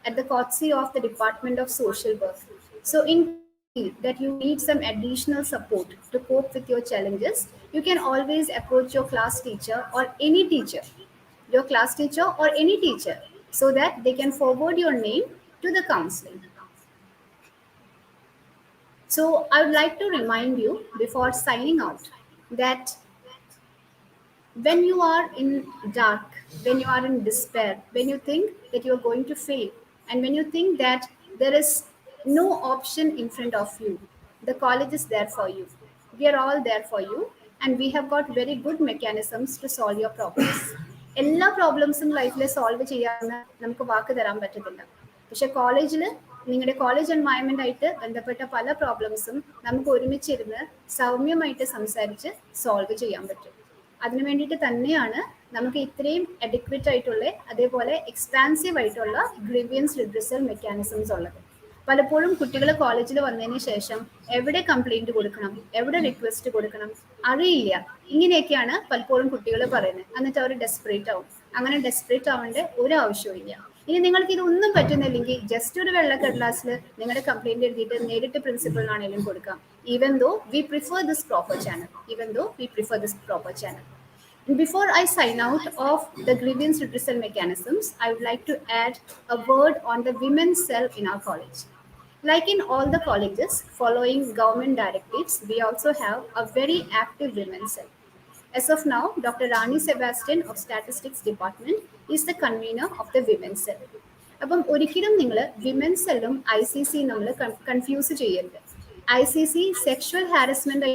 [SPEAKER 6] at the courtesy of the Department of Social Work. So in case you feel that you need some additional support to cope with your challenges, you can always approach your class teacher or any teacher, your class teacher or any teacher, so that they can forward your name to the counseling. So I would like to remind you before signing out that when you are in dark, when you are in despair, when you think that you are going to fail, and when you think that there is no option in front of you, the college is there for you. We are all there for you, and we have got very good mechanisms to solve your problems. എല്ലാ പ്രോബ്ലംസും ലൈഫിൽ solve ചെയ്യാമെന്ന് നമുക്ക് വാക്ക് തരാൻ പറ്റത്തില്ല. പക്ഷെ കോളേജിൽ നിങ്ങളുടെ college environment ആയിട്ട് ബന്ധപ്പെട്ട പല പ്രോബ്ലംസും നമുക്ക് ഒരുമിച്ചിരുന്ന് സൗമ്യമായിട്ട് സംസാരിച്ച് സോൾവ് ചെയ്യാൻ പറ്റും. അതിനു വേണ്ടിയിട്ട് തന്നെയാണ് നമുക്ക് ഇത്രയും അഡിക്വേറ്റ് ആയിട്ടുള്ള അതേപോലെ എക്സ്പാൻസീവ് ആയിട്ടുള്ള ഗ്രീവിയൻസ് റിഡ്രസൽ മെക്കാനിസംസ് ഉള്ളത്. പലപ്പോഴും കുട്ടികൾ കോളേജിൽ വന്നതിന് ശേഷം എവിടെ കംപ്ലൈന്റ് കൊടുക്കണം, എവിടെ റിക്വസ്റ്റ് കൊടുക്കണം അറിയില്ല. ഇങ്ങനെയൊക്കെയാണ് പലപ്പോഴും കുട്ടികൾ പറയുന്നത്. എന്നിട്ട് അവർ ഡെസ്പറേറ്റ് ആവും. അങ്ങനെ ഡെസ്പറേറ്റ് ആവേണ്ട ഒരു ആവശ്യവും ഇല്ല. ഇനി നിങ്ങൾക്ക് ഇതൊന്നും പറ്റുന്നില്ലെങ്കിൽ ജസ്റ്റ് ഒരു വെള്ളക്കടലാസിൽ നിങ്ങളുടെ കംപ്ലൈന്റ് എഴുതിയിട്ട് നേരിട്ട് പ്രിൻസിപ്പളിനാണെങ്കിലും കൊടുക്കാം. Even though we prefer this proper channel. And before I sign out of the grievance redressal mechanisms, I would like to add a word on the women's cell in our college. Like in all the colleges, following government directives, we also have a very active women's cell. As of now, Dr. Rani Sebastian of Statistics Department is the convener of the women's cell. അപ്പം ഒരിക്കലും നിങ്ങൾ women's സെല്ലും ICC നമ്മൾ confuse ചെയ്യരുത്. ICC sexual harassment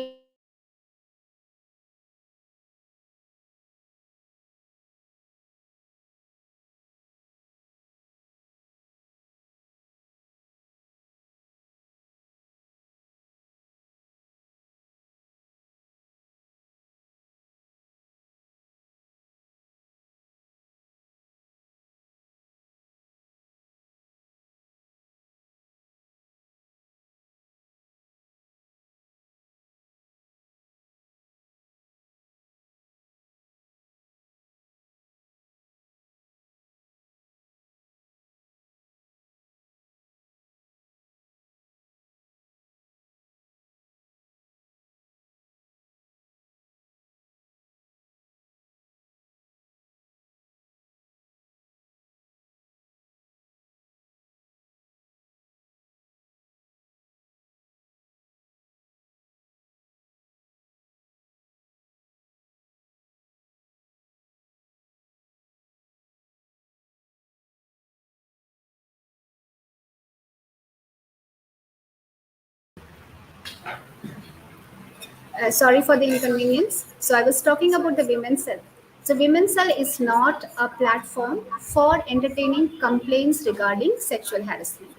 [SPEAKER 6] Sorry for the inconvenience. So I was talking about the women's cell. So women's cell is not a platform for entertaining complaints regarding sexual harassment.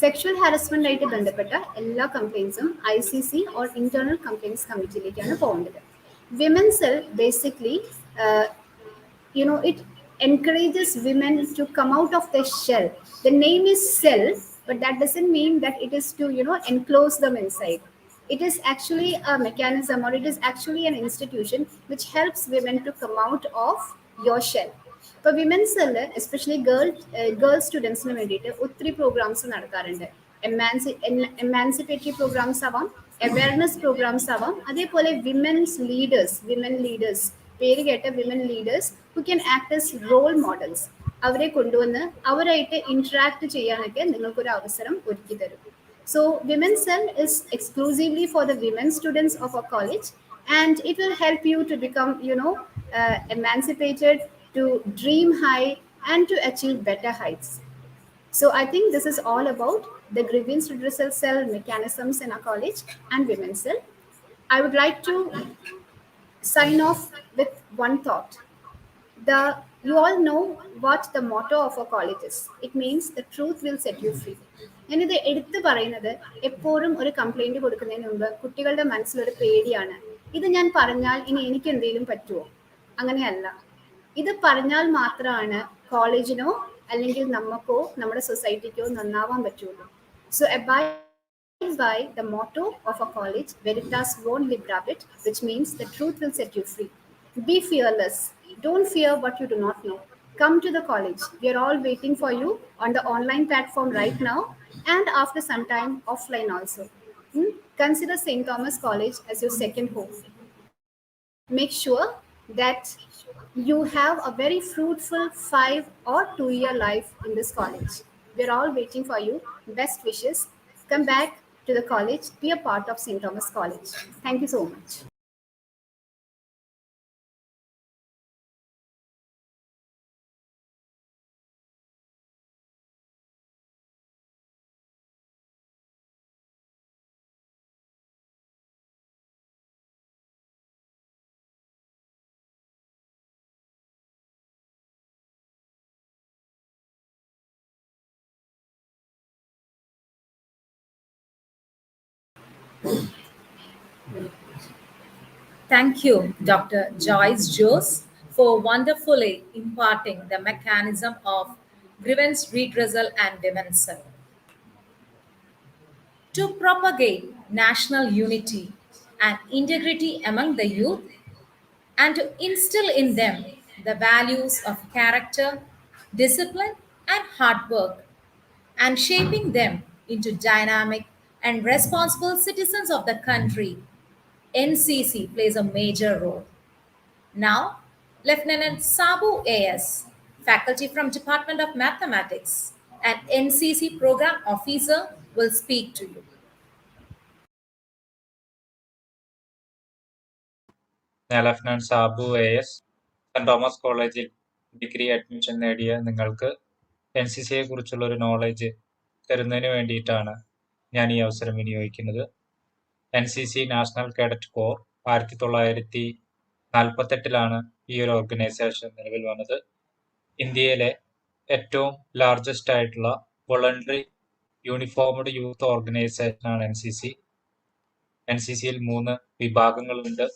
[SPEAKER 6] Sexual harassment ആയിട്ട് ബന്ധപ്പെട്ട എല്ലാ കംപ്ലയിൻസും ICC or internal complaints കമ്മിറ്റിയിലേക്കാണ് പോകേണ്ടത്. Women's cell basically it encourages women to come out of their shell. The name is cell, but that doesn't mean that it is to enclose them inside. It is actually a mechanism, or it is actually an institution which helps women to come out of your shell. ഇപ്പോൾ വിമൻസിൽ especially girl സ്റ്റുഡൻസിന് വേണ്ടിയിട്ട് ഒത്തിരി programs നടക്കാറുണ്ട്. Emancipatory programs ആവാം, awareness programs ആവാം, അതേപോലെ women leaders പേര് കേട്ട women leaders who can act as role models, അവരെ കൊണ്ടുവന്ന് അവരായിട്ട് ഇന്ററാക്ട് ചെയ്യാനൊക്കെ നിങ്ങൾക്കൊരു അവസരം ഒരുക്കി തരും. So Women's Cell is exclusively for the women students of our college, and it will help you to become, emancipated, to dream high, and to achieve better heights. So I think this is all about the grievance redressal cell mechanisms in our college and Women's Cell. I would like to sign off with one thought. You all know what the motto of our college is. It means the truth will set you free. ഞാനിത് എടുത്തു പറയുന്നത് എപ്പോഴും ഒരു complaint കൊടുക്കുന്നതിന് മുമ്പ് കുട്ടികളുടെ മനസ്സിലൊരു പേടിയാണ്, ഇത് ഞാൻ പറഞ്ഞാൽ ഇനി എനിക്ക് എന്തെങ്കിലും പറ്റുമോ? അങ്ങനെയല്ല. ഇത് പറഞ്ഞാൽ മാത്രമാണ് കോളേജിനോ അല്ലെങ്കിൽ നമുക്കോ നമ്മുടെ സൊസൈറ്റിക്കോ നന്നാവാൻ പറ്റുള്ളൂ. So abide by the motto of a college, Veritas non librabit, which means the truth will set you free. Be fearless. Don't fear what you do not know. Come to the college. We are all waiting for you on the online platform right now, and after some time offline also. Consider St. Thomas College as your second home. Make sure that you have a very fruitful 5 or 2-year life in this college. We are all waiting for you. Best wishes. Come back to the college. Be a part of St. Thomas College. Thank you so much.
[SPEAKER 1] Thank you, Dr. Joyce Jose, for wonderfully imparting the mechanism of grievance redressal and women's cell. To propagate national unity and integrity among the youth, and to instill in them the values of character, discipline, and hard work, and shaping them into dynamic and responsible citizens of the country, NCC plays a major role. Now, Lieutenant Sabu A.S., faculty from Department of Mathematics and NCC program officer, will speak to you.
[SPEAKER 7] ഞാൻ lieutenant Sabu AS, saint Thomas കോളേജിൽ degree admission നേടിയ നിങ്ങൾക്ക് NCCയെ കുറിച്ചുള്ള ഒരു knowledge തരുന്നതിന് വേണ്ടിയിട്ടാണ് ഞാൻ ഈ അവസരം വിനിയോഗിക്കുന്നത്. NCC നാഷണൽ കേഡറ്റ് കോർ 1948 ഈ ഒരു ഓർഗനൈസേഷൻ നിലവിൽ വന്നത്. ഇന്ത്യയിലെ ഏറ്റവും ലാർജസ്റ്റ് ആയിട്ടുള്ള വോളണ്ടറി യൂണിഫോംഡ് യൂത്ത് ഓർഗനൈസേഷനാണ് NCC. NCCയിൽ 3 വിഭാഗങ്ങളുണ്ട്: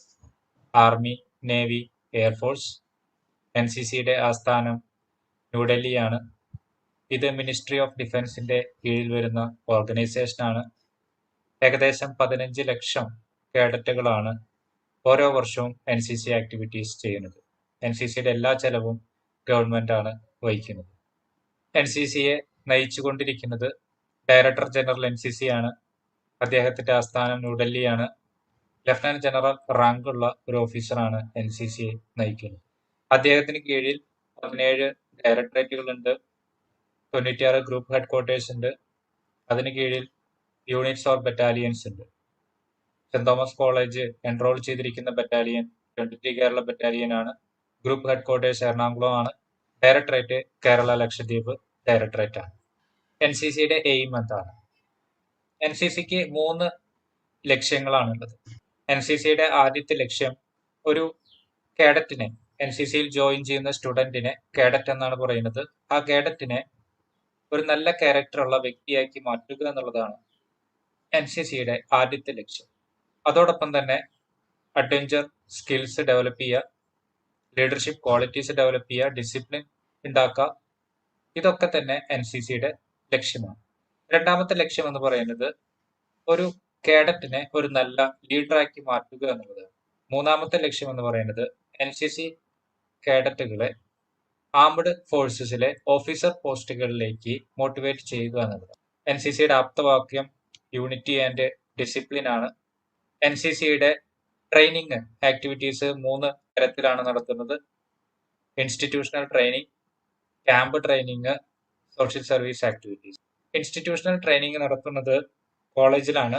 [SPEAKER 7] ആർമി, നേവി, എയർഫോഴ്സ്. NCCയുടെ ആസ്ഥാനം ന്യൂഡൽഹിയാണ്. ഇത് മിനിസ്ട്രി ഓഫ് ഡിഫൻസിന്റെ കീഴിൽ വരുന്ന ഓർഗനൈസേഷനാണ്. ഏകദേശം 15 ലക്ഷം കേഡറ്റുകളാണ് ഓരോ വർഷവും NCC ആക്ടിവിറ്റീസ് ചെയ്യുന്നത്. NCCയുടെ എല്ലാ ചെലവും ഗവൺമെന്റ് ആണ് വഹിക്കുന്നത്. NCCയെ നയിച്ചുകൊണ്ടിരിക്കുന്നത് ഡയറക്ടർ ജനറൽ NCC ആണ്. അദ്ദേഹത്തിന്റെ ആസ്ഥാനം ന്യൂഡൽഹിയാണ്. ലഫ്റ്റനന്റ് ജനറൽ റാങ്ക് ഉള്ള ഒരു ഓഫീസറാണ് NCCയെ നയിക്കുന്നത്. അദ്ദേഹത്തിന് കീഴിൽ 17 ഡയറക്ടറേറ്റുകളുണ്ട്, 96 ഗ്രൂപ്പ് ഹെഡ് ക്വാർട്ടേഴ്സ് ഉണ്ട്. അതിന് കീഴിൽ യൂണിറ്റ്സ് ഓർ ബറ്റാലിയൻസ് ഉണ്ട്. സെന്റ് തോമസ് കോളേജ് എൻറോൾ ചെയ്തിരിക്കുന്ന ബറ്റാലിയൻ 23 കേരള ബറ്റാലിയൻ ആണ്. ഗ്രൂപ്പ് ഹെഡ് ക്വാർട്ടേഴ്സ് എറണാകുളം ആണ്. ഡയറക്ടറേറ്റ് കേരള ലക്ഷദ്വീപ് ഡയറക്ടറേറ്റ് ആണ്. NCCയുടെ എയിം എന്താണ്? NCCക്ക് 3 ലക്ഷ്യങ്ങളാണുള്ളത്. NCCയുടെ ആദ്യത്തെ ലക്ഷ്യം ഒരു കേഡറ്റിനെ, NCCയിൽ ജോയിൻ ചെയ്യുന്ന സ്റ്റുഡന്റിനെ കേഡറ്റ് എന്നാണ് പറയുന്നത്. ആ കേഡറ്റിനെ ഒരു നല്ല ക്യാരക്ടറുള്ള വ്യക്തിയാക്കി മാറ്റുക എന്നുള്ളതാണ് NCCയുടെ ആദ്യത്തെ ലക്ഷ്യം. അതോടൊപ്പം തന്നെ അഡ്വഞ്ചർ സ്കിൽസ് ഡെവലപ്പ് ചെയ്യുക, ലീഡർഷിപ്പ് ക്വാളിറ്റീസ് ഡെവലപ്പ് ചെയ്യുക, ഡിസിപ്ലിൻ ഉണ്ടാക്കുക, ഇതൊക്കെ തന്നെ NCCയുടെ ലക്ഷ്യമാണ്. രണ്ടാമത്തെ ലക്ഷ്യം എന്ന് പറയുന്നത് ഒരു കേഡറ്റിനെ ഒരു നല്ല ലീഡറാക്കി മാറ്റുക എന്നുള്ളതാണ്. മൂന്നാമത്തെ ലക്ഷ്യം എന്ന് പറയുന്നത് NCC കേഡറ്റുകളെ ആംഡ് ഫോഴ്സസിലെ ഓഫീസർ പോസ്റ്റുകളിലേക്ക് മോട്ടിവേറ്റ് ചെയ്യുക എന്നുള്ളതാണ്. NCCയുടെ ആപ്തവാക്യം യൂണിറ്റി ആൻഡ് ഡിസിപ്ലിൻ ആണ്. NCCയുടെ ട്രെയിനിങ് ആക്ടിവിറ്റീസ് 3 തരത്തിലാണ് നടത്തുന്നത്: institutional training, camp training, social service activities. Institutional training നടത്തുന്നത് കോളേജിലാണ്,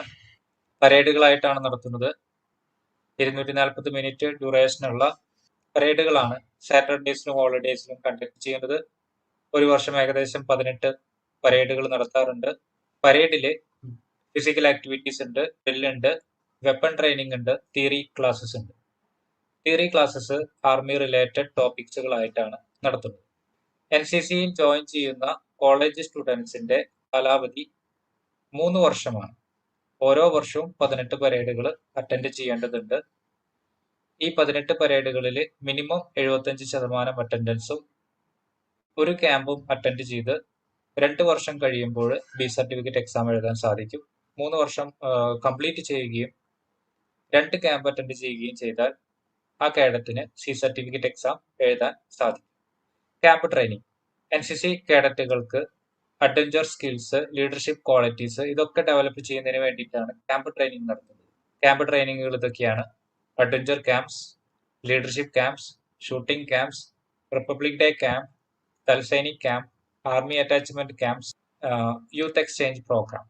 [SPEAKER 7] പരേഡുകളായിട്ടാണ് നടത്തുന്നത്. 240 മിനിറ്റ് ഡ്യൂറേഷനുള്ള പരേഡുകളാണ് സാറ്റർഡേസിലും ഹോളിഡേസിലും കണ്ടക്ട് ചെയ്യുന്നത്. ഒരു വർഷം ഏകദേശം 18 പരേഡുകൾ നടത്താറുണ്ട്. പരേഡില് ഫിസിക്കൽ ആക്ടിവിറ്റീസ് ഉണ്ട്, ഡ്രില്ലുണ്ട്, വെപ്പൺ ട്രെയിനിങ് ഉണ്ട്, തിയറി ക്ലാസ്സസ് ഉണ്ട്. തിയറി ക്ലാസ്സസ് ആർമി റിലേറ്റഡ് ടോപ്പിക്സുകളായിട്ടാണ് നടത്തുന്നത്. NCCയിൽ ജോയിൻ ചെയ്യുന്ന കോളേജ് സ്റ്റുഡൻസിന്റെ കാലാവധി 3 വർഷമാണ്. ഓരോ വർഷവും 18 പരേഡുകൾ അറ്റൻഡ് ചെയ്യേണ്ടതുണ്ട്. ഈ 18 പരേഡുകളിൽ മിനിമം 75% അറ്റൻഡൻസും ഒരു ക്യാമ്പും അറ്റൻഡ് ചെയ്ത് 2 വർഷം കഴിയുമ്പോൾ B സർട്ടിഫിക്കറ്റ് എക്സാം എഴുതാൻ സാധിക്കും. 3 വർഷം കംപ്ലീറ്റ് ചെയ്യുകയും 2 ക്യാമ്പ് അറ്റൻഡ് ചെയ്യുകയും ചെയ്താൽ ആ കേഡറ്റിന് C സർട്ടിഫിക്കറ്റ് എക്സാം എഴുതാൻ സാധിക്കും. Camp training NCC കേഡറ്റുകൾക്ക് adventure skills, leadership qualities ഇതൊക്കെ ഡെവലപ്പ് ചെയ്യുന്നതിന് വേണ്ടിയിട്ടാണ് ക്യാമ്പ് ട്രെയിനിങ് നടത്തുന്നത്. ക്യാമ്പ് ട്രെയിനിങ്ങുകൾ ഇതൊക്കെയാണ്: adventure camps, leadership camps, shooting camps, republic Day camp, തൽസൈനിക് camp, army attachment camps, youth exchange programme.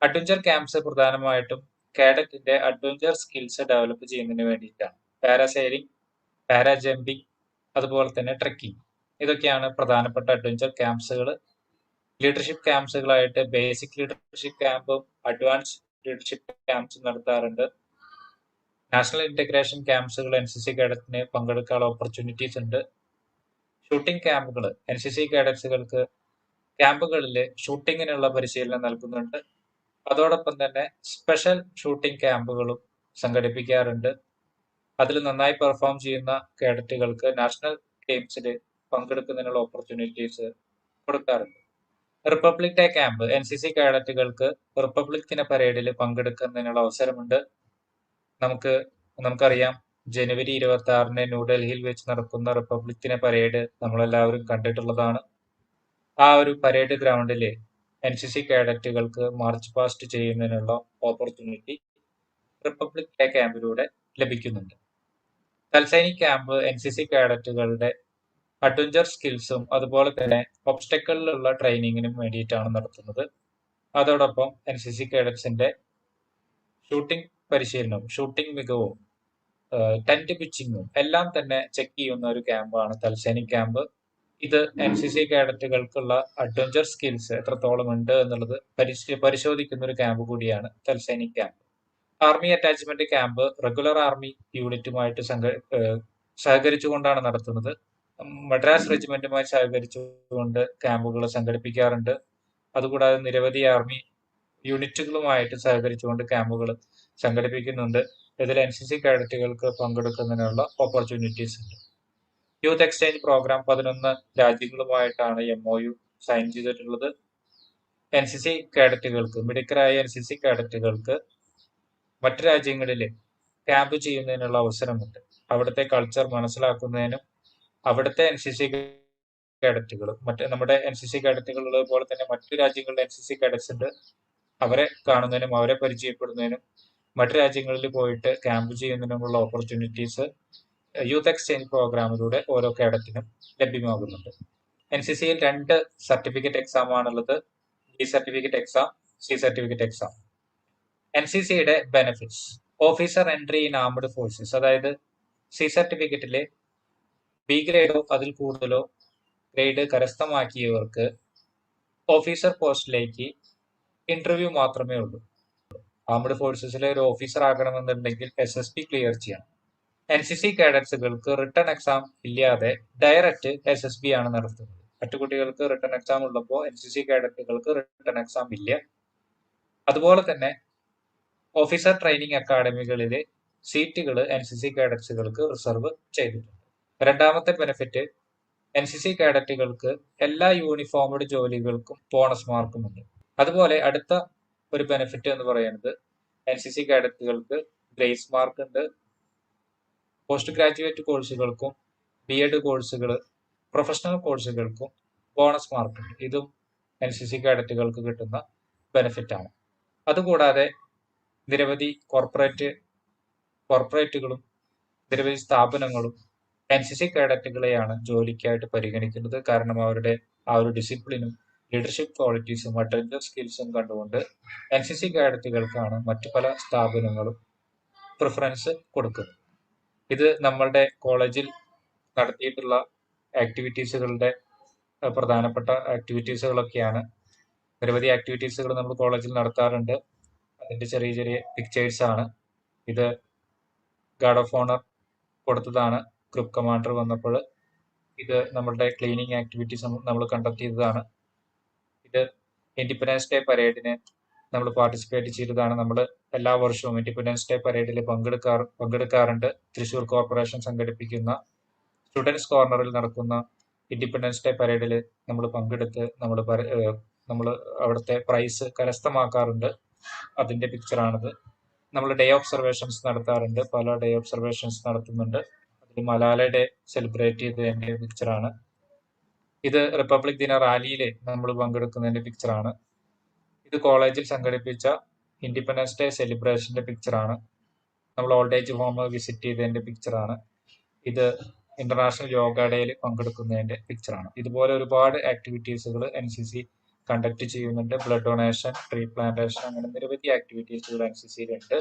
[SPEAKER 7] Adventure camps പ്രധാനമായിട്ടും കേഡറ്റിന്റെ adventure skills develop ചെയ്യുന്നതിന് വേണ്ടിയിട്ടാണ്. Parasailing, para jumping, അതുപോലെ തന്നെ ട്രെക്കിംഗ്, ഇതൊക്കെയാണ് പ്രധാനപ്പെട്ട അഡ്വഞ്ചർ ക്യാമ്പ്സുകൾ. ലീഡർഷിപ്പ് ക്യാമ്പ്സുകളായിട്ട് ബേസിക് ലീഡർഷിപ്പ് ക്യാമ്പും അഡ്വാൻസ് ലീഡർഷിപ്പ് ക്യാമ്പ്സും നടത്താറുണ്ട്. National integration ക്യാമ്പ്സുകൾ NCC കേഡറ്റിന് പങ്കെടുക്കാനുള്ള ഓപ്പർച്യൂണിറ്റീസ് ഉണ്ട്. ഷൂട്ടിംഗ് ക്യാമ്പുകൾ NCC കേഡറ്റ്സുകൾക്ക് ക്യാമ്പുകളിൽ ഷൂട്ടിങ്ങിനുള്ള പരിശീലനം നൽകുന്നുണ്ട്. അതോടൊപ്പം തന്നെ സ്പെഷ്യൽ ഷൂട്ടിംഗ് ക്യാമ്പുകളും സംഘടിപ്പിക്കാറുണ്ട്. അതിൽ നന്നായി പെർഫോം ചെയ്യുന്ന കേഡറ്റുകൾക്ക് നാഷണൽ ഗെയിംസിൽ പങ്കെടുക്കുന്നതിനുള്ള ഓപ്പർച്യൂണിറ്റീസ് കൊടുക്കാറുണ്ട്. റിപ്പബ്ലിക് ഡേ ക്യാമ്പ് NCC കേഡറ്റുകൾക്ക് റിപ്പബ്ലിക് ദിന പരേഡിൽ പങ്കെടുക്കുന്നതിനുള്ള അവസരമുണ്ട്. നമുക്കറിയാം, ജനുവരി 26 ന്യൂഡൽഹിയിൽ വെച്ച് നടക്കുന്ന റിപ്പബ്ലിക് ദിന പരേഡ് നമ്മളെല്ലാവരും കണ്ടിട്ടുള്ളതാണ്. ആ ഒരു പരേഡ് ഗ്രൗണ്ടിൽ NCC കേഡറ്റുകൾക്ക് മാർച്ച് പാസ്റ്റ് ചെയ്യുന്നതിനുള്ള ഓപ്പർച്യൂണിറ്റി റിപ്പബ്ലിക് ഡേ ക്യാമ്പിലൂടെ ലഭിക്കുന്നുണ്ട്. തൽസൈനിക് ക്യാമ്പ് NCC കേഡറ്റുകളുടെ അഡ്വഞ്ചർ സ്കിൽസും അതുപോലെ തന്നെ ഒബ്സ്റ്റക്കിളിലുള്ള ട്രെയിനിങ്ങിനും വേണ്ടിയിട്ടാണ് നടത്തുന്നത്. അതോടൊപ്പം NCC കേഡറ്റ്സിന്റെ ഷൂട്ടിംഗ് പരിശീലനവും ഷൂട്ടിംഗ് മികവും ടെന്റ് പിച്ചിങ്ങും എല്ലാം തന്നെ ചെക്ക് ചെയ്യുന്ന ഒരു ക്യാമ്പാണ് തൽസൈനിക് ക്യാമ്പ്. ഇത് NCC കേഡറ്റുകൾക്കുള്ള അഡ്വഞ്ചർ സ്കിൽസ് എത്രത്തോളം ഉണ്ട് എന്നുള്ളത് പരിശോധിക്കുന്ന ഒരു ക്യാമ്പ് കൂടിയാണ് തൽസൈനിക് camp. Army attachment camp regular army യൂണിറ്റുമായിട്ട് സഹകരിച്ചുകൊണ്ടാണ് നടത്തുന്നത്. മദ്രാസ് റെജിമെന്റുമായി സഹകരിച്ചുകൊണ്ട് ക്യാമ്പുകൾ സംഘടിപ്പിക്കാറുണ്ട്. അതുകൂടാതെ നിരവധി ആർമി യൂണിറ്റുകളുമായിട്ട് സഹകരിച്ചുകൊണ്ട് ക്യാമ്പുകൾ സംഘടിപ്പിക്കുന്നുണ്ട്. ഇതിൽ NCC കേഡറ്റുകൾക്ക് പങ്കെടുക്കുന്നതിനുള്ള ഓപ്പർച്യൂണിറ്റീസ് ഉണ്ട്. യൂത്ത് എക്സ്ചേഞ്ച് പ്രോഗ്രാം 11 രാജ്യങ്ങളുമായിട്ടാണ് MOU സൈൻ ചെയ്തിട്ടുള്ളത്. NCC കേഡറ്റുകൾക്ക്, മിടുക്കരായ NCC കേഡറ്റുകൾക്ക് മറ്റു രാജ്യങ്ങളിൽ ക്യാമ്പ് ചെയ്യുന്നതിനുള്ള അവസരമുണ്ട്. അവിടുത്തെ കൾച്ചർ മനസ്സിലാക്കുന്നതിനും അവിടുത്തെ NCC കേഡറ്റുകളും നമ്മുടെ NCC കേഡറ്റുകൾ പോലെ തന്നെ മറ്റു രാജ്യങ്ങളിലെ NCC കേഡറ്റ്സ് ഉണ്ട്. അവരെ കാണുന്നതിനും അവരെ പരിചയപ്പെടുന്നതിനും മറ്റു രാജ്യങ്ങളിൽ പോയിട്ട് ക്യാമ്പ് ചെയ്യുന്നതിനുമുള്ള ഓപ്പർച്യൂണിറ്റീസ് യൂത്ത് എക്സ്ചേഞ്ച് പ്രോഗ്രാമിലൂടെ ഓരോ കേഡറ്റിനും ലഭ്യമാകുന്നുണ്ട്. NCCയിൽ 2 സർട്ടിഫിക്കറ്റ് എക്സാം ആണുള്ളത്: B certificate exam, C certificate exam. NCCയുടെ benefits: officer entry in armed forces, അതായത് C സർട്ടിഫിക്കറ്റിലെ B ഗ്രേഡോ അതിൽ കൂടുതലോ ഗ്രേഡ് കരസ്ഥമാക്കിയവർക്ക് ഓഫീസർ പോസ്റ്റിലേക്ക് ഇന്റർവ്യൂ മാത്രമേ ഉള്ളൂ. ആംഡ് ഫോഴ്സസിലെ ഒരു ഓഫീസർ ആകണമെന്നുണ്ടെങ്കിൽ SSB ക്ലിയർ ചെയ്യണം. NCC കാഡറ്റ്സുകൾക്ക് റിട്ടേൺ എക്സാം ഇല്ലാതെ ഡയറക്റ്റ് SSB ആണ് നടത്തുന്നത്. മറ്റു കുട്ടികൾക്ക് റിട്ടേൺ എക്സാം ഉള്ളപ്പോൾ NCC കാഡറ്റുകൾക്ക് റിട്ടേൺ എക്സാം ഇല്ല. അതുപോലെ തന്നെ ഓഫീസർ ട്രെയിനിങ് അക്കാഡമികളിലെ സീറ്റുകൾ NCC കാഡറ്റ്സുകൾക്ക് റിസർവ് ചെയ്തിട്ടുണ്ട്. രണ്ടാമത്തെ ബെനിഫിറ്റ്, NCC കാഡറ്റുകൾക്ക് എല്ലാ യൂണിഫോംഡ് ജോലികൾക്കും ബോണസ് മാർക്കുമുണ്ട്. അതുപോലെ അടുത്ത ഒരു ബെനിഫിറ്റ് എന്ന് പറയുന്നത് NCC കാഡറ്റുകൾക്ക് ഗ്രേസ് മാർക്ക് ഉണ്ട്. പോസ്റ്റ് ഗ്രാജുവേറ്റ് കോഴ്സുകൾക്കും BEd കോഴ്സുകൾ, പ്രൊഫഷണൽ കോഴ്സുകൾക്കും ബോണസ് മാർക്ക് ഉണ്ട്. ഇതും NCC കാഡറ്റുകൾക്ക് കിട്ടുന്ന ബെനിഫിറ്റ് ആണ്. അതുകൂടാതെ നിരവധി കോർപ്പറേറ്റുകളും നിരവധി സ്ഥാപനങ്ങളും NCC കാഡറ്റുകളെയാണ് ജോലിക്കായിട്ട് പരിഗണിക്കുന്നത്. കാരണം അവരുടെ ആ ഒരു ഡിസിപ്ലിനും ലീഡർഷിപ്പ് ക്വാളിറ്റീസും അഡ്വഞ്ചർ സ്കിൽസും കണ്ടുകൊണ്ട് NCC കാഡറ്റുകൾക്കാണ് മറ്റു പല സ്ഥാപനങ്ങളും പ്രിഫറൻസ് കൊടുക്കുന്നത്. ഇത് നമ്മളുടെ കോളേജിൽ നടത്തിയിട്ടുള്ള ആക്ടിവിറ്റീസുകളുടെ പ്രധാനപ്പെട്ട ആക്ടിവിറ്റീസുകളൊക്കെയാണ്. നിരവധി ആക്ടിവിറ്റീസുകൾ നമ്മൾ കോളേജിൽ നടത്താറുണ്ട്. അതിന്റെ ചെറിയ ചെറിയ പിക്ചേഴ്സ് ആണ്. ഇത് ഗാർഡ് ഓഫ് ഓണർ കൊടുത്തതാണ് ഗ്രൂപ്പ് കമാൻഡർ വന്നപ്പോൾ. ഇത് നമ്മളുടെ ക്ലീനിങ് ആക്ടിവിറ്റീസ് നമ്മൾ കണ്ടക്ട് ചെയ്തതാണ്. ഇത് ഇൻഡിപെൻഡൻസ് ഡേ പരേഡിന് നമ്മൾ പാർട്ടിസിപ്പേറ്റ് ചെയ്തതാണ്. നമ്മൾ എല്ലാ വർഷവും ഇൻഡിപെൻഡൻസ് ഡേ പരേഡിൽ പങ്കെടുക്കാറുണ്ട്. തൃശ്ശൂർ കോർപ്പറേഷൻ സംഘടിപ്പിക്കുന്ന സ്റ്റുഡൻസ് കോർണറിൽ നടക്കുന്ന ഇൻഡിപെൻഡൻസ് ഡേ പരേഡിൽ നമ്മൾ പങ്കെടുത്ത് നമ്മൾ അവിടുത്തെ പ്രൈസ് കരസ്ഥമാക്കാറുണ്ട്. അതിന്റെ പിക്ചറാണിത്. നമ്മൾ ഡേ ഒബ്സർവേഷൻസ് നടത്താറുണ്ട്. പല ഡേ ഒബ്സർവേഷൻസ് നടത്തുന്നുണ്ട്. അതിൽ മലാല ഡേ സെലിബ്രേറ്റ് ചെയ്തതിന്റെ പിക്ചറാണ് ഇത്. റിപ്പബ്ലിക് ദിന റാലിയിൽ നമ്മൾ പങ്കെടുക്കുന്നതിന്റെ പിക്ചറാണ് ഇത്. കോളേജിൽ സംഘടിപ്പിച്ച ഇൻഡിപെൻഡൻസ് ഡേ സെലിബ്രേഷന്റെ പിക്ചറാണ്. നമ്മൾ ഓൾഡ് ഏജ് ഹോം വിസിറ്റ് ചെയ്തതിന്റെ പിക്ചറാണ് ഇത്. ഇന്റർനാഷണൽ യോഗ ഡേയിൽ പങ്കെടുക്കുന്നതിന്റെ പിക്ചറാണ്. ഇതുപോലെ ഒരുപാട് ആക്ടിവിറ്റീസുകൾ NCC കണ്ടക്ട് ചെയ്യുന്നുണ്ട്. ബ്ലഡ് ഡൊണേഷൻ, ട്രീ പ്ലാന്റേഷൻ, അങ്ങനെ നിരവധി ആക്ടിവിറ്റീസുകൾ NCCയിലുണ്ട്.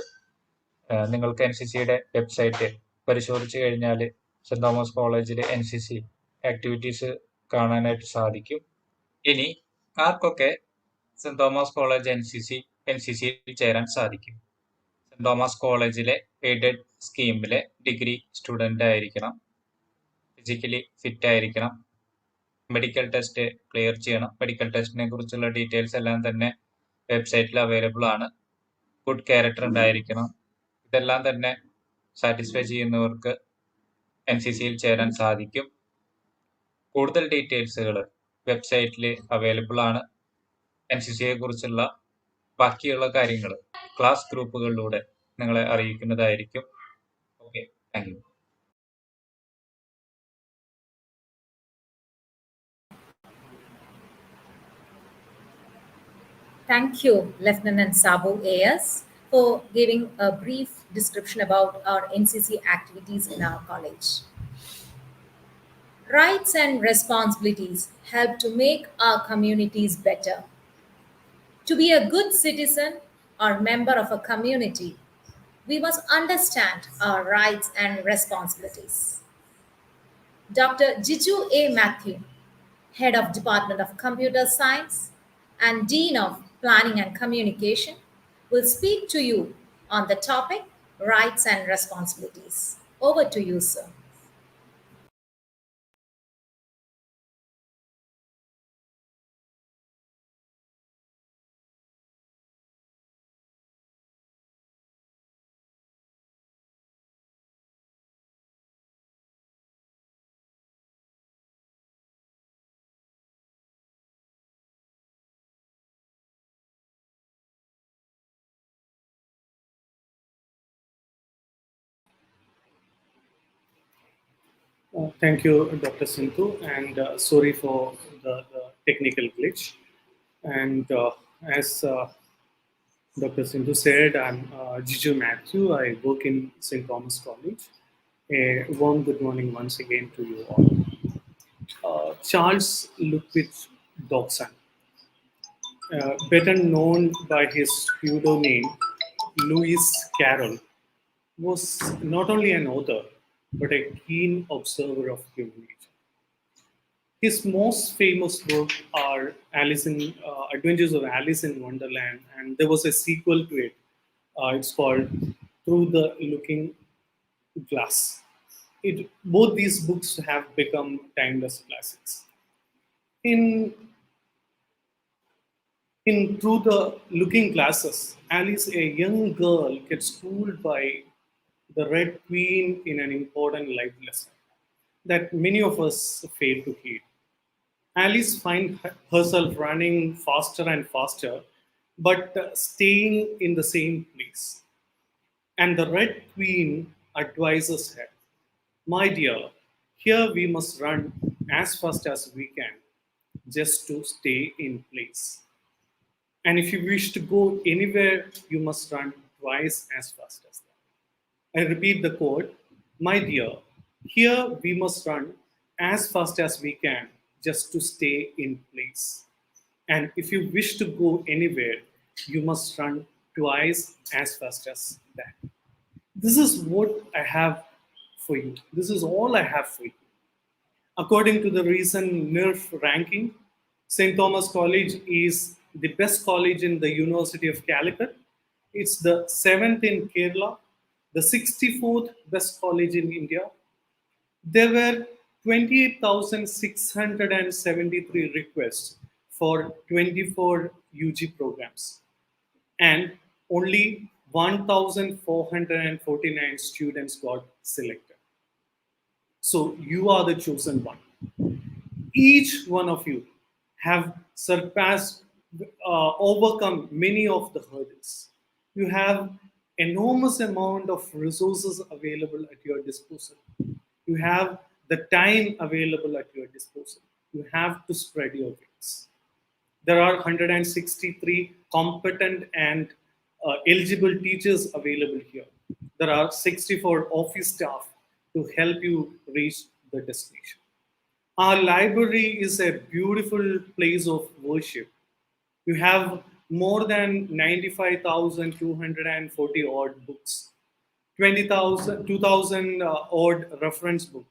[SPEAKER 7] നിങ്ങൾക്ക് NCCയുടെ വെബ്സൈറ്റ് പരിശോധിച്ചു കഴിഞ്ഞാൽ സെന്റ് തോമസ് കോളേജിലെ NCC ആക്ടിവിറ്റീസ് കാണാനായിട്ട് സാധിക്കും. ഇനി ആർക്കൊക്കെ സെന്റ് തോമസ് കോളേജ് NCCയിൽ ചേരാൻ സാധിക്കും? സെന്റ് തോമസ് കോളേജിലെ എയ്ഡഡ് സ്കീമിലെ ഡിഗ്രി സ്റ്റുഡന്റ് ആയിരിക്കണം, ഫിസിക്കലി ഫിറ്റ് ആയിരിക്കണം, മെഡിക്കൽ ടെസ്റ്റ് ക്ലിയർ ചെയ്യണം. മെഡിക്കൽ ടെസ്റ്റിനെ കുറിച്ചുള്ള ഡീറ്റെയിൽസ് എല്ലാം തന്നെ വെബ്സൈറ്റിൽ അവൈലബിൾ ആണ്. ഗുഡ് ക്യാരക്ടർ ഉണ്ടായിരിക്കണം. ഇതെല്ലാം തന്നെ സാറ്റിസ്ഫൈ ചെയ്യുന്നവർക്ക് NCCയിൽ ചേരാൻ സാധിക്കും. കൂടുതൽ ഡീറ്റെയിൽസുകൾ വെബ്സൈറ്റിൽ അവൈലബിൾ ആണ്. NCCയെ കുറിച്ചുള്ള ബാക്കിയുള്ള കാര്യങ്ങൾ ക്ലാസ് ഗ്രൂപ്പുകളിലൂടെ നിങ്ങളെ അറിയിക്കുന്നതായിരിക്കും. Okay, thank you.
[SPEAKER 1] Thank you, Lieutenant Saju AS, for giving a brief description about our NCC activities in our college. Rights and responsibilities help to make our communities better. To be a good citizen or member of a community, we must understand our rights and responsibilities. Dr. Jiju A Mathew, Head of Department of Computer Science and Dean of Planning and Communication, will speak to you on the topic Rights and Responsibilities. Over to you, sir.
[SPEAKER 8] Thank you, Dr. Sindhu, and sorry for the technical glitch. And as Dr. Sindhu said, I'm Jiju A Mathew. I work in St. Thomas College. A warm good morning once again to you all. Charles Ludwig Dobson, better known by his pseudonym Lewis Carroll, was not only an author but a keen observer of human nature. His most famous book are Adventures of Alice in Wonderland, and there was a sequel to it It's called Through the Looking Glass. Both these books have become timeless classics. In Through the Looking Glasses, Alice, a young girl, gets schooled by the Red Queen in an important life lesson that many of us fail to heed. Alice finds herself running faster and faster, but staying in the same place. And the Red Queen advises her, "My dear, here we must run as fast as we can just to stay in place. And if you wish to go anywhere, you must run twice as fast as that." I repeat the quote, "My dear, here we must run as fast as we can just to stay in place. And if you wish to go anywhere, you must run twice as fast as that." This is what I have for you. This is all I have for you. According to the recent NERF ranking, St. Thomas College is the best college in the University of Calicut. It's the 7th in Kerala, the 64th best college in India. There were 28,673 requests for 24 UG programs, and only 1,449 students got selected. So you are the chosen one. Each one of you have surpassed, overcome many of the hurdles. You have enormous amount of resources available at your disposal. You have the time available at your disposal. You have to spread your wings. There are 163 competent and eligible teachers available here. There are 64 office staff to help you reach the destination. Our library is a beautiful place of worship. You have more than 95,240 odd books, 2,000 odd reference books,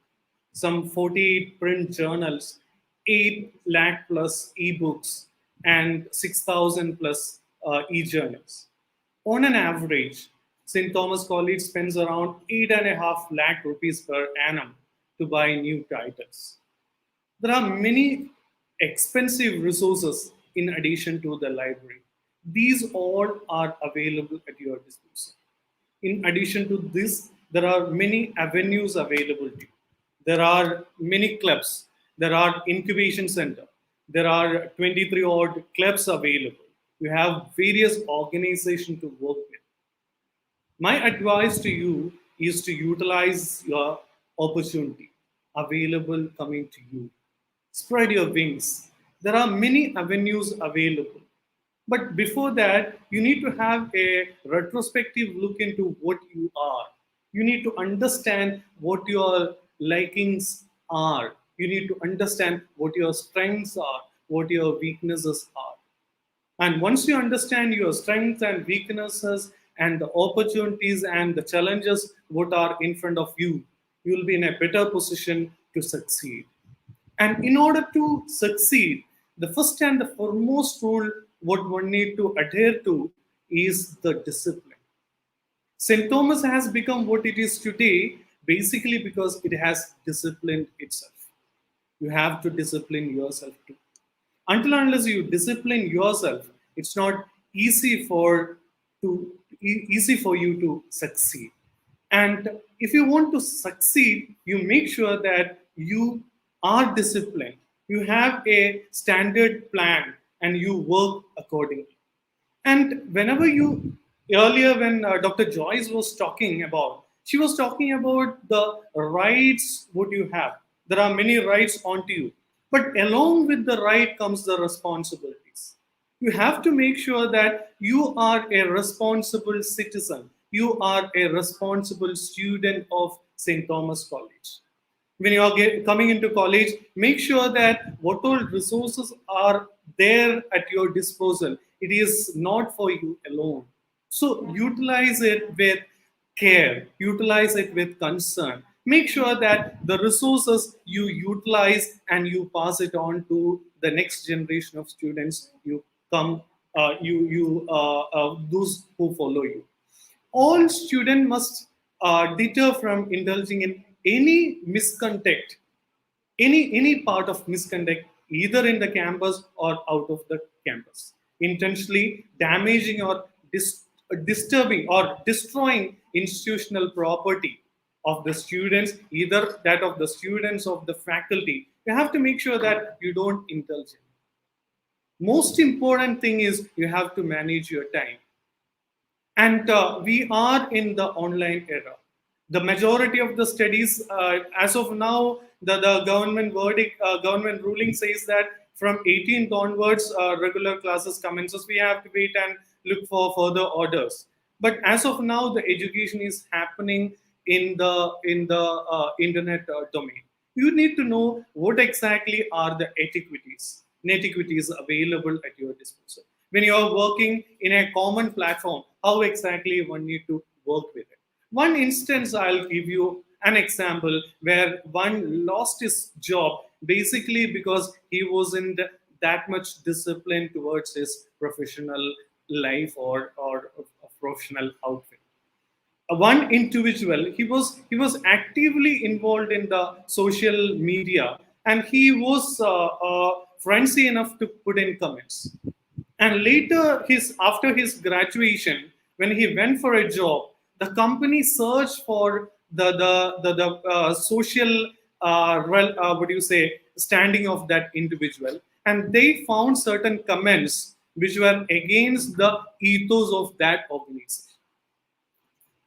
[SPEAKER 8] some 48 print journals, 8 lakh plus ebooks, and 6,000 plus e-journals. On an average, St. Thomas College spends around 8.5 lakh rupees per annum to buy new titles. There are many expensive resources in addition to the library. These all are available at your disposal. In addition to this, there are many avenues available to you. There are many clubs. There are incubation center. There are 23 odd clubs available. You have various organizations to work with. My advice to you is to utilize your opportunity available coming to you. Spread your wings. There are many avenues available. But before that, you need to have a retrospective look into what you are. You need to understand what your likings are. You need to understand what your strengths are, what your weaknesses are. And once you understand your strengths and weaknesses and the opportunities and the challenges what are in front of you, you will be in a better position to succeed. And in order to succeed, the first and the foremost rule what one need to adhere to is the discipline. St. Thomas has become what it is today basically because it has disciplined itself. You have to discipline yourself too. Until unless you discipline yourself, it's not easy for you to succeed. And if you want to succeed, you make sure that you are disciplined. You have a standard plan and you work accordingly. And whenever you, earlier when Dr. Joyce was talking about, she was talking about the rights what you have. There are many rights onto you. But along with the right comes the responsibilities. You have to make sure that you are a responsible citizen. You are a responsible student of St. Thomas College. When you are coming into college, make sure that what all resources are there at your disposal. It is not for you alone. So utilize it with care, utilize it with concern. Make sure that the resources you utilize and you pass it on to the next generation of students. You come, those who follow you. all students must deter from indulging in any misconduct, any part of misconduct, either in the campus or out of the campus, intentionally damaging or disturbing or destroying institutional property of the students, either that of the students of the faculty. You have to make sure that you don't indulge in. Most important thing is you have to manage your time. And we are in the online era. The majority of the studies, as of now, the government verdict, government ruling says that from 18th onwards, regular classes commences. We have to wait and look for further orders. But as of now, the education is happening in the internet domain. You need to know what exactly are the netiquities available at your disposal. When you are working in a common platform, how exactly one need to work with it. One instance, I'll give you an example where one lost his job basically because he wasn't that much discipline towards his professional life or a professional outfit. One individual, he was actively involved in the social media, and he was frenzy enough to put in comments. And later, after his graduation, when he went for a job, the company searched for the social what do you say standing of that individual, and they found certain comments which were against the ethos of that organization.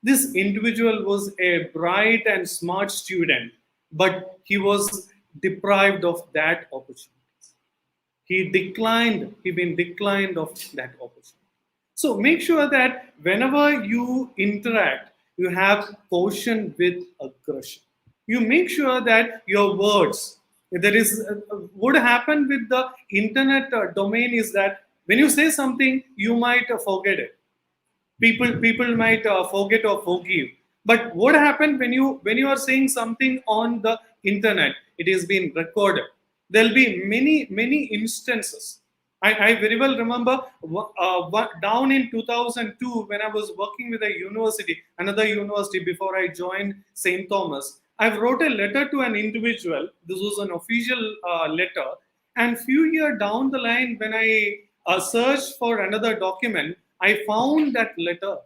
[SPEAKER 8] This individual was a bright and smart student, but he was deprived of that opportunity. He been declined of that opportunity. So make sure that whenever you interact, you have caution with aggression. You make sure that your words, there is what happened with the internet domain is that when you say something, you might forget it. People might forget or forgive. But what happened when you are saying something on the internet? It is being recorded. There'll be many instances. I very well remember down in 2002 when I was working with another university before I joined St. Thomas. I wrote a letter to an individual. This was an official letter. And few years down the line, when I searched for another document, I found that letter.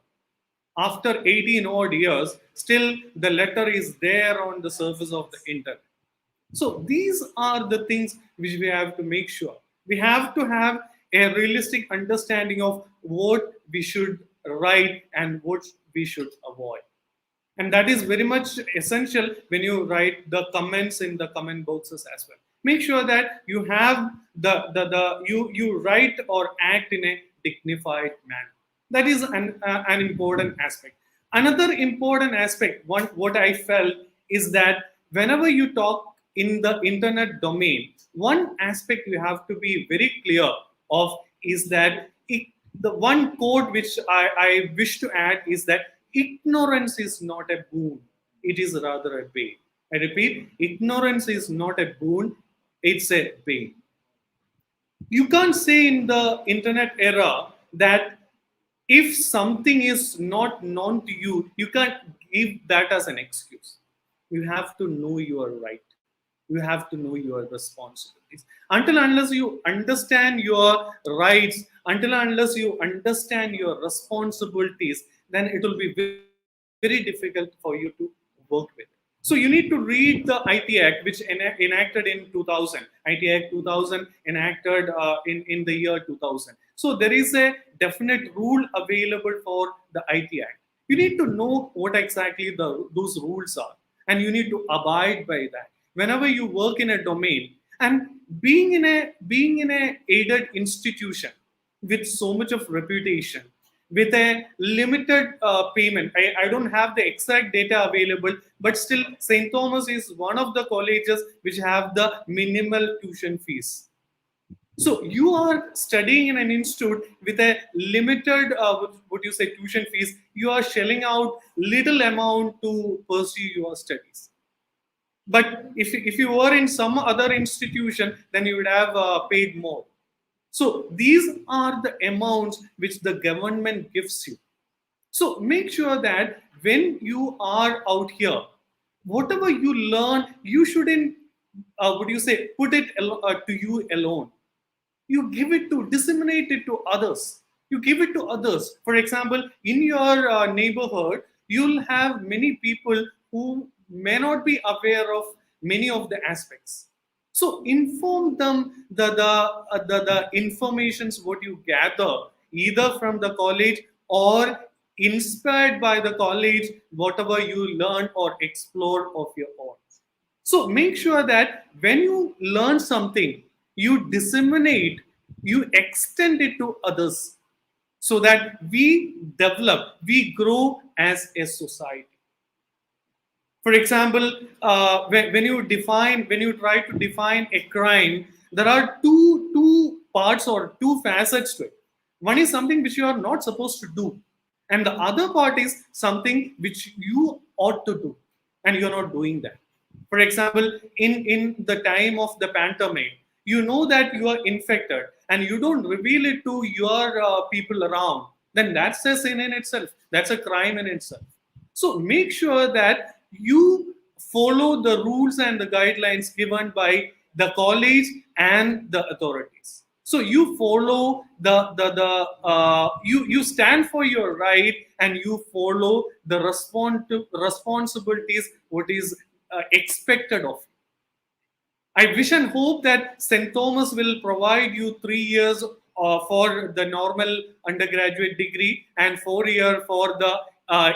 [SPEAKER 8] After 18 odd years, still the letter is there on the surface of the internet. So these are the things which we have to make sure. We have to have a realistic understanding of what we should write and what we should avoid. And that is very much essential when you write the comments in the comment boxes as well. Make sure that you have you write or act in a dignified manner. That is an important aspect. Another important aspect, what I felt is that whenever you talk in the internet domain, one aspect you have to be very clear of is that the one quote which I wish to add is that ignorance is not a boon, it is rather a bane. I repeat, ignorance is not a boon, it's a bane. You can't say in the internet era that if something is not known to you, you can't give that as an excuse. You have to know your right. You have to know your responsibilities. Until unless you understand your rights, until unless you understand your responsibilities, then it will be very difficult for you to work with. So you need to read the IT Act, which enacted in 2000. IT Act 2000 enacted in the year 2000. So there is a definite rule available for the IT Act. You need to know what exactly those rules are, and you need to abide by that. Whenever you work in a domain, and being in a aided institution with so much of reputation, with a limited payment. I don't have the exact data available, but still St. Thomas is one of the colleges which have the minimal tuition fees. So you are studying in an institute with a limited, tuition fees. You are shelling out little amount to pursue your studies. But if you were in some other institution, then you would have paid more. So these are the amounts which the government gives you. So make sure that when you are out here, whatever you learn, you shouldn't, put it to you alone. You give it to, disseminate it to others. You give it to others. For example, in your neighborhood, you'll have many people who may not be aware of many of the aspects. So inform them the informations what you gather either from the college or inspired by the college, whatever you learn or explore of your own. So make sure that when you learn something, you disseminate, you extend it to others so that we develop, we grow as a society. For example, when you try to define a crime, there are two parts or two facets to it. One is something which you are not supposed to do, and the other part is something which you ought to do, and you're not doing that. For example, in the time of the pantomime, you know that you are infected and you don't reveal it to your people around, then that's a sin in itself. That's a crime in itself. So make sure that you follow the rules and the guidelines given by the college and the authorities. So you follow you stand for your right and you follow the responsibilities what is expected of you. I wish and hope that St. Thomas will provide you 3 years for the normal undergraduate degree and 4 years for the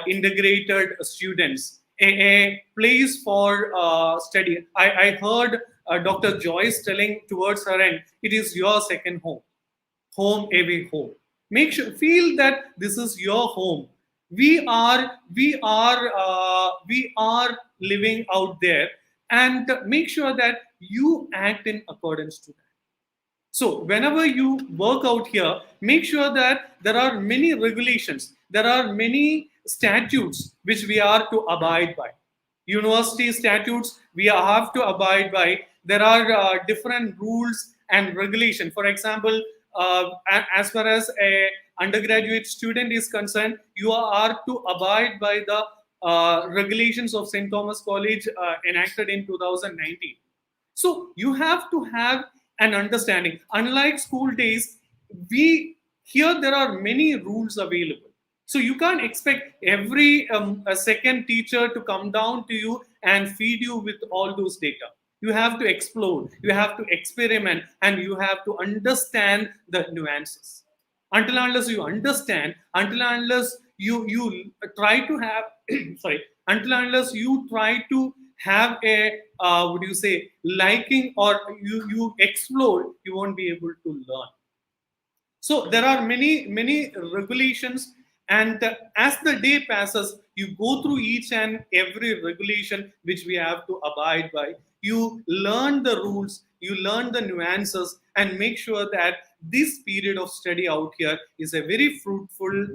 [SPEAKER 8] integrated students, a place for study. I heard Dr. Joyce telling towards her end, it is your second home, home away home. Make sure, feel that this is your home. We are living out there, and make sure that you act in accordance to that. So whenever you work out here, make sure that there are many regulations, there are many statutes which we are to abide by. University statutes we have to abide by. There are different rules and regulation. For example, as far as a undergraduate student is concerned, you are to abide by the regulations of St. Thomas College enacted in 2019. So you have to have an understanding. Unlike school days, here there are many rules available. So you can't expect every a second teacher to come down to you and feed you with all those data. You have to explore, you have to experiment, and you have to understand the nuances. Until unless you understand, until unless you try to have, until unless you try to have a liking or you explore, you won't be able to learn. So there are many regulations, and as the day passes, you go through each and every regulation which we have to abide by. You learn the rules, you learn the nuances, and make sure that this period of study out here is a very fruitful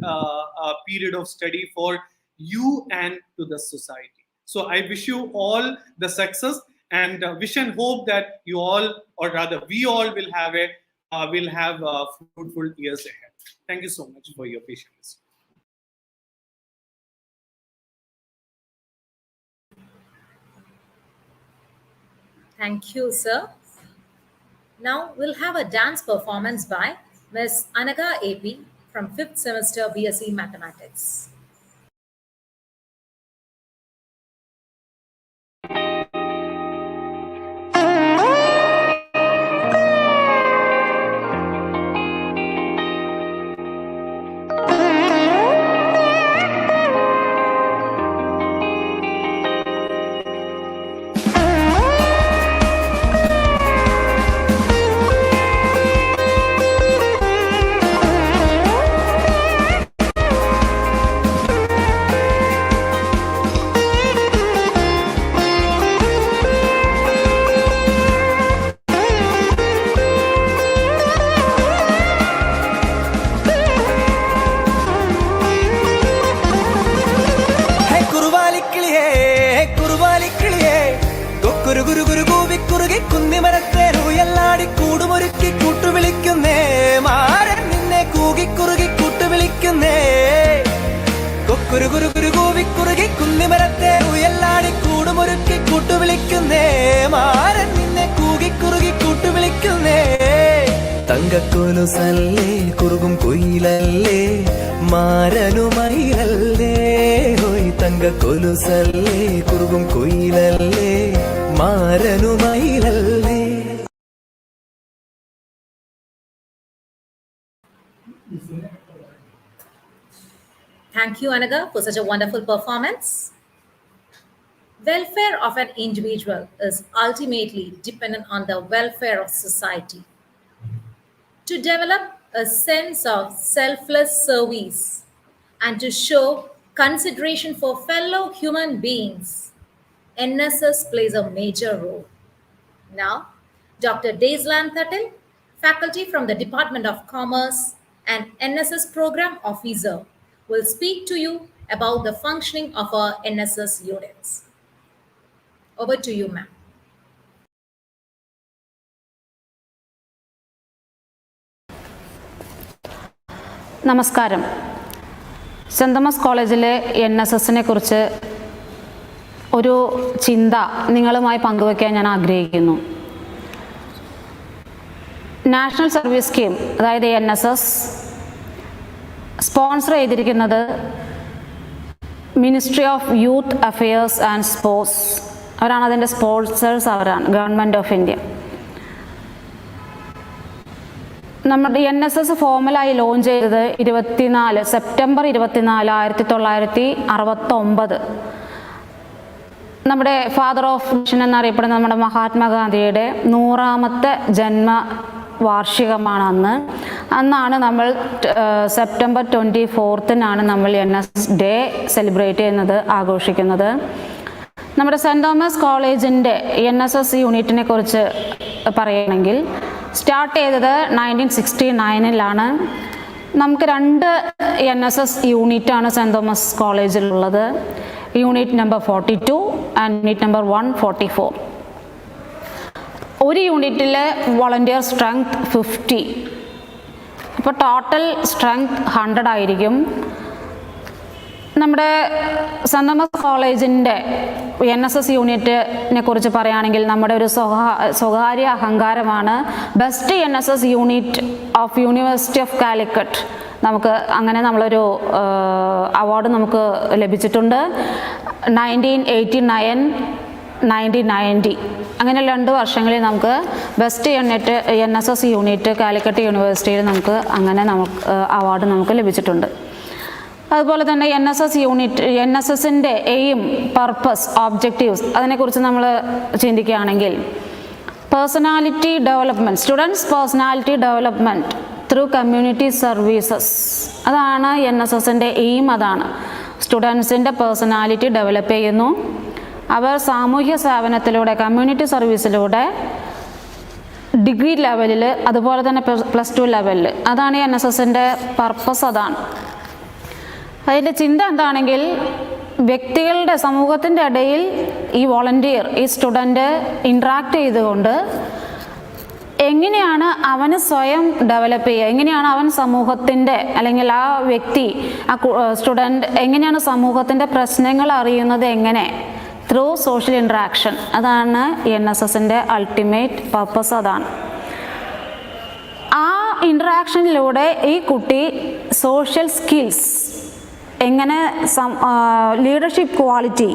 [SPEAKER 8] period of study for you and to the society. So I wish you all the success, and wish and hope that you all, or rather we all, will have fruitful years ahead. Thank you so much for your patience.
[SPEAKER 1] Thank you, sir. Now we'll have a dance performance by Ms. Anaga AP from 5th semester BSc Mathematics.
[SPEAKER 9] കുറുകുറുകുറുകൂവിക്കുറുകി കുന്നിമരത്തെ ഉയല്ലാടി കൂടുമൊരുക്കി കൂട്ടുവിളിക്കുന്നേ മാരൻ നിന്നെ കൂകിക്കുറുകി കൂട്ടുവിളിക്കുന്നേ തങ്കക്കൊലുസല്ലേ കുറുകും കുയിലല്ലേ മാരനുമയിലല്ലേ ഹോയ് തങ്കക്കൊലുസല്ലേ കുറുകും കുയിലല്ലേ മാരനുമയിലല്ലേ.
[SPEAKER 1] Thank you, Anaga, for such a wonderful performance. Welfare of an individual is ultimately dependent on the welfare of society. To develop a sense of selfless service and to show consideration for fellow human beings, NSS plays a major role. Now, Dr. Daislan Thatil, faculty from the Department of Commerce and NSS program officer, will speak to you about the functioning of our NSS units. Over to you, ma'am.
[SPEAKER 10] നമസ്കാരം. Saint Thomas കോളേജിലെ NSSനെ കുറിച്ച് ഒരു ചിന്ത നിങ്ങളുമായി പങ്കുവയ്ക്കാൻ ഞാൻ ആഗ്രഹിക്കുന്നു. National service scheme, അതായത് NSS സ്പോൺസർ ചെയ്തിരിക്കുന്നത് ministry of youth affairs and sports. അവരാണ് അതിൻ്റെ സ്പോൺസേഴ്സ്, അവരാണ് ഗവൺമെൻറ് ഓഫ് ഇന്ത്യ. നമ്മുടെ NSS ഫോമലായി ലോഞ്ച് ചെയ്തത് സെപ്റ്റംബർ 24, 1969. നമ്മുടെ ഫാദർ ഓഫ് മിഷൻ എന്നറിയപ്പെടുന്ന നമ്മുടെ മഹാത്മാഗാന്ധിയുടെ 100ാമത്തെ ജന്മവാർഷികമാണ് അന്നാണ് നമ്മൾ സെപ്റ്റംബർ 24 നമ്മൾ NSS ഡേ സെലിബ്രേറ്റ് ചെയ്യുന്നത്, ആഘോഷിക്കുന്നത്. നമ്മുടെ സെൻറ് തോമസ് കോളേജിൻ്റെ NSS യൂണിറ്റിനെ കുറിച്ച് പറയുകയാണെങ്കിൽ സ്റ്റാർട്ട് ചെയ്തത് 1969 നമുക്ക് 2 NSS യൂണിറ്റാണ് സെൻറ് തോമസ് കോളേജിലുള്ളത്. Unit number 42 and unit number 144. ഒരു യൂണിറ്റിലെ വോളണ്ടിയർ സ്ട്രെങ്ത് 50. അപ്പോൾ ടോട്ടൽ സ്ട്രെങ്ത് 100 ആയിരിക്കും. നമ്മുടെ സെൻറ് തോമസ് കോളേജിൻ്റെ NSS യൂണിറ്റിനെ കുറിച്ച് പറയുകയാണെങ്കിൽ നമ്മുടെ ഒരു സ്വകാര്യ അഹങ്കാരമാണ്. Best NSS unit of University of Calicut. നമുക്ക് അങ്ങനെ നമ്മളൊരു അവാർഡ് നമുക്ക് ലഭിച്ചിട്ടുണ്ട്. 1989, 1990 അങ്ങനെ 2 വർഷങ്ങളിൽ നമുക്ക് ബെസ്റ്റ് NSS യൂണിറ്റ് കാലിക്കറ്റ് യൂണിവേഴ്സിറ്റിയിൽ നമുക്ക് അവാർഡ് നമുക്ക് ലഭിച്ചിട്ടുണ്ട്. അതുപോലെ തന്നെ NSSൻ്റെ എയിം, പർപ്പസ്, ഒബ്ജക്റ്റീവ്സ് അതിനെക്കുറിച്ച് നമ്മൾ ചിന്തിക്കുകയാണെങ്കിൽ personality development, students personality development through community services, അതാണ് NSSൻ്റെ എയിം. അതാണ് സ്റ്റുഡൻസിൻ്റെ പേഴ്സണാലിറ്റി ഡെവലപ്പ് ചെയ്യുന്നു. അവർ സാമൂഹ്യ സേവനത്തിലൂടെ, കമ്മ്യൂണിറ്റി സർവീസിലൂടെ ഡിഗ്രി ലെവലിൽ, അതുപോലെ തന്നെ +2 ലെവലിൽ, അതാണ് NSSൻ്റെ പർപ്പസ്. അതാണ് അതിൻ്റെ ചിന്ത. എന്താണെങ്കിൽ വ്യക്തികളുടെ, സമൂഹത്തിൻ്റെ ഇടയിൽ ഈ വോളണ്ടിയർ, ഈ സ്റ്റുഡൻറ്റ് ഇൻട്രാക്ട് ചെയ്തുകൊണ്ട് എങ്ങനെയാണ് അവന് സ്വയം ഡെവലപ്പ് ചെയ്യുക, എങ്ങനെയാണ് അവൻ സമൂഹത്തിൻ്റെ, അല്ലെങ്കിൽ ആ വ്യക്തി, ആ സ്റ്റുഡൻറ്റ് എങ്ങനെയാണ് സമൂഹത്തിൻ്റെ പ്രശ്നങ്ങൾ അറിയുന്നത്, എങ്ങനെ, ത്രൂ സോഷ്യൽ ഇൻട്രാക്ഷൻ. അതാണ് NSSൻ്റെ അൾട്ടിമേറ്റ് പർപ്പസ്. അതാണ് ആ ഇൻട്രാക്ഷനിലൂടെ ഈ കുട്ടി സോഷ്യൽ സ്കിൽസ്, എങ്ങനെ ലീഡർഷിപ്പ് ക്വാളിറ്റി,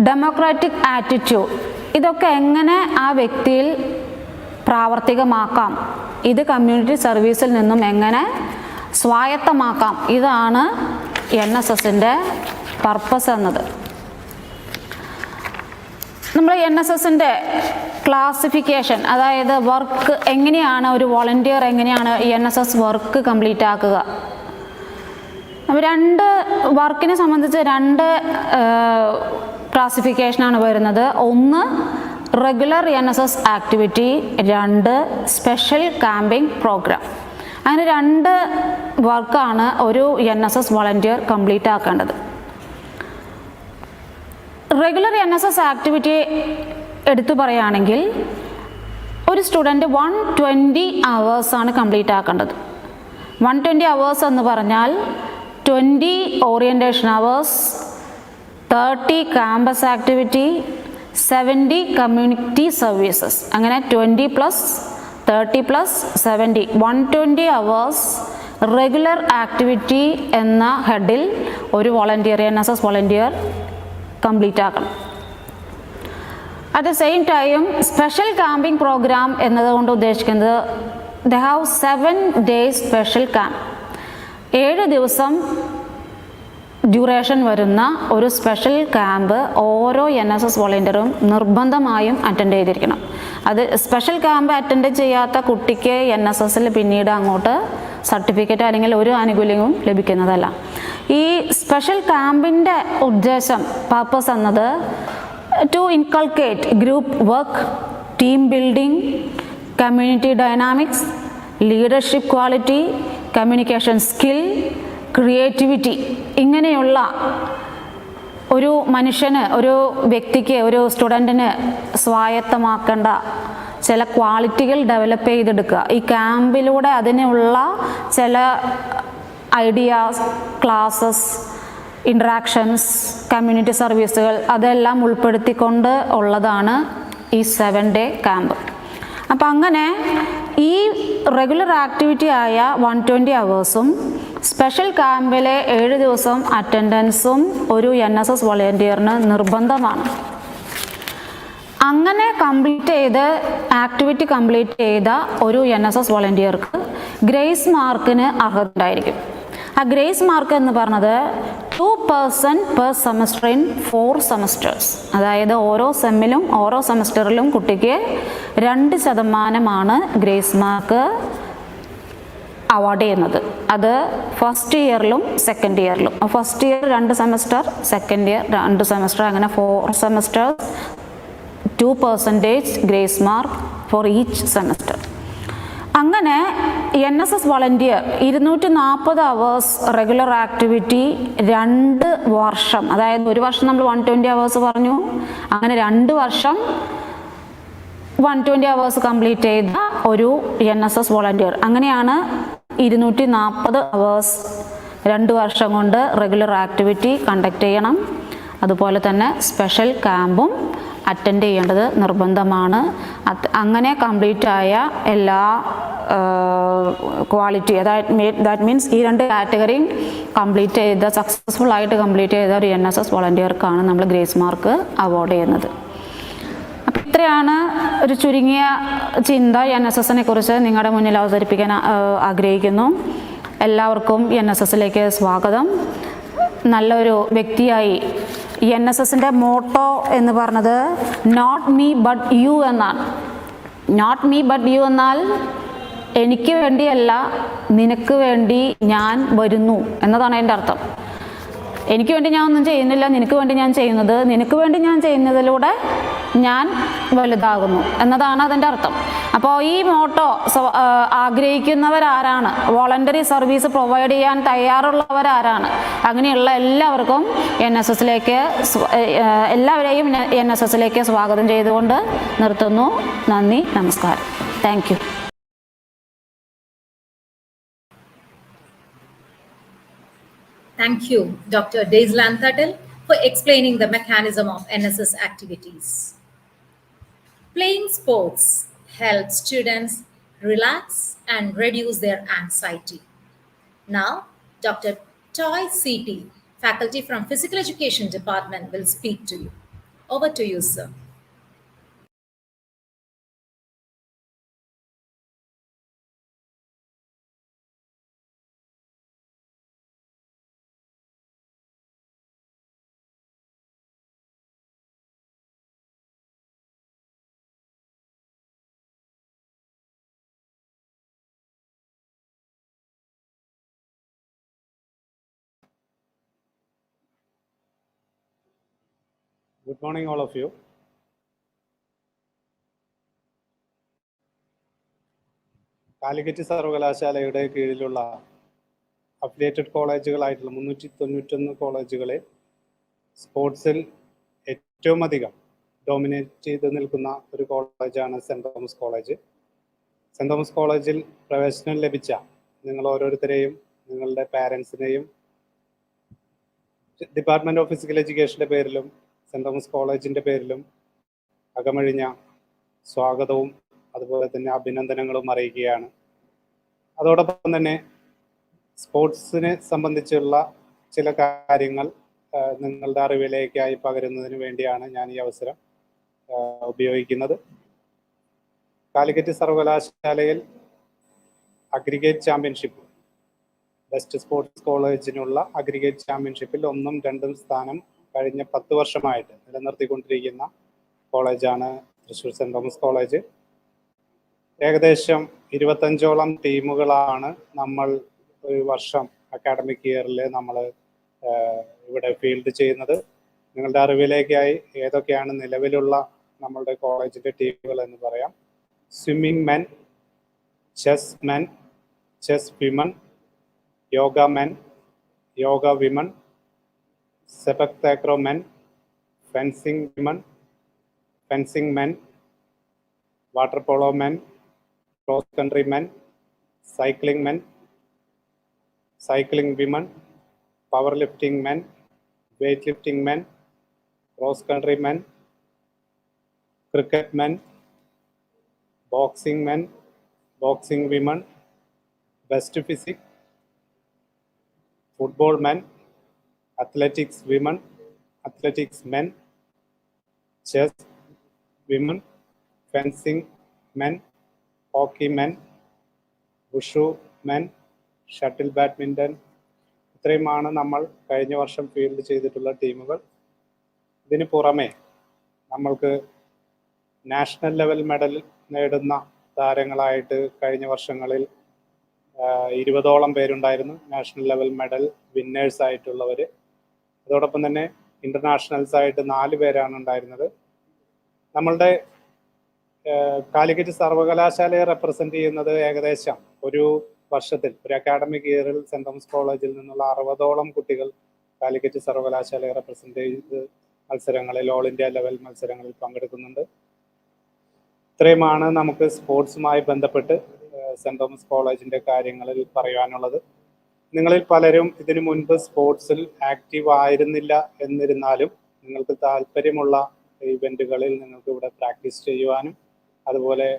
[SPEAKER 10] ഡെമോക്രാറ്റിക് ആറ്റിറ്റ്യൂഡ്, ഇതൊക്കെ എങ്ങനെ ആ വ്യക്തിയിൽ പ്രാവർത്തികമാക്കാം, ഇത് കമ്മ്യൂണിറ്റി സർവീസിൽ നിന്നും എങ്ങനെ സ്വായത്തമാക്കാം, ഇതാണ് NSSൻ്റെ പർപ്പസ് എന്നത്. നമ്മൾ NSSൻ്റെ ക്ലാസിഫിക്കേഷൻ, അതായത് വർക്ക് എങ്ങനെയാണ് ഒരു വോളണ്ടിയർ, എങ്ങനെയാണ് NSS വർക്ക് കംപ്ലീറ്റ് ആക്കുക. അപ്പോൾ 2 വർക്കിനെ സംബന്ധിച്ച് 2 ക്ലാസിഫിക്കേഷനാണ് വരുന്നത്. ഒന്ന് regular NSS activity, 2 special camping programme. അങ്ങനെ 2 വർക്കാണ് ഒരു NSS വോളണ്ടിയർ കംപ്ലീറ്റ് ആക്കേണ്ടത്. റെഗുലർ NSS ആക്ടിവിറ്റി എടുത്തു പറയുകയാണെങ്കിൽ ഒരു സ്റ്റുഡൻറ്റ് 120 hours കംപ്ലീറ്റ് ആക്കേണ്ടത്. 120 hours എന്ന് പറഞ്ഞാൽ 20 orientation hours, 30 campus activity, 70 community services. അങ്ങനെ 20 plus 30 plus 70 120 hours regular activity എന്ന ഹെഡിൽ ഒരു വോളണ്ടിയർ NSS വോളണ്ടിയർ കംപ്ലീറ്റ് ആക്കണം. At the same time special camping program എന്നതുകൊണ്ട് ഉദ്ദേശിക്കുന്നത് they have 7 days special camp. 7 ദിവസം ഡ്യൂറേഷൻ വരുന്ന ഒരു സ്പെഷ്യൽ ക്യാമ്പ് ഓരോ NSS വോളണ്ടിയറും നിർബന്ധമായും അറ്റൻഡ് ചെയ്തിരിക്കണം. അത് സ്പെഷ്യൽ ക്യാമ്പ് അറ്റൻഡ് ചെയ്യാത്ത കുട്ടിക്ക് NSSൽ പിന്നീട് അങ്ങോട്ട് സർട്ടിഫിക്കറ്റ് അല്ലെങ്കിൽ ഒരു ആനുകൂല്യവും ലഭിക്കുന്നതല്ല. ഈ സ്പെഷ്യൽ ക്യാമ്പിൻ്റെ ഉദ്ദേശം പർപ്പസ് എന്നത് to inculcate group work, team building, community dynamics, leadership quality, communication skill, creativity, ഇങ്ങനെയുള്ള ഒരു മനുഷ്യന്, ഒരു വ്യക്തിക്ക്, ഒരു സ്റ്റുഡൻറ്റിന് സ്വായത്തമാക്കേണ്ട ചില ക്വാളിറ്റികൾ ഡെവലപ്പ് ചെയ്തെടുക്കുക. ഈ ക്യാമ്പിലൂടെ അതിനുള്ള ചില ഐഡിയാസ്, ക്ലാസ്സസ്, ഇൻട്രാക്ഷൻസ്, കമ്മ്യൂണിറ്റി സർവീസുകൾ അതെല്ലാം ഉൾപ്പെടുത്തിക്കൊണ്ട് ഉള്ളതാണ് ഈ 7 day ക്യാമ്പ്. അപ്പം അങ്ങനെ ഈ റെഗുലർ ആക്ടിവിറ്റി ആയ 120 അവേഴ്സും സ്പെഷ്യൽ ക്യാമ്പിലെ 7 ദിവസം അറ്റൻഡൻസും ഒരു NSS വോളണ്ടിയറിന് നിർബന്ധമാണ്. അങ്ങനെ കംപ്ലീറ്റ് ചെയ്ത് ആക്ടിവിറ്റി കംപ്ലീറ്റ് ചെയ്ത ഒരു NSS വോളണ്ടിയർക്ക് ഗ്രേസ് മാർക്കിന് അർഹത ഉണ്ടായിരിക്കും. ആ ഗ്രേസ് മാർക്ക് എന്ന് പറഞ്ഞത് 2% പെർ സെമസ്റ്റർ ഇൻ 4 semesters. അതായത് ഓരോ സെമ്മിലും ഓരോ സെമസ്റ്ററിലും കുട്ടിക്ക് 2% ഗ്രേസ് മാർക്ക് അവാർഡ് ചെയ്യുന്നത്. അത് ഫസ്റ്റ് ഇയറിലും സെക്കൻഡ് ഇയറിലും. First year 2 semester, second year 2 semester, അങ്ങനെ 4 semesters, 2% grace mark for each semester. അങ്ങനെ NSS volunteer 240 hours regular activity 2 വർഷം, അതായത് ഒരു വർഷം നമ്മൾ 120 അവേഴ്സ് പറഞ്ഞു, അങ്ങനെ 2 വർഷം 120 അവേഴ്സ് കംപ്ലീറ്റ് ചെയ്ത ഒരു NSS വോളണ്ടിയർ. അങ്ങനെയാണ് 240 അവേഴ്സ് 2 വർഷം കൊണ്ട് റെഗുലർ ആക്ടിവിറ്റി കണ്ടക്ട് ചെയ്യണം. അതുപോലെ തന്നെ സ്പെഷ്യൽ ക്യാമ്പും അറ്റൻഡ് ചെയ്യേണ്ടത് നിർബന്ധമാണ്. അങ്ങനെ കംപ്ലീറ്റ് ആയ എല്ലാ ക്വാളിറ്റി, ദാറ്റ് മീൻസ് ഈ 2 കാറ്റഗറിയും കംപ്ലീറ്റ് ചെയ്ത, സക്സസ്ഫുൾ ആയിട്ട് കംപ്ലീറ്റ് ചെയ്ത ഒരു NSS വോളണ്ടിയർക്കാണ് നമ്മൾ ഗ്രേസ് മാർക്ക് അവാർഡ് ചെയ്യുന്നത്. അപ്പം ഇത്രയാണ് ഒരു ചുരുങ്ങിയ ചിന്ത NSSനെ കുറിച്ച് നിങ്ങളുടെ മുന്നിൽ അവതരിപ്പിക്കാൻ ആഗ്രഹിക്കുന്നു. എല്ലാവർക്കും NSSലേക്ക് സ്വാഗതം. നല്ലൊരു വ്യക്തിയായി NSSൻ്റെ മോട്ടോ എന്ന് പറഞ്ഞത് നോട്ട് മീ ബട്ട് യു എന്നാണ്. നോട്ട് മീ ബട്ട് യു എന്നാൽ എനിക്ക് വേണ്ടിയല്ല, നിനക്ക് വേണ്ടി ഞാൻ വരുന്നു എന്നതാണ് അതിൻ്റെ അർത്ഥം. എനിക്ക് വേണ്ടി ഞാൻ ഒന്നും ചെയ്യുന്നില്ല, നിനക്ക് വേണ്ടി ഞാൻ ചെയ്യുന്നത്, നിനക്ക് വേണ്ടി ഞാൻ ചെയ്യുന്നതിലൂടെ ഞാൻ വലുതാകുന്നു എന്നതാണ് അതിൻ്റെ അർത്ഥം. അപ്പോൾ ഈ മോട്ടോ ആഗ്രഹിക്കുന്നവരാരാണ്, വോളണ്ടറി സർവീസ് പ്രൊവൈഡ് ചെയ്യാൻ തയ്യാറുള്ളവരാരാണ്, അങ്ങനെയുള്ള എല്ലാവർക്കും എല്ലാവരെയും NSSലേക്ക് സ്വാഗതം ചെയ്തുകൊണ്ട് നിർത്തുന്നു. നന്ദി, നമസ്കാരം. Thank you.
[SPEAKER 1] Thank you, Dr. Daislan Thattel, for explaining the mechanism of NSS activities. Playing sports helps students relax and reduce their anxiety. Now, Dr. Toy CT, faculty from Physical Education Department, will speak to you. Over to you, sir.
[SPEAKER 8] Good morning, all of you. Calicut സർവകലാശാലയുടെ കീഴിലുള്ള affiliated കോളേജുകളായിട്ടുള്ള 391 കോളേജുകളെ സ്പോർട്സിൽ ഏറ്റവും അധികം dominate ചെയ്ത് നിൽക്കുന്ന ഒരു കോളേജാണ് saint Thomas college. Saint Thomas കോളേജിൽ പ്രവേശനം ലഭിച്ച നിങ്ങൾ ഓരോരുത്തരെയും, നിങ്ങളുടെ പാരൻസിനെയും ഡിപ്പാർട്ട്മെൻറ്റ് ഓഫ് ഫിസിക്കൽ എഡ്യൂക്കേഷൻ്റെ പേരിലും സെൻറ് തോമസ് കോളേജിൻ്റെ പേരിലും അകമഴിഞ്ഞ സ്വാഗതവും അതുപോലെ തന്നെ അഭിനന്ദനങ്ങളും അറിയിക്കുകയാണ്. അതോടൊപ്പം തന്നെ സ്പോർട്സിനെ സംബന്ധിച്ചുള്ള ചില കാര്യങ്ങൾ നിങ്ങളുടെ അറിവിലേക്കായി പകരുന്നതിന് വേണ്ടിയാണ് ഞാൻ ഈ അവസരം ഉപയോഗിക്കുന്നത്. കാലിക്കറ്റ് സർവകലാശാലയിൽ അഗ്രിഗേറ്റ് ചാമ്പ്യൻഷിപ്പ്, ബെസ്റ്റ് സ്പോർട്സ് കോളേജിനുള്ള അഗ്രിഗേറ്റ് ചാമ്പ്യൻഷിപ്പിൽ 1ഉം 2ഉം സ്ഥാനം കഴിഞ്ഞ 10 വർഷമായിട്ട് നിലനിർത്തിക്കൊണ്ടിരിക്കുന്ന കോളേജാണ് തൃശ്ശൂർ സെൻറ് തോമസ് കോളേജ്. ഏകദേശം 25ഓളം ടീമുകളാണ് നമ്മൾ ഒരു വർഷം അക്കാഡമിക് ഇയറിൽ നമ്മൾ ഇവിടെ ഫീൽഡ് ചെയ്യുന്നത്. നിങ്ങളുടെ അറിവിലേക്കായി ഏതൊക്കെയാണ് നിലവിലുള്ള നമ്മളുടെ കോളേജിൻ്റെ ടീമുകൾ എന്ന് പറയാം. Swimming men, chess men, chess women, yoga men, yoga women, sepak takraw men, fencing women, fencing men, water polo men, cross country men, cycling men, cycling women, powerlifting men, weightlifting men, cross country men, cricket men, boxing men, boxing women, best physique, football men, athletics women, athletics men, chess women, fencing men, hockey men, wushu men, shuttle badminton. ഇത്രയുമാണ് നമ്മൾ കഴിഞ്ഞ വർഷം field ചെയ്തിട്ടുള്ള ടീമുകൾ. ഇതിന് പുറമെ നമ്മൾക്ക് national level medal നേടുന്ന താരങ്ങളായിട്ട് കഴിഞ്ഞ വർഷങ്ങളിൽ 20ഓളം പേരുണ്ടായിരുന്നു നാഷണൽ ലെവൽ മെഡൽ വിന്നേഴ്സ് ആയിട്ടുള്ളവർ. അതോടൊപ്പം തന്നെ ഇൻ്റർനാഷണൽസ് ആയിട്ട് 4 പേരാണ് ഉണ്ടായിരുന്നത്. നമ്മളുടെ കാലിക്കറ്റ് സർവകലാശാലയെ റെപ്രസെൻ്റ് ചെയ്യുന്നത് ഏകദേശം ഒരു വർഷത്തിൽ ഒരു അക്കാഡമിക് ഇയറിൽ സെൻറ് തോമസ് കോളേജിൽ നിന്നുള്ള 60ഓളം കുട്ടികൾ കാലിക്കറ്റ് സർവകലാശാലയെ റെപ്രസെൻ്റ് ചെയ്ത് മത്സരങ്ങളിൽ, ഓൾ ഇന്ത്യ ലെവൽ മത്സരങ്ങളിൽ പങ്കെടുക്കുന്നുണ്ട്. ഇത്രയുമാണ് നമുക്ക് സ്പോർട്സുമായി ബന്ധപ്പെട്ട് സെൻറ് തോമസ് കോളേജിൻ്റെ കാര്യങ്ങളിൽ പറയാനുള്ളത്. നിങ്ങളിൽ പലരും ഇതിനു മുൻപ് സ്പോർട്സിൽ ആക്റ്റീവ് ആയിരുന്നില്ല. എന്നിരുന്നാലും നിങ്ങൾക്ക് താല്പര്യമുള്ള ഇവൻറ്റുകളിൽ നിങ്ങൾക്ക് ഇവിടെ പ്രാക്ടീസ് ചെയ്യുവാനും അതുപോലെ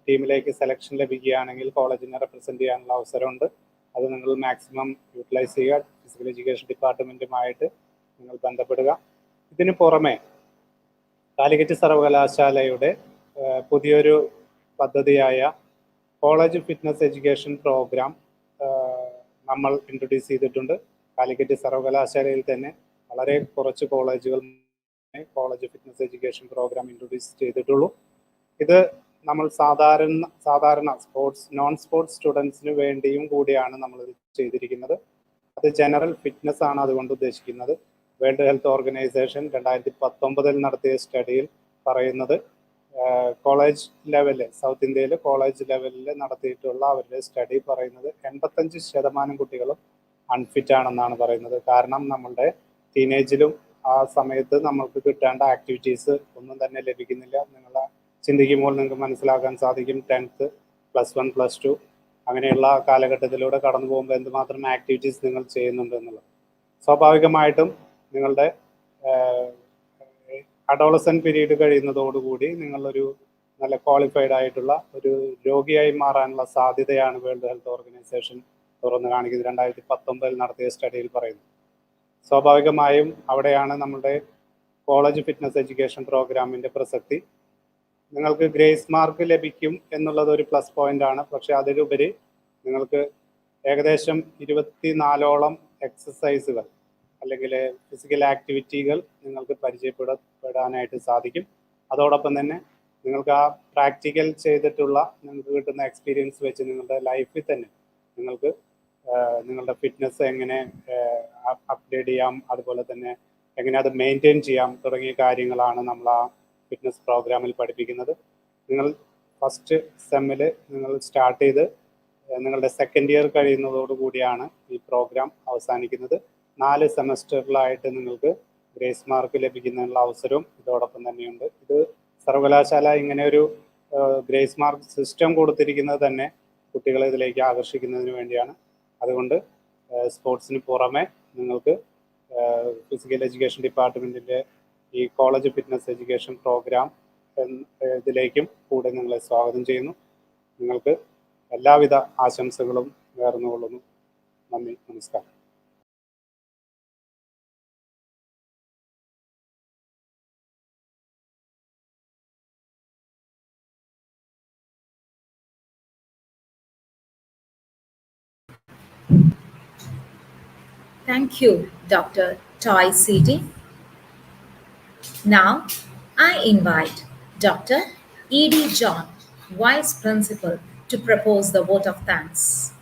[SPEAKER 8] ടീമിലേക്ക് സെലക്ഷൻ ലഭിക്കുകയാണെങ്കിൽ കോളേജിനെ റെപ്രസെൻ്റ് ചെയ്യാനുള്ള അവസരമുണ്ട്. അത് നിങ്ങൾ മാക്സിമം യൂട്ടിലൈസ് ചെയ്യുക. ഫിസിക്കൽ എഡ്യൂക്കേഷൻ ഡിപ്പാർട്ട്മെൻറ്റുമായിട്ട് നിങ്ങൾ ബന്ധപ്പെടുക. ഇതിന് പുറമെ കാലിക്കറ്റ് സർവകലാശാലയുടെ പുതിയൊരു പദ്ധതിയായ കോളേജ് ഫിറ്റ്നസ് എഡ്യൂക്കേഷൻ പ്രോഗ്രാം നമ്മൾ ഇൻട്രൊഡ്യൂസ് ചെയ്തിട്ടുണ്ട്. കാലിക്കറ്റ് സർവകലാശാലയിൽ തന്നെ വളരെ കുറച്ച് കോളേജുകൾ college fitness education program introduce ചെയ്തിട്ടുള്ളൂ. ഇത് നമ്മൾ സാധാരണ നോൺ സ്പോർട്സ് സ്റ്റുഡൻസിന് വേണ്ടിയും കൂടിയാണ് നമ്മൾ ചെയ്തിരിക്കുന്നത്. അത് ജനറൽ ഫിറ്റ്നസ് ആണ് അതുകൊണ്ട് ഉദ്ദേശിക്കുന്നത്. വേൾഡ് ഹെൽത്ത് ഓർഗനൈസേഷൻ 2019 നടത്തിയ സ്റ്റഡിയിൽ പറയുന്നത് കോളേജ് ലെവലിൽ, സൗത്ത് ഇന്ത്യയിൽ കോളേജ് ലെവലിൽ നടത്തിയിട്ടുള്ള അവരുടെ സ്റ്റഡി പറയുന്നത് 85% കുട്ടികളും അൺഫിറ്റ് ആണെന്നാണ് പറയുന്നത്. കാരണം നമ്മളുടെ ടീനേജിലും ആ സമയത്ത് നമ്മൾക്ക് കിട്ടേണ്ട ആക്ടിവിറ്റീസ് ഒന്നും തന്നെ ലഭിക്കുന്നില്ല. നിങ്ങളെ ചിന്തിക്കുമ്പോൾ നിങ്ങൾക്ക് മനസ്സിലാക്കാൻ സാധിക്കും 10th, +1, +2 അങ്ങനെയുള്ള കാലഘട്ടത്തിലൂടെ കടന്നു പോകുമ്പോൾ എന്തുമാത്രം ആക്ടിവിറ്റീസ് നിങ്ങൾ ചെയ്യുന്നുണ്ട് എന്നുള്ളത്. സ്വാഭാവികമായിട്ടും നിങ്ങളുടെ അഡോളസെൻ്റ് പീരീഡ് കഴിയുന്നതോടുകൂടി നിങ്ങളൊരു നല്ല ക്വാളിഫൈഡ് ആയിട്ടുള്ള ഒരു രോഗിയായി മാറാനുള്ള സാധ്യതയാണ് വേൾഡ് ഹെൽത്ത് ഓർഗനൈസേഷൻ തുറന്നു കാണിക്കുന്നത്. 2019 നടത്തിയ സ്റ്റഡിയിൽ പറയുന്നു. സ്വാഭാവികമായും അവിടെയാണ് നമ്മുടെ കോളേജ് ഫിറ്റ്നസ് എഡ്യൂക്കേഷൻ പ്രോഗ്രാമിൻ്റെ പ്രസക്തി. നിങ്ങൾക്ക് ഗ്രേസ് മാർക്ക് ലഭിക്കും എന്നുള്ളത് ഒരു പ്ലസ് പോയിന്റ് ആണ്. പക്ഷെ അതിലുപരി നിങ്ങൾക്ക് ഏകദേശം 24ഓളം എക്സസൈസുകൾ അല്ലെങ്കിൽ ഫിസിക്കൽ ആക്ടിവിറ്റികൾ നിങ്ങൾക്ക് പരിചയപ്പെടാനായിട്ട് സാധിക്കും. അതോടൊപ്പം തന്നെ നിങ്ങൾക്ക് ആ പ്രാക്ടിക്കൽ ചെയ്തിട്ടുള്ള നിങ്ങൾക്ക് കിട്ടുന്ന എക്സ്പീരിയൻസ് വെച്ച് നിങ്ങളുടെ ലൈഫിൽ തന്നെ നിങ്ങൾക്ക് നിങ്ങളുടെ ഫിറ്റ്നസ് എങ്ങനെ അപ്ഡേറ്റ് ചെയ്യാം, അതുപോലെ തന്നെ എങ്ങനെ അത് മെയിൻറ്റെയിൻ ചെയ്യാം തുടങ്ങിയ കാര്യങ്ങളാണ് നമ്മൾ ആ ഫിറ്റ്നസ് പ്രോഗ്രാമിൽ പഠിപ്പിക്കുന്നത്. നിങ്ങൾ ഫസ്റ്റ് സെമ്മിൽ നിങ്ങൾ സ്റ്റാർട്ട് ചെയ്ത് നിങ്ങളുടെ സെക്കൻഡ് ഇയർ കഴിയുന്നതോടുകൂടിയാണ് ഈ പ്രോഗ്രാം അവസാനിക്കുന്നത്. 4 സെമസ്റ്ററിലായിട്ട് നിങ്ങൾക്ക് ഗ്രേസ് മാർക്ക് ലഭിക്കുന്നതിനുള്ള അവസരവും ഇതോടൊപ്പം തന്നെയുണ്ട്. ഇത് സർവകലാശാല ഇങ്ങനെ ഒരു ഗ്രേസ് മാർക്ക് സിസ്റ്റം കൊടുത്തിരിക്കുന്നത് തന്നെ കുട്ടികളെ ഇതിലേക്ക് ആകർഷിക്കുന്നതിന് വേണ്ടിയാണ്. അതുകൊണ്ട് സ്പോർട്സിന് പുറമെ നിങ്ങൾക്ക്
[SPEAKER 11] ഫിസിക്കൽ എഡ്യൂക്കേഷൻ ഡിപ്പാർട്ട്മെൻറ്റിൻ്റെ ഈ കോളേജ് ഫിറ്റ്നസ് എഡ്യൂക്കേഷൻ പ്രോഗ്രാം ഇതിലേക്കും കൂടെ നിങ്ങളെ സ്വാഗതം ചെയ്യുന്നു. നിങ്ങൾക്ക് എല്ലാവിധ ആശംസകളും നേർന്നുകൊള്ളുന്നു. നന്ദി, നമസ്കാരം.
[SPEAKER 1] Thank you, Dr. Toy C.D. Now, I invite Dr. E.D. John, Vice Principal, to propose the vote of thanks.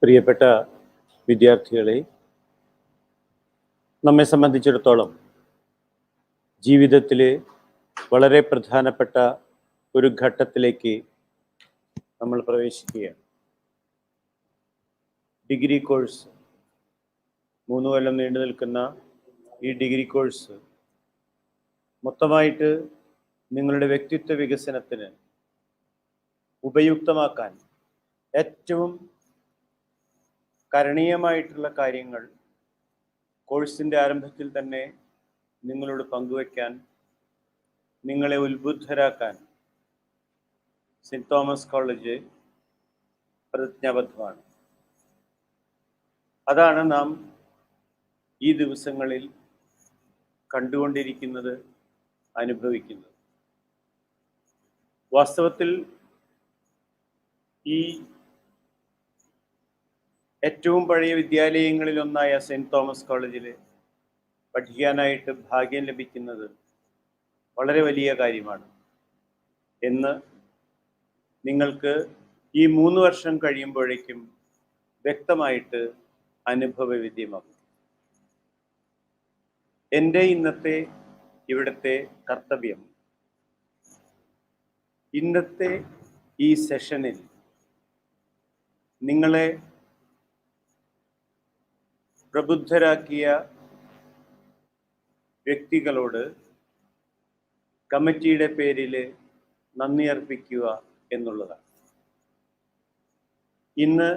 [SPEAKER 12] പ്രിയപ്പെട്ട വിദ്യാർത്ഥികളെ, നമ്മെ സംബന്ധിച്ചിടത്തോളം ജീവിതത്തിലെ വളരെ പ്രധാനപ്പെട്ട ഒരു ഘട്ടത്തിലേക്ക് നമ്മൾ പ്രവേശിക്കുകയാണ്. ഡിഗ്രി കോഴ്സ് 3 കൊല്ലം നീണ്ടു നിൽക്കുന്ന ഈ ഡിഗ്രി കോഴ്സ് മൊത്തമായിട്ട് നിങ്ങളുടെ വ്യക്തിത്വ വികസനത്തിന് ഉപയുക്തമാക്കാൻ ഏറ്റവും കരണീയമായിട്ടുള്ള കാര്യങ്ങൾ കോഴ്സിൻ്റെ ആരംഭത്തിൽ തന്നെ നിങ്ങളോട് പങ്കുവയ്ക്കാൻ, നിങ്ങളെ ഉത്ബുദ്ധരാക്കാൻ സെൻറ്റ് തോമസ് കോളേജ് പ്രതിജ്ഞാബദ്ധമാണ്. അതാണ് നാം ഈ ദിവസങ്ങളിൽ കണ്ടുകൊണ്ടിരിക്കുന്നത്, അനുഭവിക്കുന്നത്. വാസ്തവത്തിൽ ഈ ഏറ്റവും പഴയ വിദ്യാലയങ്ങളിലൊന്നായ സെൻറ്റ് തോമസ് കോളേജിൽ പഠിക്കാനായിട്ട് ഭാഗ്യം ലഭിക്കുന്നത് വളരെ വലിയ കാര്യമാണ് എന്ന് നിങ്ങൾക്ക് ഈ 3 വർഷം കഴിയുമ്പോഴേക്കും വ്യക്തമായിട്ട് അനുഭവവേദ്യമാകും. എൻ്റെ ഇന്നത്തെ ഇവിടുത്തെ കർത്തവ്യം ഇന്നത്തെ ഈ സെഷനിൽ നിങ്ങളെ പ്രബുദ്ധരാക്കിയ വ്യക്തികളോട് കമ്മിറ്റിയുടെ പേരിൽ നന്ദി അർപ്പിക്കുക എന്നുള്ളതാണ്. ഇന്ന്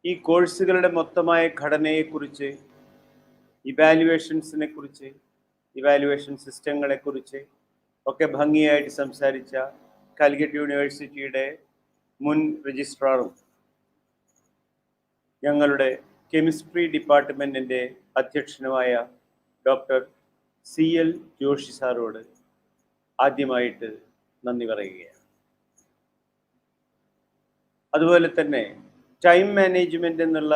[SPEAKER 12] ഈ കോഴ്സുകളുടെ മൊത്തമായ ഘടനയെക്കുറിച്ച്, ഇവാലുവേഷൻസിനെ കുറിച്ച്, ഇവാലുവേഷൻ സിസ്റ്റങ്ങളെക്കുറിച്ച് ഒക്കെ ഭംഗിയായിട്ട് സംസാരിച്ച കാലിക്കറ്റ് യൂണിവേഴ്സിറ്റിയുടെ മുൻ രജിസ്ട്രാറും ഞങ്ങളുടെ കെമിസ്ട്രി ഡിപ്പാർട്ട്മെൻറ്റിൻ്റെ അധ്യക്ഷനുമായ ഡോക്ടർ CL ജോഷി സാറോട് ആദ്യമായിട്ട് നന്ദി പറയുകയാണ്. അതുപോലെ തന്നെ ടൈം മാനേജ്മെൻ്റ് എന്നുള്ള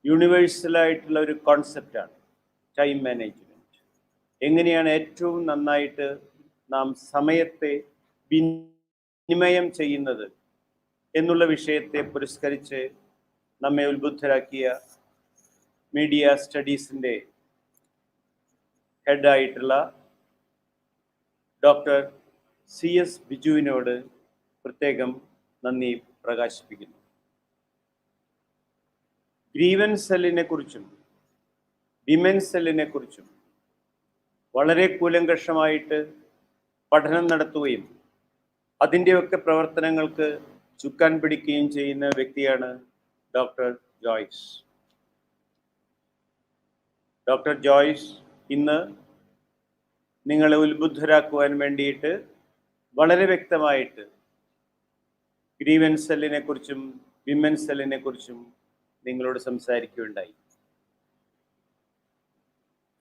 [SPEAKER 12] യൂണിവേഴ്സലായിട്ടുള്ള ഒരു കോൺസെപ്റ്റാണ് ടൈം മാനേജ്മെൻറ്റ്. എങ്ങനെയാണ് ഏറ്റവും നന്നായിട്ട് നാം സമയത്തെ വിനിമയം ചെയ്യുന്നത് എന്നുള്ള വിഷയത്തെ പുരസ്കരിച്ച് നമ്മെ ഉത്ബുദ്ധരാക്കിയ മീഡിയ സ്റ്റഡീസിൻ്റെ ഹെഡായിട്ടുള്ള ഡോക്ടർ CS ബിജുവിനോട് പ്രത്യേകം നന്ദി പ്രകാശിപ്പിക്കുന്നു. ഗ്രീവൻസ് സെല്ലിനെ കുറിച്ചും വിമൻസ് സെല്ലിനെ കുറിച്ചും വളരെ കൂലങ്കഷമായിട്ട് പഠനം നടത്തുകയും അതിൻ്റെയൊക്കെ പ്രവർത്തനങ്ങൾക്ക് ചുക്കാൻ പിടിക്കുകയും ചെയ്യുന്ന വ്യക്തിയാണ് ഡോക്ടർ ജോയ്സ്. ഡോക്ടർ ജോയ്സ് ഇന്ന് നിങ്ങളെ ഉത്ബുദ്ധരാക്കുവാൻ വേണ്ടിയിട്ട് വളരെ വ്യക്തമായിട്ട് ഗ്രീവൻസ് സെല്ലിനെ കുറിച്ചും വിമൻസ് സെല്ലിനെ കുറിച്ചും നിങ്ങളോട് സംസാരിക്കുകയുണ്ടായി.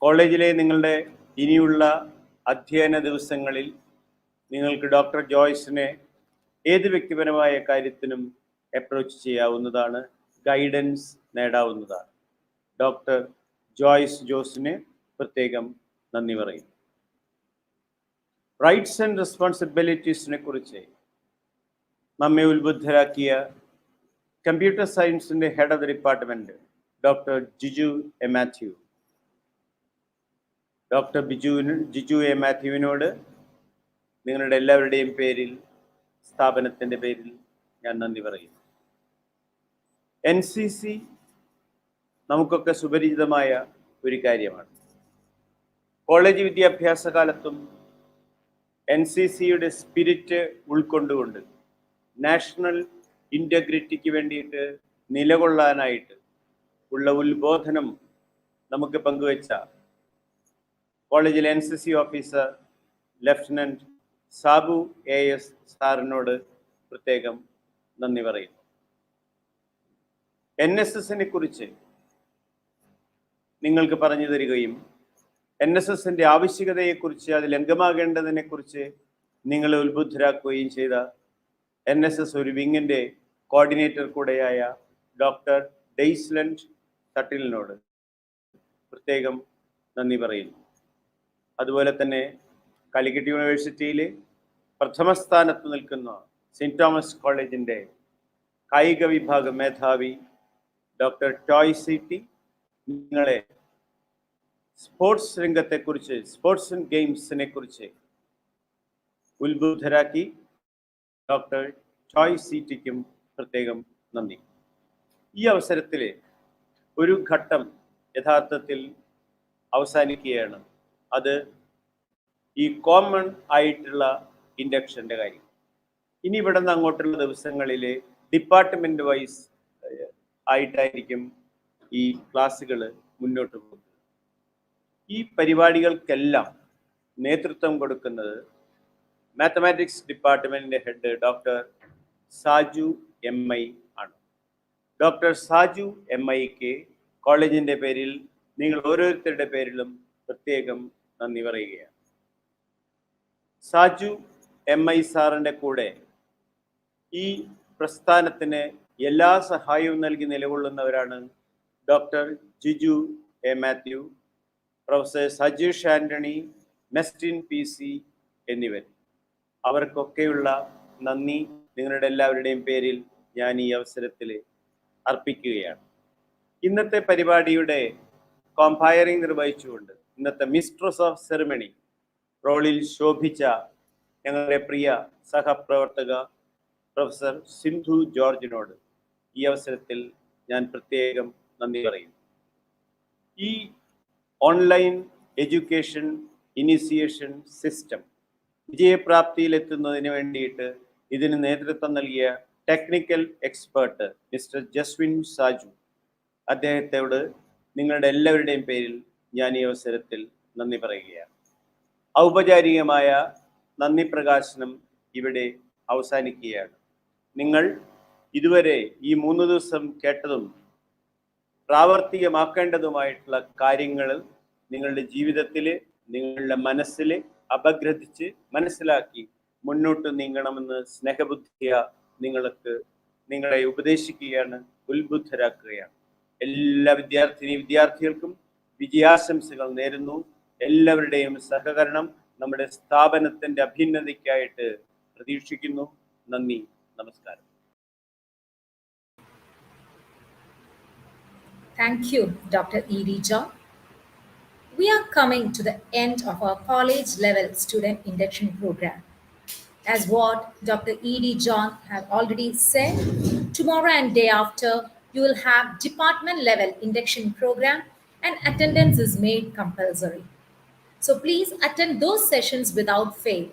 [SPEAKER 12] കോളേജിലെ നിങ്ങളുടെ ഇനിയുള്ള അധ്യയന ദിവസങ്ങളിൽ നിങ്ങൾക്ക് ഡോക്ടർ ജോയ്സിനെ ഏത് വ്യക്തിപരമായ കാര്യത്തിനും അപ്രോച്ച് ചെയ്യാവുന്നതാണ്, ഗൈഡൻസ് നേടാവുന്നതാണ്. ഡോക്ടർ ജോയ്സ് ജോസിന് പ്രത്യേകം നന്ദി പറയും. റൈറ്റ്സ് ആൻഡ് റെസ്പോൺസിബിലിറ്റീസിനെ കുറിച്ച് നമ്മെ ഉത്ബുദ്ധരാക്കിയ കമ്പ്യൂട്ടർ സയൻസിൻ്റെ head of the department Dr. Jiju A Mathew. Doctor Jiju A മാത്യുവിനോട് നിങ്ങളുടെ എല്ലാവരുടെയും പേരിൽ, സ്ഥാപനത്തിൻ്റെ പേരിൽ ഞാൻ നന്ദി പറയുന്നു. NCC നമുക്കൊക്കെ സുപരിചിതമായ ഒരു കാര്യമാണ്. കോളേജ് വിദ്യാഭ്യാസ കാലത്തും NCCയുടെ സ്പിരിറ്റ് ഉൾക്കൊണ്ടുകൊണ്ട് നാഷണൽ ഇൻ്റഗ്രിറ്റിക്ക് വേണ്ടിയിട്ട് നിലകൊള്ളാനായിട്ട് ഉള്ള ഉത്ബോധനം നമുക്ക് പങ്കുവച്ച കോളേജിലെ NCC officer lieutenant Sabu AS സാറിനോട് പ്രത്യേകം നന്ദി പറയുന്നു. NSSനെ കുറിച്ച് നിങ്ങൾക്ക് പറഞ്ഞു തരികയും NSSൻ്റെ ആവശ്യകതയെക്കുറിച്ച്, അതിൽ അംഗമാകേണ്ടതിനെക്കുറിച്ച് നിങ്ങളെ ഉത്ബുദ്ധരാക്കുകയും ചെയ്ത NSS ഒരു വിങ്ങിൻ്റെ കോർഡിനേറ്റർ കൂടെയായ ഡോക്ടർ ഡെയ്സ്ലൻഡ് തട്ടിലിനോട് പ്രത്യേകം നന്ദി പറയുന്നു. അതുപോലെ തന്നെ കാലിക്കറ്റ് യൂണിവേഴ്സിറ്റിയിൽ പ്രഥമ സ്ഥാനത്ത് നിൽക്കുന്ന സെൻറ്റ് തോമസ് കോളേജിൻ്റെ കായിക വിഭാഗം മേധാവി ഡോക്ടർ ടോയ് CT നിങ്ങളെ സ്പോർട്സ് രംഗത്തെക്കുറിച്ച്, സ്പോർട്സ് ആൻഡ് ഗെയിംസിനെ കുറിച്ച് ഉത്ബുദ്ധരാക്കി ഡോക്ടർ ടോയ് CTക്കും പ്രത്യേകം നന്ദി. ഈ അവസരത്തിൽ ഒരു ഘട്ടം യഥാർത്ഥത്തിൽ അവസാനിക്കുകയാണ്. അത് ഈ കോമൺ ആയിട്ടുള്ള ഇൻഡക്ഷൻ്റെ കാര്യം. ഇനി ഇവിടെ നിന്ന് അങ്ങോട്ടുള്ള ദിവസങ്ങളിൽ ഡിപ്പാർട്ട്മെൻറ്റ് വൈസ് ആയിട്ടായിരിക്കും ഈ ക്ലാസ്സുകൾ മുന്നോട്ട് പോകുന്നത്. ഈ പരിപാടികൾക്കെല്ലാം നേതൃത്വം കൊടുക്കുന്നത് മാത്തമാറ്റിക്സ് ഡിപ്പാർട്ട്മെൻറ്റിൻ്റെ ഹെഡ് ഡോക്ടർ സാജു MI ആണ്. ഡോക്ടർ സാജു MIക്ക് കോളേജിൻ്റെ പേരിൽ, നിങ്ങൾ ഓരോരുത്തരുടെ പേരിലും പ്രത്യേകം നന്ദി പറയുകയാണ്. സാജു MI സാറിൻ്റെ കൂടെ ഈ പ്രസ്ഥാനത്തിന് എല്ലാ സഹായവും നൽകി നിലകൊള്ളുന്നവരാണ് doctor Jiju A Mathew, professor Sajeesh Antony, Mestin PC എന്നിവർ. അവർക്കൊക്കെയുള്ള നന്ദി നിങ്ങളുടെ എല്ലാവരുടെയും പേരിൽ ഞാൻ ഈ അവസരത്തിൽ അർപ്പിക്കുകയാണ്. ഇന്നത്തെ പരിപാടിയുടെ കോമ്പയറിംഗ് നിർവഹിച്ചുകൊണ്ട് ഇന്നത്തെ മിസ്ട്രസ് ഓഫ് സെറിമണി റോളിൽ ശോഭിച്ച ഞങ്ങളുടെ പ്രിയ സഹപ്രവർത്തക പ്രൊഫസർ സിന്ധു ജോർജിനോട് ഈ അവസരത്തിൽ ഞാൻ പ്രത്യേകം നന്ദി പറയുന്നു. ഈ ഓൺലൈൻ എഡ്യൂക്കേഷൻ ഇനിഷ്യേഷൻ സിസ്റ്റം വിജയപ്രാപ്തിയിലെത്തുന്നതിന് വേണ്ടിയിട്ട് ഇതിന് നേതൃത്വം നൽകിയ technical expert mister Jaswin Saju, അദ്ദേഹത്തോട് നിങ്ങളുടെ എല്ലാവരുടെയും പേരിൽ ഞാൻ ഈ അവസരത്തിൽ നന്ദി പറയുകയാണ്. ഔപചാരികമായ നന്ദി പ്രകാശനം ഇവിടെ അവസാനിക്കുകയാണ്. നിങ്ങൾ ഇതുവരെ ഈ 3 ദിവസം കേട്ടതും പ്രാവർത്തികമാക്കേണ്ടതുമായിട്ടുള്ള കാര്യങ്ങൾ നിങ്ങളുടെ ജീവിതത്തിൽ, നിങ്ങളുടെ മനസ്സിൽ അപഗ്രഥിച്ച് മനസ്സിലാക്കി മുന്നോട്ട് നീങ്ങണമെന്ന് സ്നേഹബുദ്ധിയ നിങ്ങളെ ഉപദേശിക്കുകയാണ്, ഉത്ബുദ്ധരാക്കുകയാണ്. എല്ലാ വിദ്യാർത്ഥികൾക്കും വിജയാശംസകൾ നേരുന്നു. എല്ലാവരുടെയും സഹകരണം നമ്മുടെ സ്ഥാപനത്തിൻ്റെ അഭ്യുന്നതിക്കായിട്ട് പ്രതീക്ഷിക്കുന്നു. നന്ദി, നമസ്കാരം.
[SPEAKER 1] Thank you, Dr. E.D. John. We are coming to the end of our college level student induction program. As what Dr. E.D. John have already said, tomorrow and day after, you will have department level induction program and attendance is made compulsory. So please attend those sessions without fail.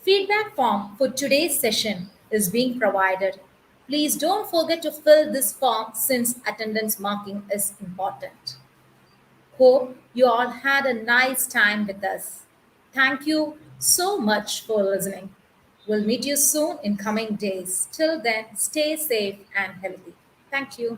[SPEAKER 1] Feedback form for today's session is being provided. Please don't forget to fill this form since attendance marking is important. Hope you all had a nice time with us. Thank you so much for listening. We'll meet you soon in coming days. Till then, stay safe and healthy. Thank you.